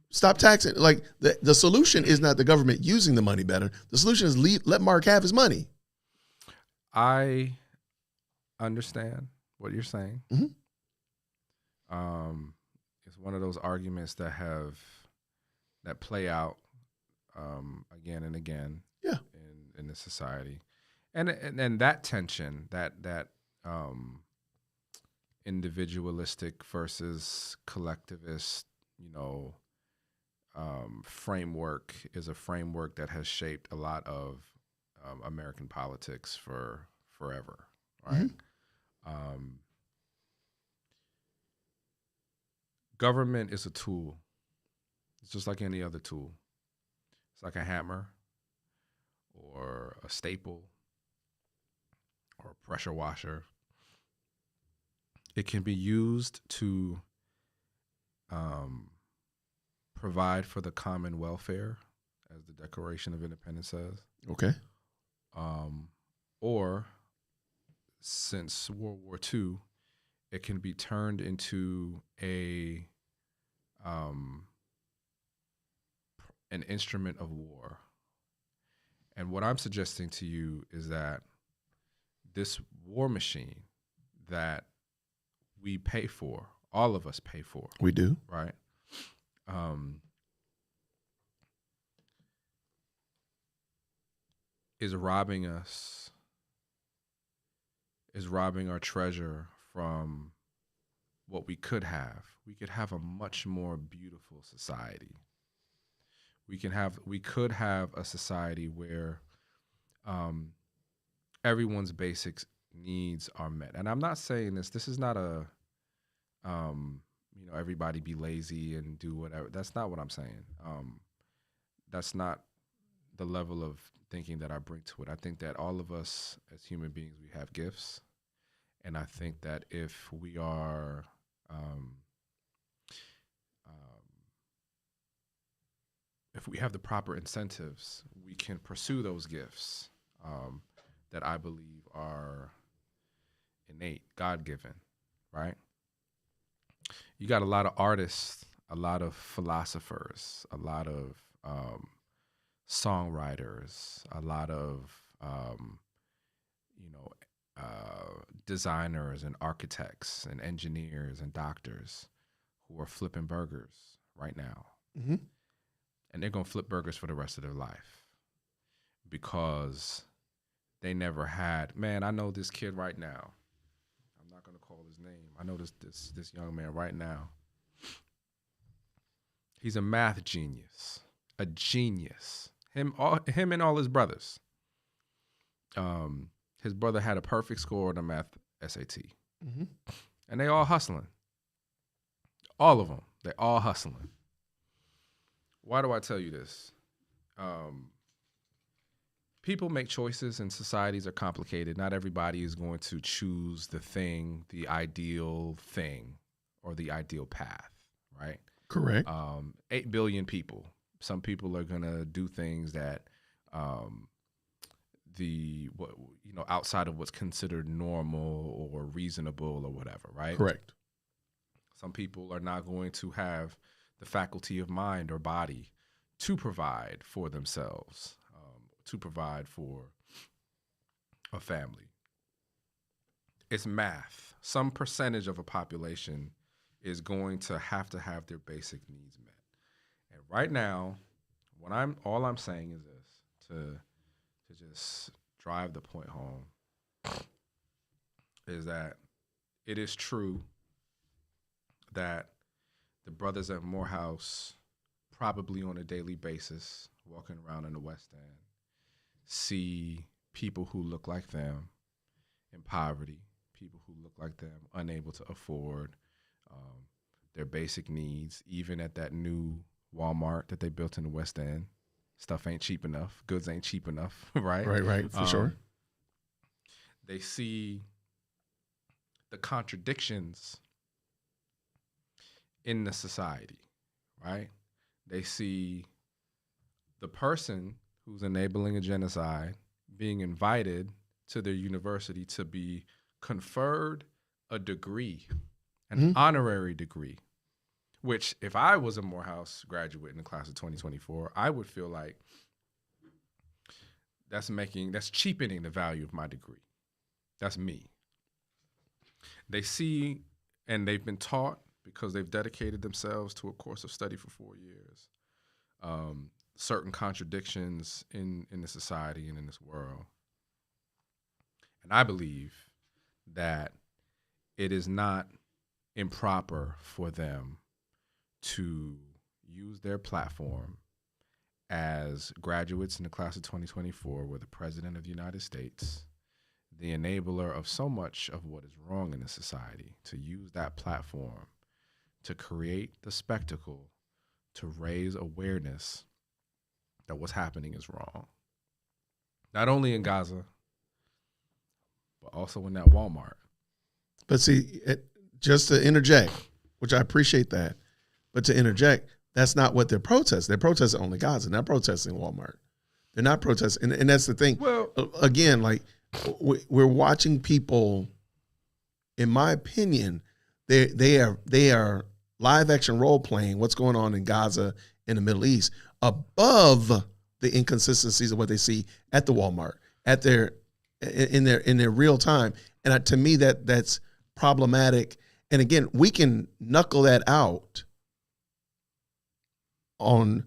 Stop taxing. Like the solution is not the government using the money better. The solution is let Mark have his money. I understand what you're saying. Mm-hmm. It's one of those arguments that play out again and again. Yeah. In the society, and that tension, that individualistic versus collectivist, framework is a framework that has shaped a lot of American politics for forever, right? Mm-hmm. Government is a tool. It's just like any other tool. It's like a hammer or a staple or a pressure washer. It can be used to provide for the common welfare, as the Declaration of Independence says. Okay. Or, since World War II, it can be turned into an instrument of war. And what I'm suggesting to you is that this war machine that we pay for, all of us pay for. We do. Right? Is robbing us, is robbing our treasure from what we could have. We could have a much more beautiful society. We could have a society where everyone's basic needs are met. And I'm not saying this is not a, everybody be lazy and do whatever. That's not what I'm saying. That's not the level of thinking that I bring to it. I think that all of us as human beings, we have gifts. And I think that if we are if we have the proper incentives, we can pursue those gifts that I believe are innate, God-given, right? You got a lot of artists a lot of philosophers, a lot of songwriters, a lot of designers and architects and engineers and doctors who are flipping burgers right now. Mm-hmm. And they're going to flip burgers for the rest of their life because they never had, man, I know this kid right now. I'm not going to call his name. I know this young man right now. He's a math genius, a genius. Him and all his brothers. His brother had a perfect score on the math SAT. Mm-hmm. And they all hustling. All of them. They all hustling. Why do I tell you this? People make choices and societies are complicated. Not everybody is going to choose the ideal thing or the ideal path, right? Correct. 8 billion people. Some people are going to do things that outside of what's considered normal or reasonable or whatever, right? Correct. Some people are not going to have the faculty of mind or body to provide for themselves, to provide for a family. It's math. Some percentage of a population is going to have their basic needs met. And right now, all I'm saying is this, to just drive the point home, is that it is true that the brothers at Morehouse, probably on a daily basis, walking around in the West End, see people who look like them in poverty, people who look like them unable to afford their basic needs, even at that new Walmart that they built in the West End. Stuff ain't cheap enough. Goods ain't cheap enough, right? Right, for sure. They see the contradictions in the society, right? They see the person who's enabling a genocide being invited to their university to be conferred a degree, an honorary degree, which if I was a Morehouse graduate in the class of 2024, I would feel like that's cheapening the value of my degree. That's me. They see, and they've been taught, because they've dedicated themselves to a course of study for 4 years, certain contradictions in the society and in this world. And I believe that it is not improper for them to use their platform as graduates in the class of 2024, where the President of the United States, the enabler of so much of what is wrong in the society, to use that platform to create the spectacle, to raise awareness that what's happening is wrong. Not only in Gaza, but also in that Walmart. But see, just to interject, which I appreciate that, but to interject, that's not what they're protesting. They're protesting only Gaza. They're not protesting Walmart. They're not protesting. And that's the thing. Well, again, like we're watching people, in my opinion, they are live action role playing what's going on in Gaza in the Middle East above the inconsistencies of what they see at the Walmart, in their real time. And to me, that's problematic. And again, we can knuckle that out on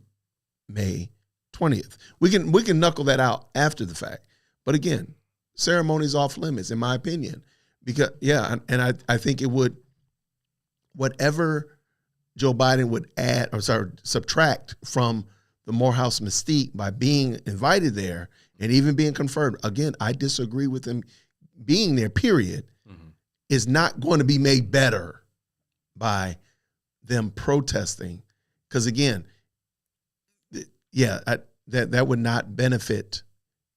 May 20th. We can knuckle that out after the fact. But again, ceremony's off limits, in my opinion. Because I think it would, whatever Joe Biden would subtract from the Morehouse mystique by being invited there and even being confirmed. Again, I disagree with him being there, period, is not going to be made better by them protesting. Because again, that would not benefit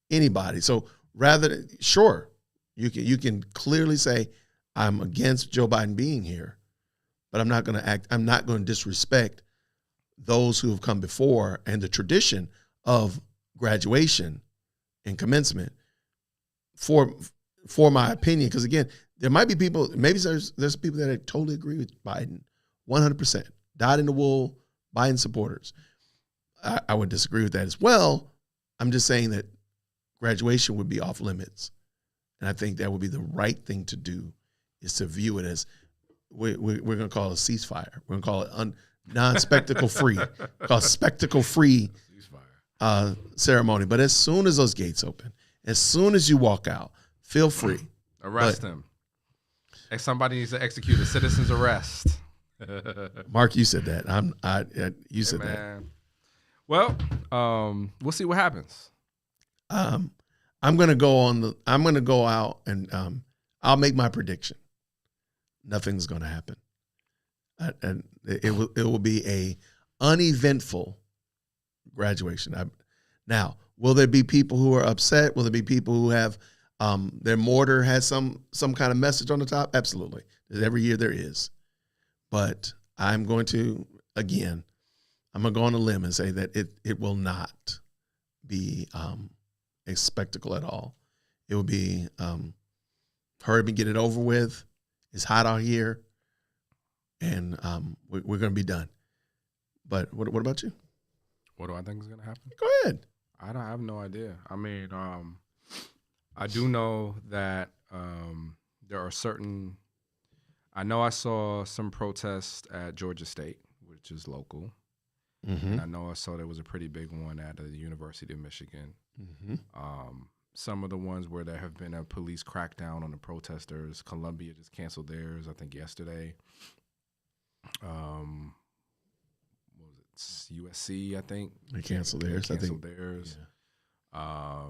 anybody. So rather, sure, you can clearly say, I'm against Joe Biden being here, but I'm not going to disrespect those who have come before and the tradition of graduation and commencement for my opinion. Because again, there might be people, maybe there's people that totally agree with Biden 100%. dyed in the wool Biden supporters. I would disagree with that as well. I'm just saying that graduation would be off limits. And I think that would be the right thing to do, is to view it as we're going to call it a ceasefire. We're going to call it non-spectacle free, call it spectacle free ceremony. But as soon as those gates open, as soon as you walk out, feel free. Arrest him. Somebody needs to execute a citizen's arrest. Mark, you said that. You said that. Well, we'll see what happens. I'm going to go out and I'll make my prediction. Nothing's going to happen. And it will be a uneventful graduation. Now, will there be people who are upset? Will there be people who have their mortar has some kind of message on the top? Absolutely. Every year there is. But I'm going to go on a limb and say that it will not be a spectacle at all. It will be hurry up and get it over with. It's hot out here, and we're going to be done. But what about you? What do I think is going to happen? Go ahead. I have no idea. I mean, I do know that there are certain. I know I saw some protests at Georgia State, which is local. Mm-hmm. And I know I saw there was a pretty big one at the University of Michigan. Mm-hmm. Some of the ones where there have been a police crackdown on the protesters. Columbia just canceled theirs, I think, yesterday. What was it? USC, I think. They canceled theirs. Yeah.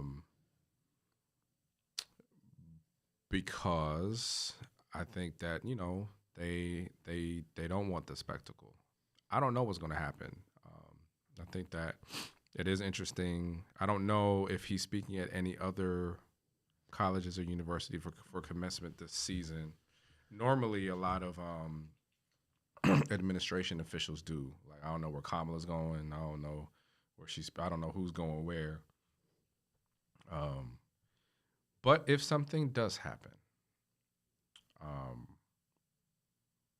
Because I think that, they don't want the spectacle. I don't know what's going to happen. I think that it is interesting. I don't know if he's speaking at any other colleges or university for commencement this season. Normally, a lot of administration officials do. Like, I don't know where Kamala's going. I don't know where I don't know who's going where. But if something does happen,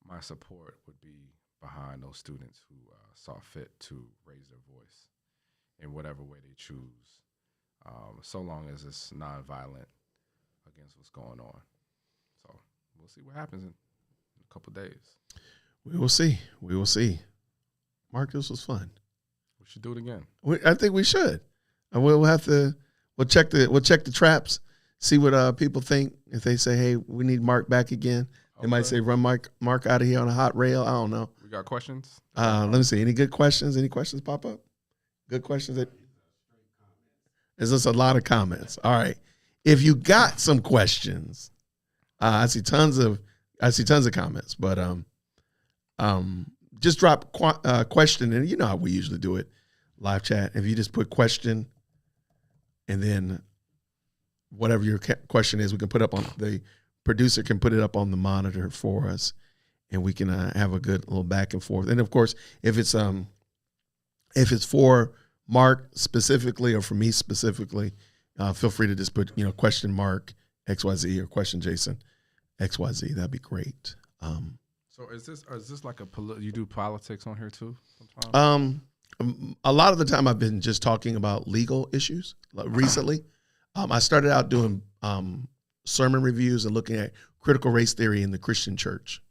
my support would be behind those students who saw fit to raise their voice in whatever way they choose, so long as it's nonviolent against what's going on. So we'll see what happens in a couple of days. We will see. Mark, this was fun. We should do it again. I think we should. We'll check the traps, see what people think. If they say, hey, we need Mark back again, they might say run Mark out of here on a hot rail. I don't know. We got questions? Let me see. Any good questions? Any questions pop up? Good questions? There's just a lot of comments. All right. If you got some questions, I see tons of comments, but just drop question, and you know how we usually do it, live chat. If you just put question, and then whatever your question is, we can put up on the producer can put it up on the monitor for us, and we can have a good little back and forth. And of course, if it's for Mark specifically or for me specifically, feel free to just put question Mark XYZ or question Jason XYZ. That'd be great. So is this like you do politics on here too? A lot of the time I've been just talking about legal issues. Recently, I started out doing sermon reviews and looking at critical race theory in the Christian church.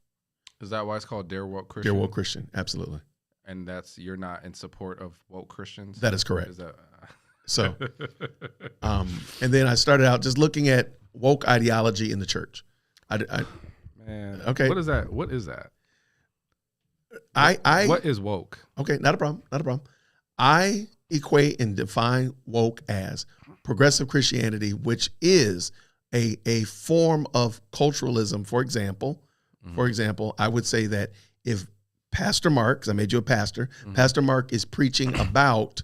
Is that why it's called Dare Woke Christian? Dare Woke Christian, absolutely. And you're not in support of woke Christians? That is correct. So, and then I started out just looking at woke ideology in the church. Man, okay. What is that? What is woke? Okay, not a problem. I equate and define woke as progressive Christianity, which is a form of culturalism. For example, I would say that if Pastor Mark, because I made you a pastor, Pastor Mark is preaching about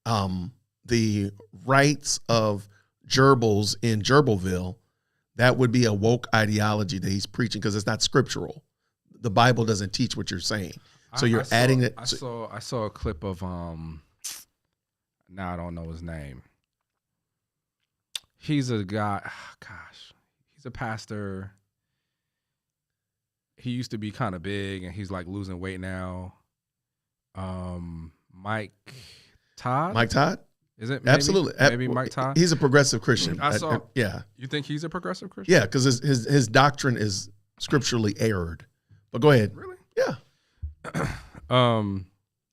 the rights of gerbils in Gerbilville, that would be a woke ideology that he's preaching because it's not scriptural. The Bible doesn't teach what you're saying. So you're adding it. I saw a clip of now I don't know his name. He's a guy. He's a pastor. He used to be kind of big, and he's like losing weight now. Mike Todd. Mike Todd? Is it? Absolutely. Maybe Mike Todd. He's a progressive Christian. Yeah. You think he's a progressive Christian? Yeah, because his doctrine is scripturally erred. But go ahead. Really? Yeah.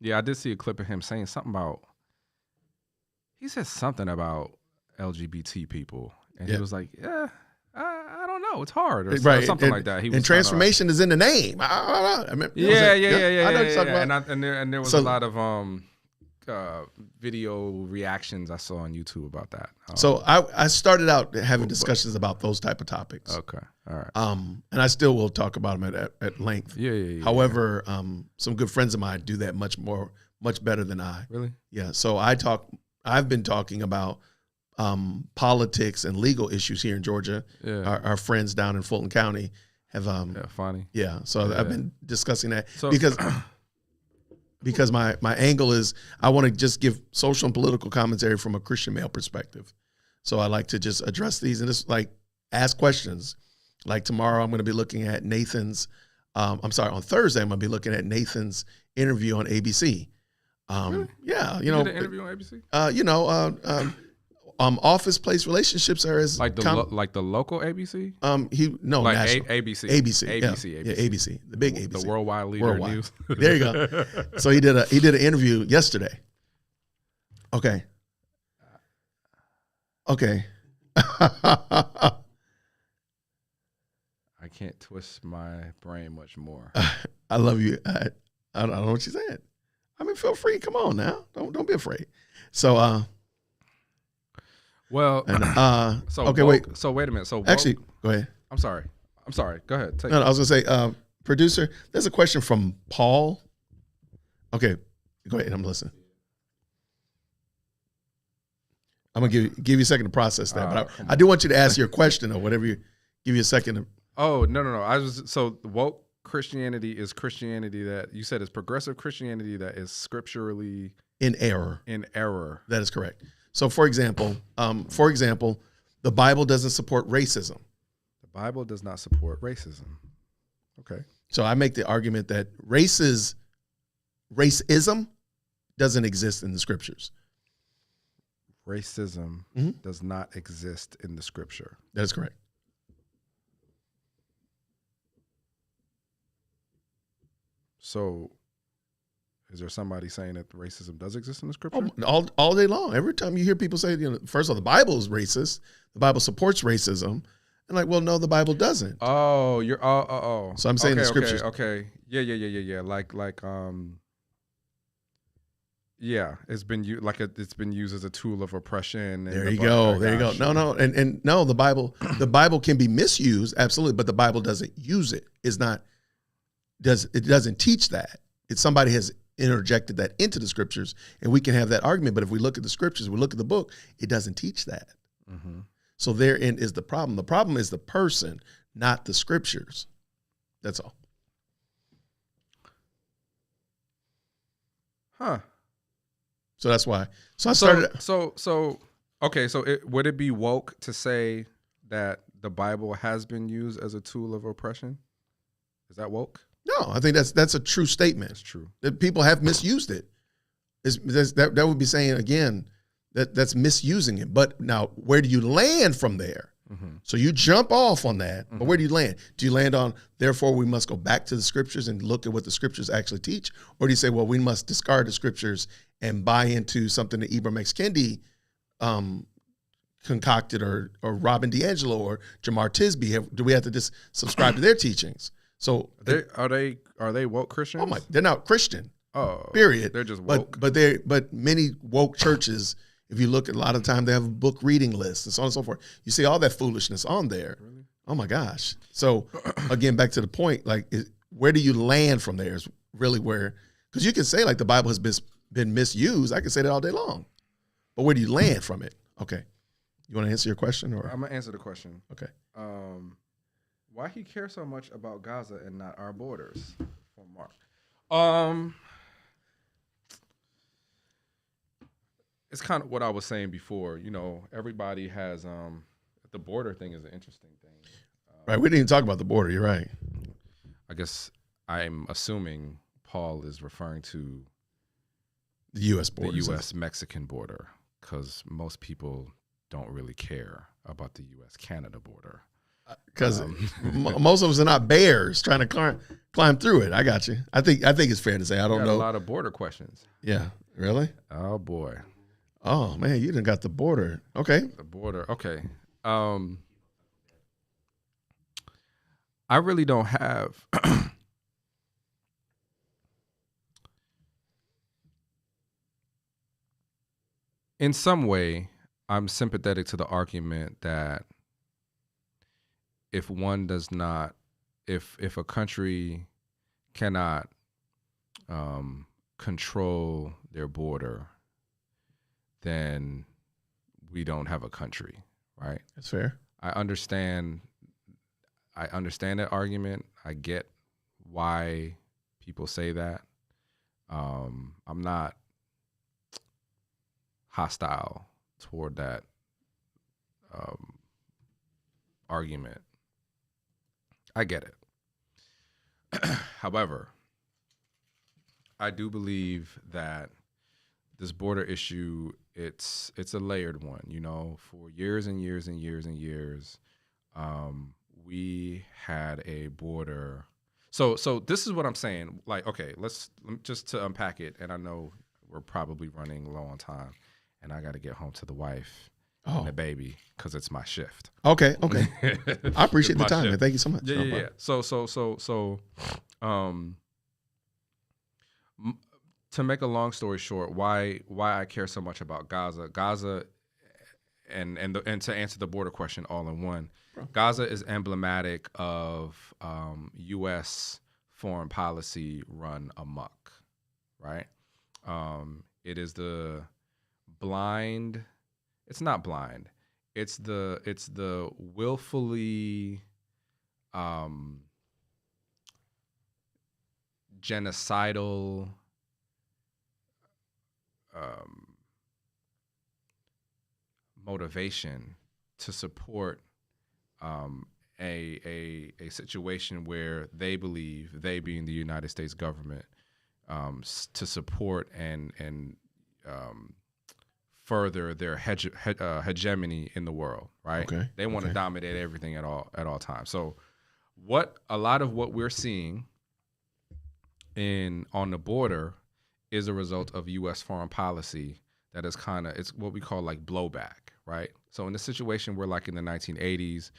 Yeah, I did see a clip of him saying something about. He said something about LGBT people, and he was like, "Yeah, I don't know, it's hard," or something like that. He was transformation is in the name. I know you're talking about. And there was a lot of video reactions I saw on YouTube about that. So I started out having discussions about those type of topics. Okay, all right. And I still will talk about them at length. Yeah. However, some good friends of mine do that much better than I. Really? Yeah. So I've been talking about politics and legal issues here in Georgia. Yeah. Our friends down in Fulton County have funny. Yeah. So I've been discussing that because my angle is I want to just give social and political commentary from a Christian male perspective. So I like to just address these and just like ask questions. Like tomorrow I'm going to be looking at Nathan's, on Thursday I'm going to be looking at Nathan's interview on ABC. Really? Yeah, you did an interview on ABC. Office place relationships are as like the local ABC. National. ABC. Yeah, ABC, the big ABC, the worldwide leader in news. There you go. So he did an interview yesterday. Okay. I can't twist my brain much more. I love you. I don't know what you said. I mean, feel free. Come on now. Don't be afraid. So, well, okay, wait. So wait a minute. So actually, go ahead. I'm sorry. Go ahead. I was gonna say, producer. There's a question from Paul. Okay, go ahead. I'm listening. I'm gonna give you a second to process that, but I do want you to ask your question or whatever. Give you a second. Oh no. So woke Christianity is Christianity that you said is progressive Christianity that is scripturally in error. That is correct. So, for example, the Bible doesn't support racism. The Bible does not support racism. Okay. So I make the argument that racism doesn't exist in the scriptures. Racism does not exist in the scripture. That is correct. So, is there somebody saying that racism does exist in the scripture? All day long. Every time you hear people say, first of all, the Bible is racist. The Bible supports racism. And like, well, no, the Bible doesn't. Oh, you're oh. So I'm saying the scriptures. Okay. Yeah. Yeah, it's been used as a tool of oppression. There you go. No, and no, the Bible can be misused, absolutely, but the Bible doesn't use it. It doesn't teach that. It's somebody has interjected that into the scriptures, and we can have that argument. But if we look at the scriptures, we look at the book, it doesn't teach that. Mm-hmm. So therein is the problem. The problem is the person, not the scriptures. That's all. Huh. So that's why. So I started. Okay. So would it be woke to say that the Bible has been used as a tool of oppression? Is that woke? No, I think that's a true statement. It's true that people have misused it. That would be saying again that's misusing it. But now, where do you land from there? Mm-hmm. So you jump off on that, but where do you land? Do you land on, therefore we must go back to the scriptures and look at what the scriptures actually teach? Or do you say, well, we must discard the scriptures and buy into something that Ibram X. Kendi concocted or Robin DiAngelo or Jamar Tisby? Do we have to just subscribe to their teachings? So are they woke Christians? Oh my, they're not Christian. Oh, period. They're just woke. But many woke churches, if you look at a lot of the time, they have book reading lists and so on and so forth. You see all that foolishness on there. Really? Oh my gosh. So again, back to the point, like where do you land from there is really where, because you can say like the Bible has been misused. I can say that all day long. But where do you land from it? Okay. You want to answer your question? Or I'm going to answer the question. Okay. Why he cares so much about Gaza and not our borders? From Mark. It's kind of what I was saying before. You know, everybody has the border thing is an interesting thing. Right. We didn't even talk about the border. You're right. I guess I'm assuming Paul is referring to The U.S. border. The U.S.-Mexican border, because most people don't really care about the U.S.-Canada border. Because most of us are not bears trying to climb through it. I got you. I think it's fair to say. I don't know. A lot of border questions. Yeah. Really? Oh boy. Oh man, you done got the border. Okay. The border. Okay. I really don't have. In some way, I'm sympathetic to the argument that if a country cannot control their border, then we don't have a country, right? That's fair. I understand that argument. I get why people say that. I'm not hostile toward that argument. I get it. However, I do believe that this border issue, it's a layered one. You know, for years and years and years and years, we had a border. So this is what I'm saying. Like, okay, let's just to unpack it. And I know we're probably running low on time, and I got to get home to the wife and the baby because it's my shift. Okay. I appreciate the time, man. Thank you so much. Yeah. So, to make a long story short, why I care so much about Gaza, and to answer the border question all in one, Gaza is emblematic of U.S. foreign policy run amok, right? It is the blind. It's not blind. It's the willfully genocidal motivation to support a situation where they believe, they being the United States government, to support and further their hegemony in the world, right? Okay. They want to dominate everything at all times. So a lot of what we're seeing on the border is a result of U.S. foreign policy that is it's what we call like blowback, right? So in the situation where, like in the 1980s,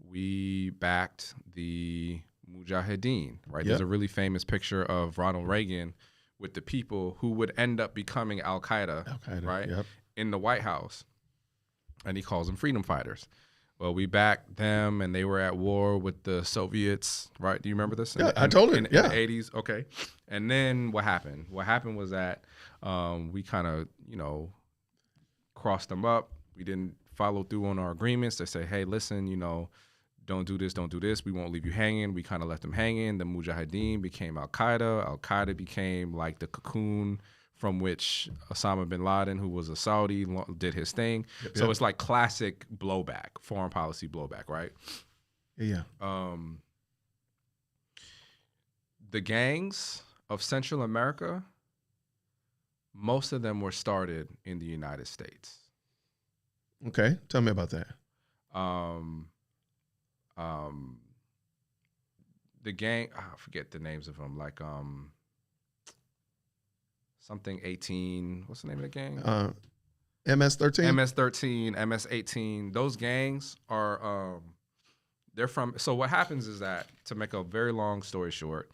we backed the Mujahideen, right? Yep. There's a really famous picture of Ronald Reagan with the people who would end up becoming Al-Qaeda, right? Yep. In the White House. And he calls them freedom fighters. Well, we backed them, and they were at war with the Soviets, right? Do you remember this? I told in the 80s, okay. And then what happened? What happened was that we kind of, crossed them up. We didn't follow through on our agreements. They say, hey, listen, don't do this. We won't leave you hanging. We kind of left them hanging. The Mujahideen became Al-Qaeda. Al-Qaeda became like the cocoon from which Osama bin Laden, who was a Saudi, did his thing. Yep. So it's like classic blowback, foreign policy blowback, right? Yeah. The gangs of Central America, most of them were started in the United States. Okay, tell me about that. The gang, I forget the names of them, like something 18. What's the name of the gang? MS-13? MS-13, MS-18. Those gangs are, they're from, so what happens is that, to make a very long story short,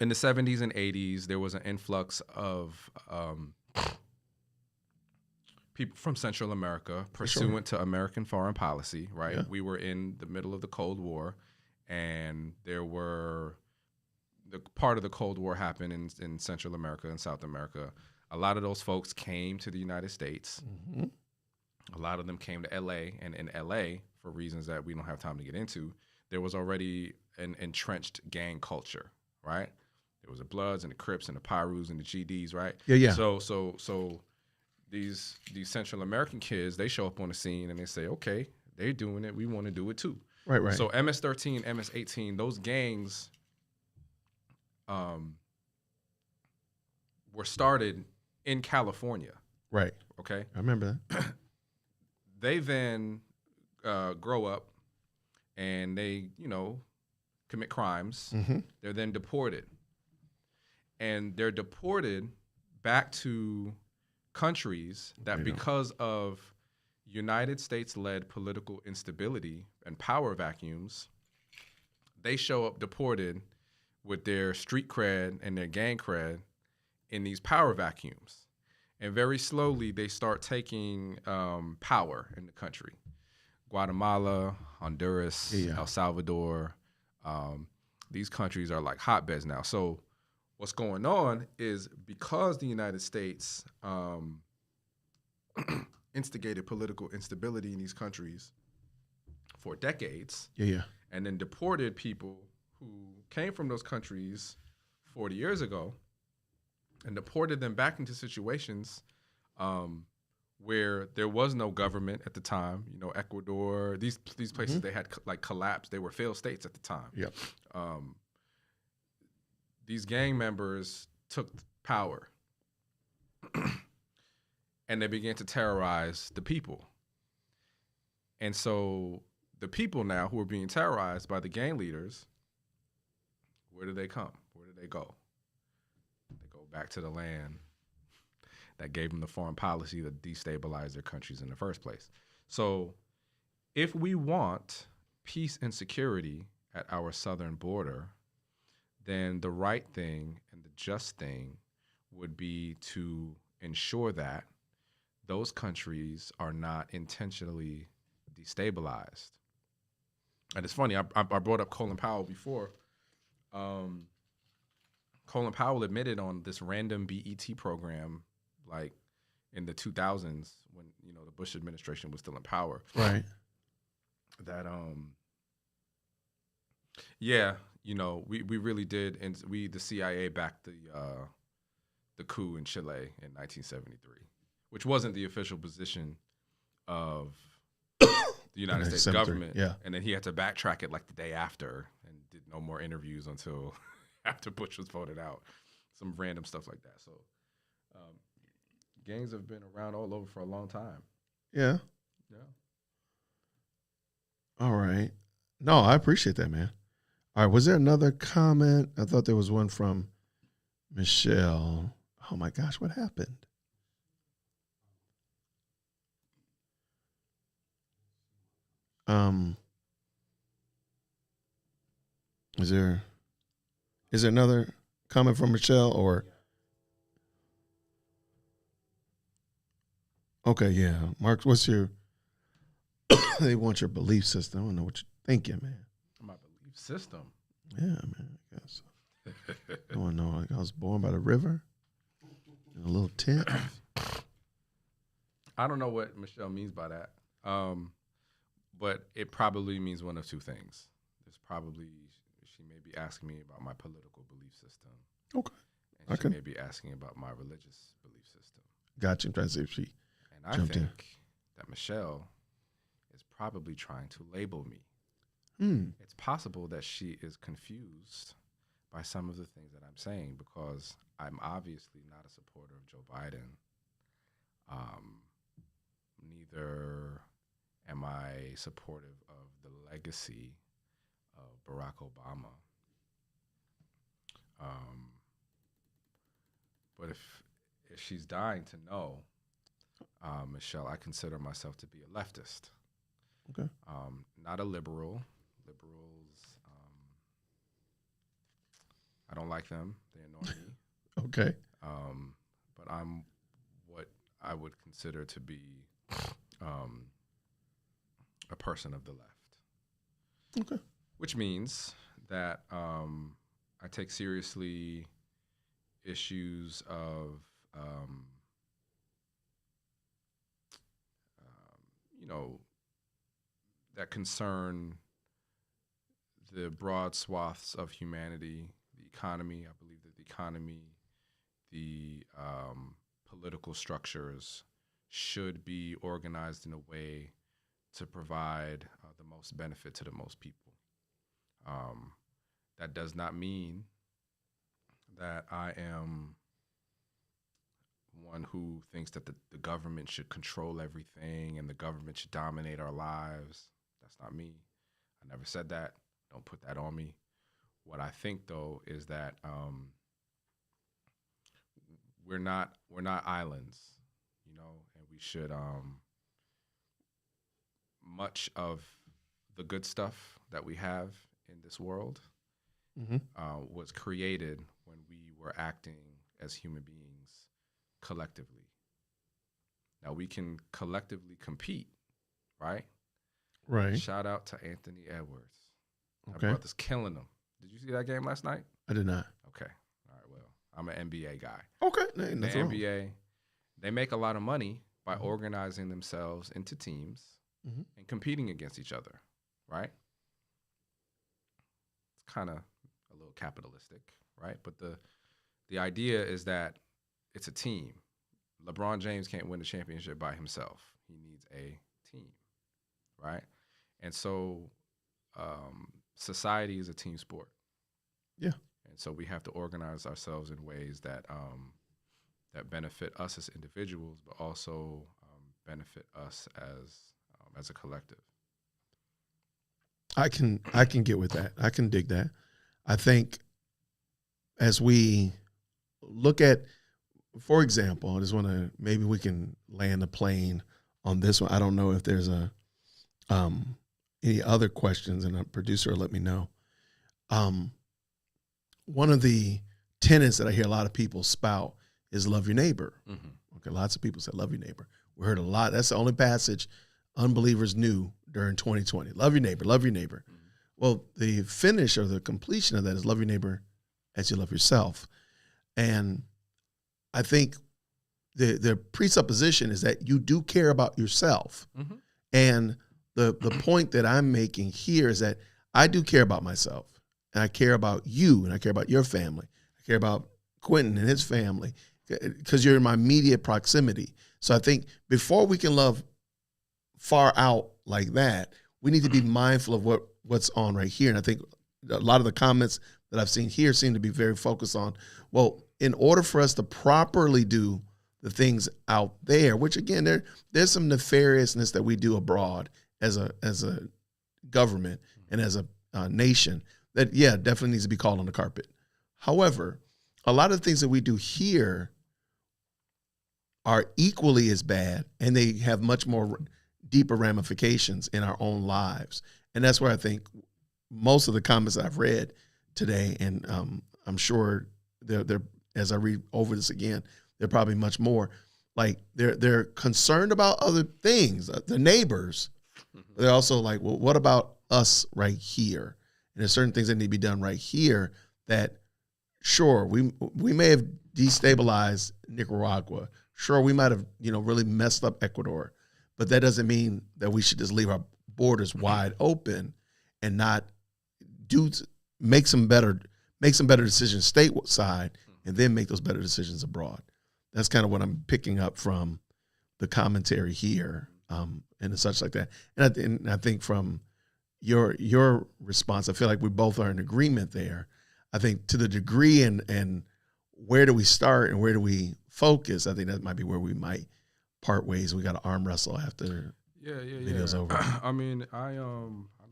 in the 70s and 80s, there was an influx of people from Central America pursuant to American foreign policy, right? Yeah. We were in the middle of the Cold War, and there were the part of the Cold War happened in Central America and South America. A lot of those folks came to the United States. Mm-hmm. A lot of them came to L.A., and in L.A., for reasons that we don't have time to get into, there was already an entrenched gang culture, right? There was the Bloods and the Crips and the Pyrus and the GDs, right? Yeah. So these Central American kids, they show up on the scene and they say, okay, they're doing it, we want to do it too. Right. So MS-13, MS-18, those gangs were started in California. Right. Okay. I remember that. They then grow up and they, commit crimes. Mm-hmm. They're then deported. And they're deported back to countries that, because of United States-led political instability and power vacuums, they show up deported with their street cred and their gang cred in these power vacuums. And very slowly, they start taking power in the country. Guatemala, Honduras, El Salvador, these countries are like hotbeds now. So what's going on is because the United States instigated political instability in these countries for decades, and then deported people who came from those countries 40 years ago, and deported them back into situations where there was no government at the time. Ecuador, these places, they had collapsed. They were failed states at the time. Yep. These gang members took power and they began to terrorize the people. And so the people now who are being terrorized by the gang leaders, where do they come? Where do they go? They go back to the land that gave them the foreign policy that destabilized their countries in the first place. So if we want peace and security at our southern border, then the right thing and the just thing would be to ensure that those countries are not intentionally destabilized. And it's funny, I brought up Colin Powell before. Colin Powell admitted on this random BET program, like in the 2000s, when the Bush administration was still in power, right? That we really did, and the CIA backed the coup in Chile in 1973, which wasn't the official position of the United States government. Yeah. And then he had to backtrack it like the day after and did no more interviews until after Bush was voted out. Some random stuff like that. So gangs have been around all over for a long time. Yeah. Yeah. All right. No, I appreciate that, man. All right. Was there another comment? I thought there was one from Michelle. Oh my gosh, what happened? Is there another comment from Michelle or? Okay, yeah. Mark, what's your, they want your belief system. I don't know what you're thinking, man. My belief system? Yeah, man, I guess. I don't know. Like I was born by the river in a little tent. I don't know what Michelle means by that. But it probably means one of two things. She may be asking me about my political belief system. Okay. And she may be asking about my religious belief system. Gotcha. I'm trying to see if she And I think that Michelle is probably trying to label me. It's possible that she is confused by some of the things that I'm saying because I'm obviously not a supporter of Joe Biden. Neither am I supportive of the legacy of Barack Obama. But if she's dying to know, Michelle, I consider myself to be a leftist. Okay. Not a liberal. Liberals, I don't like them. They annoy me. Okay. But I'm what I would consider to be a person of the left. Okay. Which means that I take seriously issues of, that concern the broad swaths of humanity, the economy. I believe that the economy, the political structures should be organized in a way to provide the most benefit to the most people. That does not mean that I am one who thinks that the government should control everything and the government should dominate our lives. That's not me. I never said that. Don't put that on me. What I think, though, is that we're not islands, and we should much of the good stuff that we have in this world was created when we were acting as human beings collectively. Now we can collectively compete, right? Right. Shout out to Anthony Edwards. Okay. My brother's killing them. Did you see that game last night? I did not. Okay. All right. Well, I'm an NBA guy. Okay. The NBA, they make a lot of money by organizing themselves into teams and competing against each other, right? It's kind of a little capitalistic, right? But the idea is that it's a team. LeBron James can't win the championship by himself. He needs a team, right? And so society is a team sport. Yeah. And so we have to organize ourselves in ways that that benefit us as individuals, but also benefit us as a collective. I can get with that. I can dig that. I think as we look at, for example, I just want to, maybe we can land the plane on this one. I don't know if there's any other questions, and a producer will let me know. One of the tenets that I hear a lot of people spout is love your neighbor. Okay, lots of people say love your neighbor. We heard a lot. That's the only passage unbelievers knew during 2020. Love your neighbor, love your neighbor. Well, the finish or the completion of that is love your neighbor as you love yourself. And I think the presupposition is that you do care about yourself. And the point that I'm making here is that I do care about myself, and I care about you, and I care about your family. I care about Quentin and his family because you're in my immediate proximity. So I think before we can love far out like that, we need to be mindful of what's on right here. And I think a lot of the comments that I've seen here seem to be very focused on, well, in order for us to properly do the things out there, which again, there's some nefariousness that we do abroad as a government and as a nation that, yeah, definitely needs to be called on the carpet. However, a lot of the things that we do here are equally as bad, and they have much more deeper ramifications in our own lives. And that's where I think most of the comments I've read today, and I'm sure they're as I read over this again, they're probably much more, like they're concerned about other things, the neighbors. They're also like, well, what about us right here? And there's certain things that need to be done right here that, sure, we may have destabilized Nicaragua. Sure, we might have, really messed up Ecuador, but that doesn't mean that we should just leave our borders wide open and not make some better decisions stateside and then make those better decisions abroad. That's kind of what I'm picking up from the commentary here, and such like that. And I think from your response, I feel like we both are in agreement there. I think to the degree and where do we start and where do we focus, I think that might be where we might part ways. We got to arm wrestle after video's over. I mean, I'd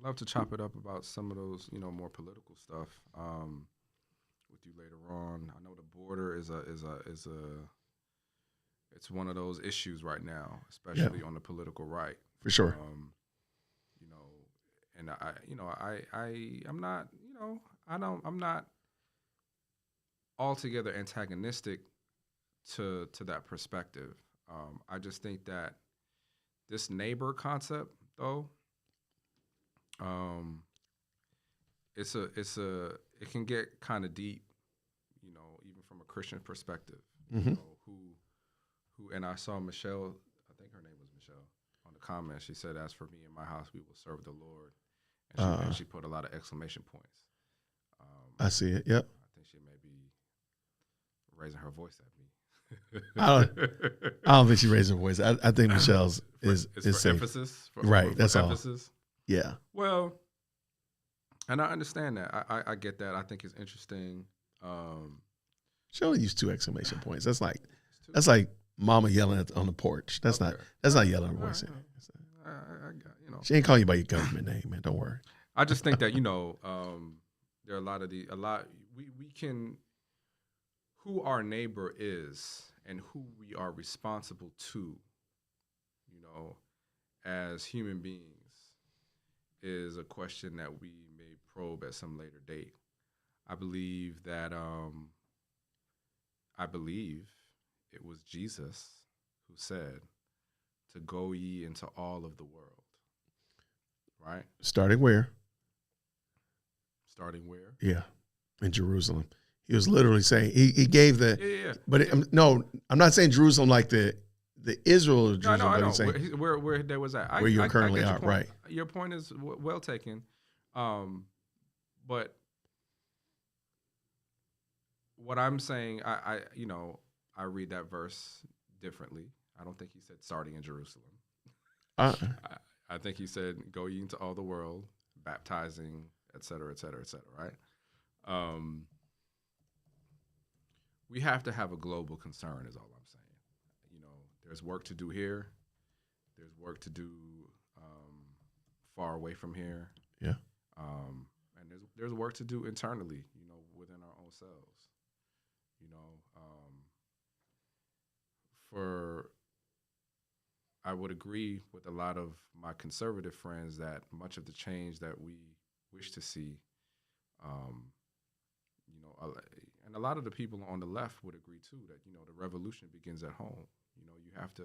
love to chop it up about some of those, more political stuff with you later on. I know the border is it's one of those issues right now, especially on the political right. For sure. And I'm not altogether antagonistic to that perspective. I just think that this neighbor concept, though, it can get kind of deep, even from a Christian perspective. Who and I saw Michelle, I think her name was Michelle, on the comments. She said, "As for me and my house, we will serve the Lord." And she put a lot of exclamation points. I see it. Yep. I think she may be raising her voice at me. I don't think she raised her voice. I think Michelle's is for safe. Emphasis. Right. For that's emphasis. All. Yeah. Well, and I understand that. I get that. I think it's interesting. She only used 2 exclamation points. That's like That's like mama yelling on the porch. That's not yelling on the voice. She ain't calling you by your government name, man. Don't worry. I just think that, there are we can, who our neighbor is and who we are responsible to, as human beings is a question that we may probe at some later date. I believe that, it was Jesus who said to go ye into all of the world. Right? Starting where? Yeah, in Jerusalem. He was literally saying, he gave the, but no, I'm not saying Jerusalem like the Israel of Jerusalem. I know. Saying where there was at. Where you currently are, right. Your point is well taken. But what I'm saying, I read that verse differently. I don't think he said starting in Jerusalem. I think he said, go ye into all the world, baptizing, et cetera, right? We have to have a global concern is all I'm saying. There's work to do here. There's work to do far away from here. Yeah. And there's work to do internally, within our own selves. I would agree with a lot of my conservative friends that much of the change that we wish to see, and a lot of the people on the left would agree too, that, the revolution begins at home. You have to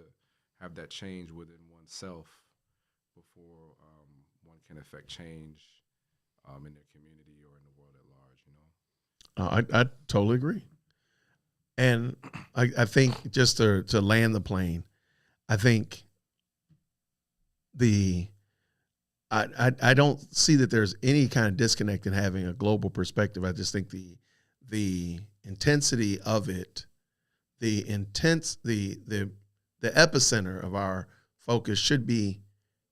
have that change within oneself before one can affect change in their community or in the world at large, I totally agree. And I think just to land the plane, I think I don't see that there's any kind of disconnect in having a global perspective. I just think the intensity of it, the epicenter of our focus should be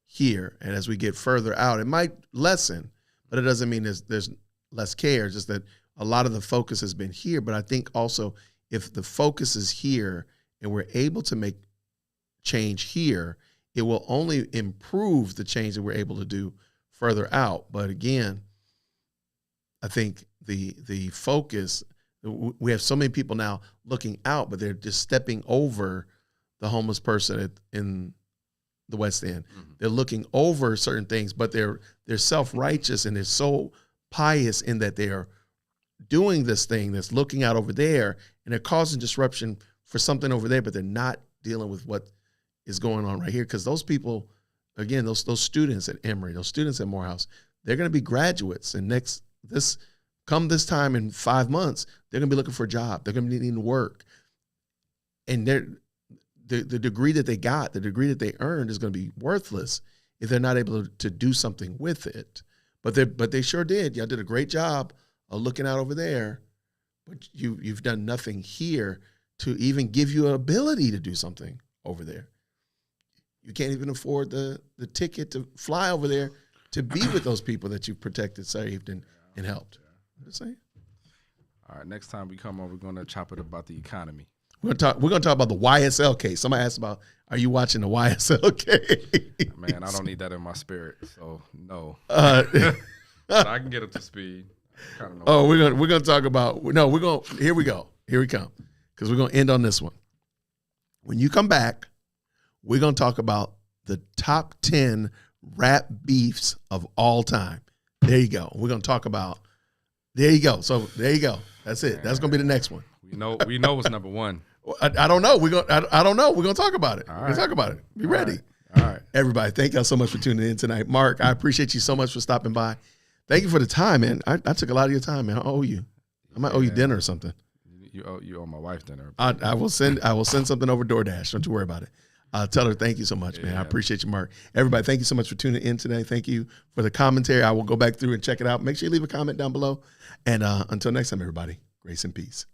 here. And as we get further out, it might lessen, but it doesn't mean there's less care. It's just that a lot of the focus has been here. But I think also if the focus is here and we're able to make change here, it will only improve the change that we're able to do further out. But again, I think the focus, we have so many people now looking out, but they're just stepping over the homeless person in the West End. Mm-hmm. They're looking over certain things, but they're self-righteous and they're so pious in that they're doing this thing that's looking out over there, and they're causing disruption for something over there, but they're not dealing with what is going on right here. Because those people, again, those students at Emory, those students at Morehouse, they're going to be graduates, and come this time in 5 months, they're going to be looking for a job. They're going to be needing to work, and the degree that they got, the degree that they earned, is going to be worthless if they're not able to do something with it. But they sure did. Y'all did a great job of looking out over there, but you've done nothing here to even give you an ability to do something over there. You can't even afford the ticket to fly over there to be with those people that you've protected, saved, and helped. I'm just saying. All right, next time we come on, we're going to chop it about the economy. We're gonna talk about the YSL case. Somebody asked about, are you watching the YSL case? Man, I don't need that in my spirit, so no. But I can get up to speed. We're gonna talk about here we go. Here we come. Because we're gonna end on this one. When you come back, we're gonna talk about the top 10 rap beefs of all time. There you go. We're gonna talk about. There you go. So there you go. That's it. That's gonna be the next one. We know what's number one. I don't know. I don't know. We're gonna talk about it. We're gonna talk about it. Be ready. All right. Everybody, thank y'all so much for tuning in tonight. Mark, I appreciate you so much for stopping by. Thank you for the time, man. I took a lot of your time, man. I owe you. I might owe you dinner or something. You owe my wife dinner. I will send something over DoorDash. Don't you worry about it. Tell her thank you so much, man. I appreciate you, Mark. Everybody, thank you so much for tuning in today. Thank you for the commentary. I will go back through and check it out. Make sure you leave a comment down below. And until next time, everybody, grace and peace.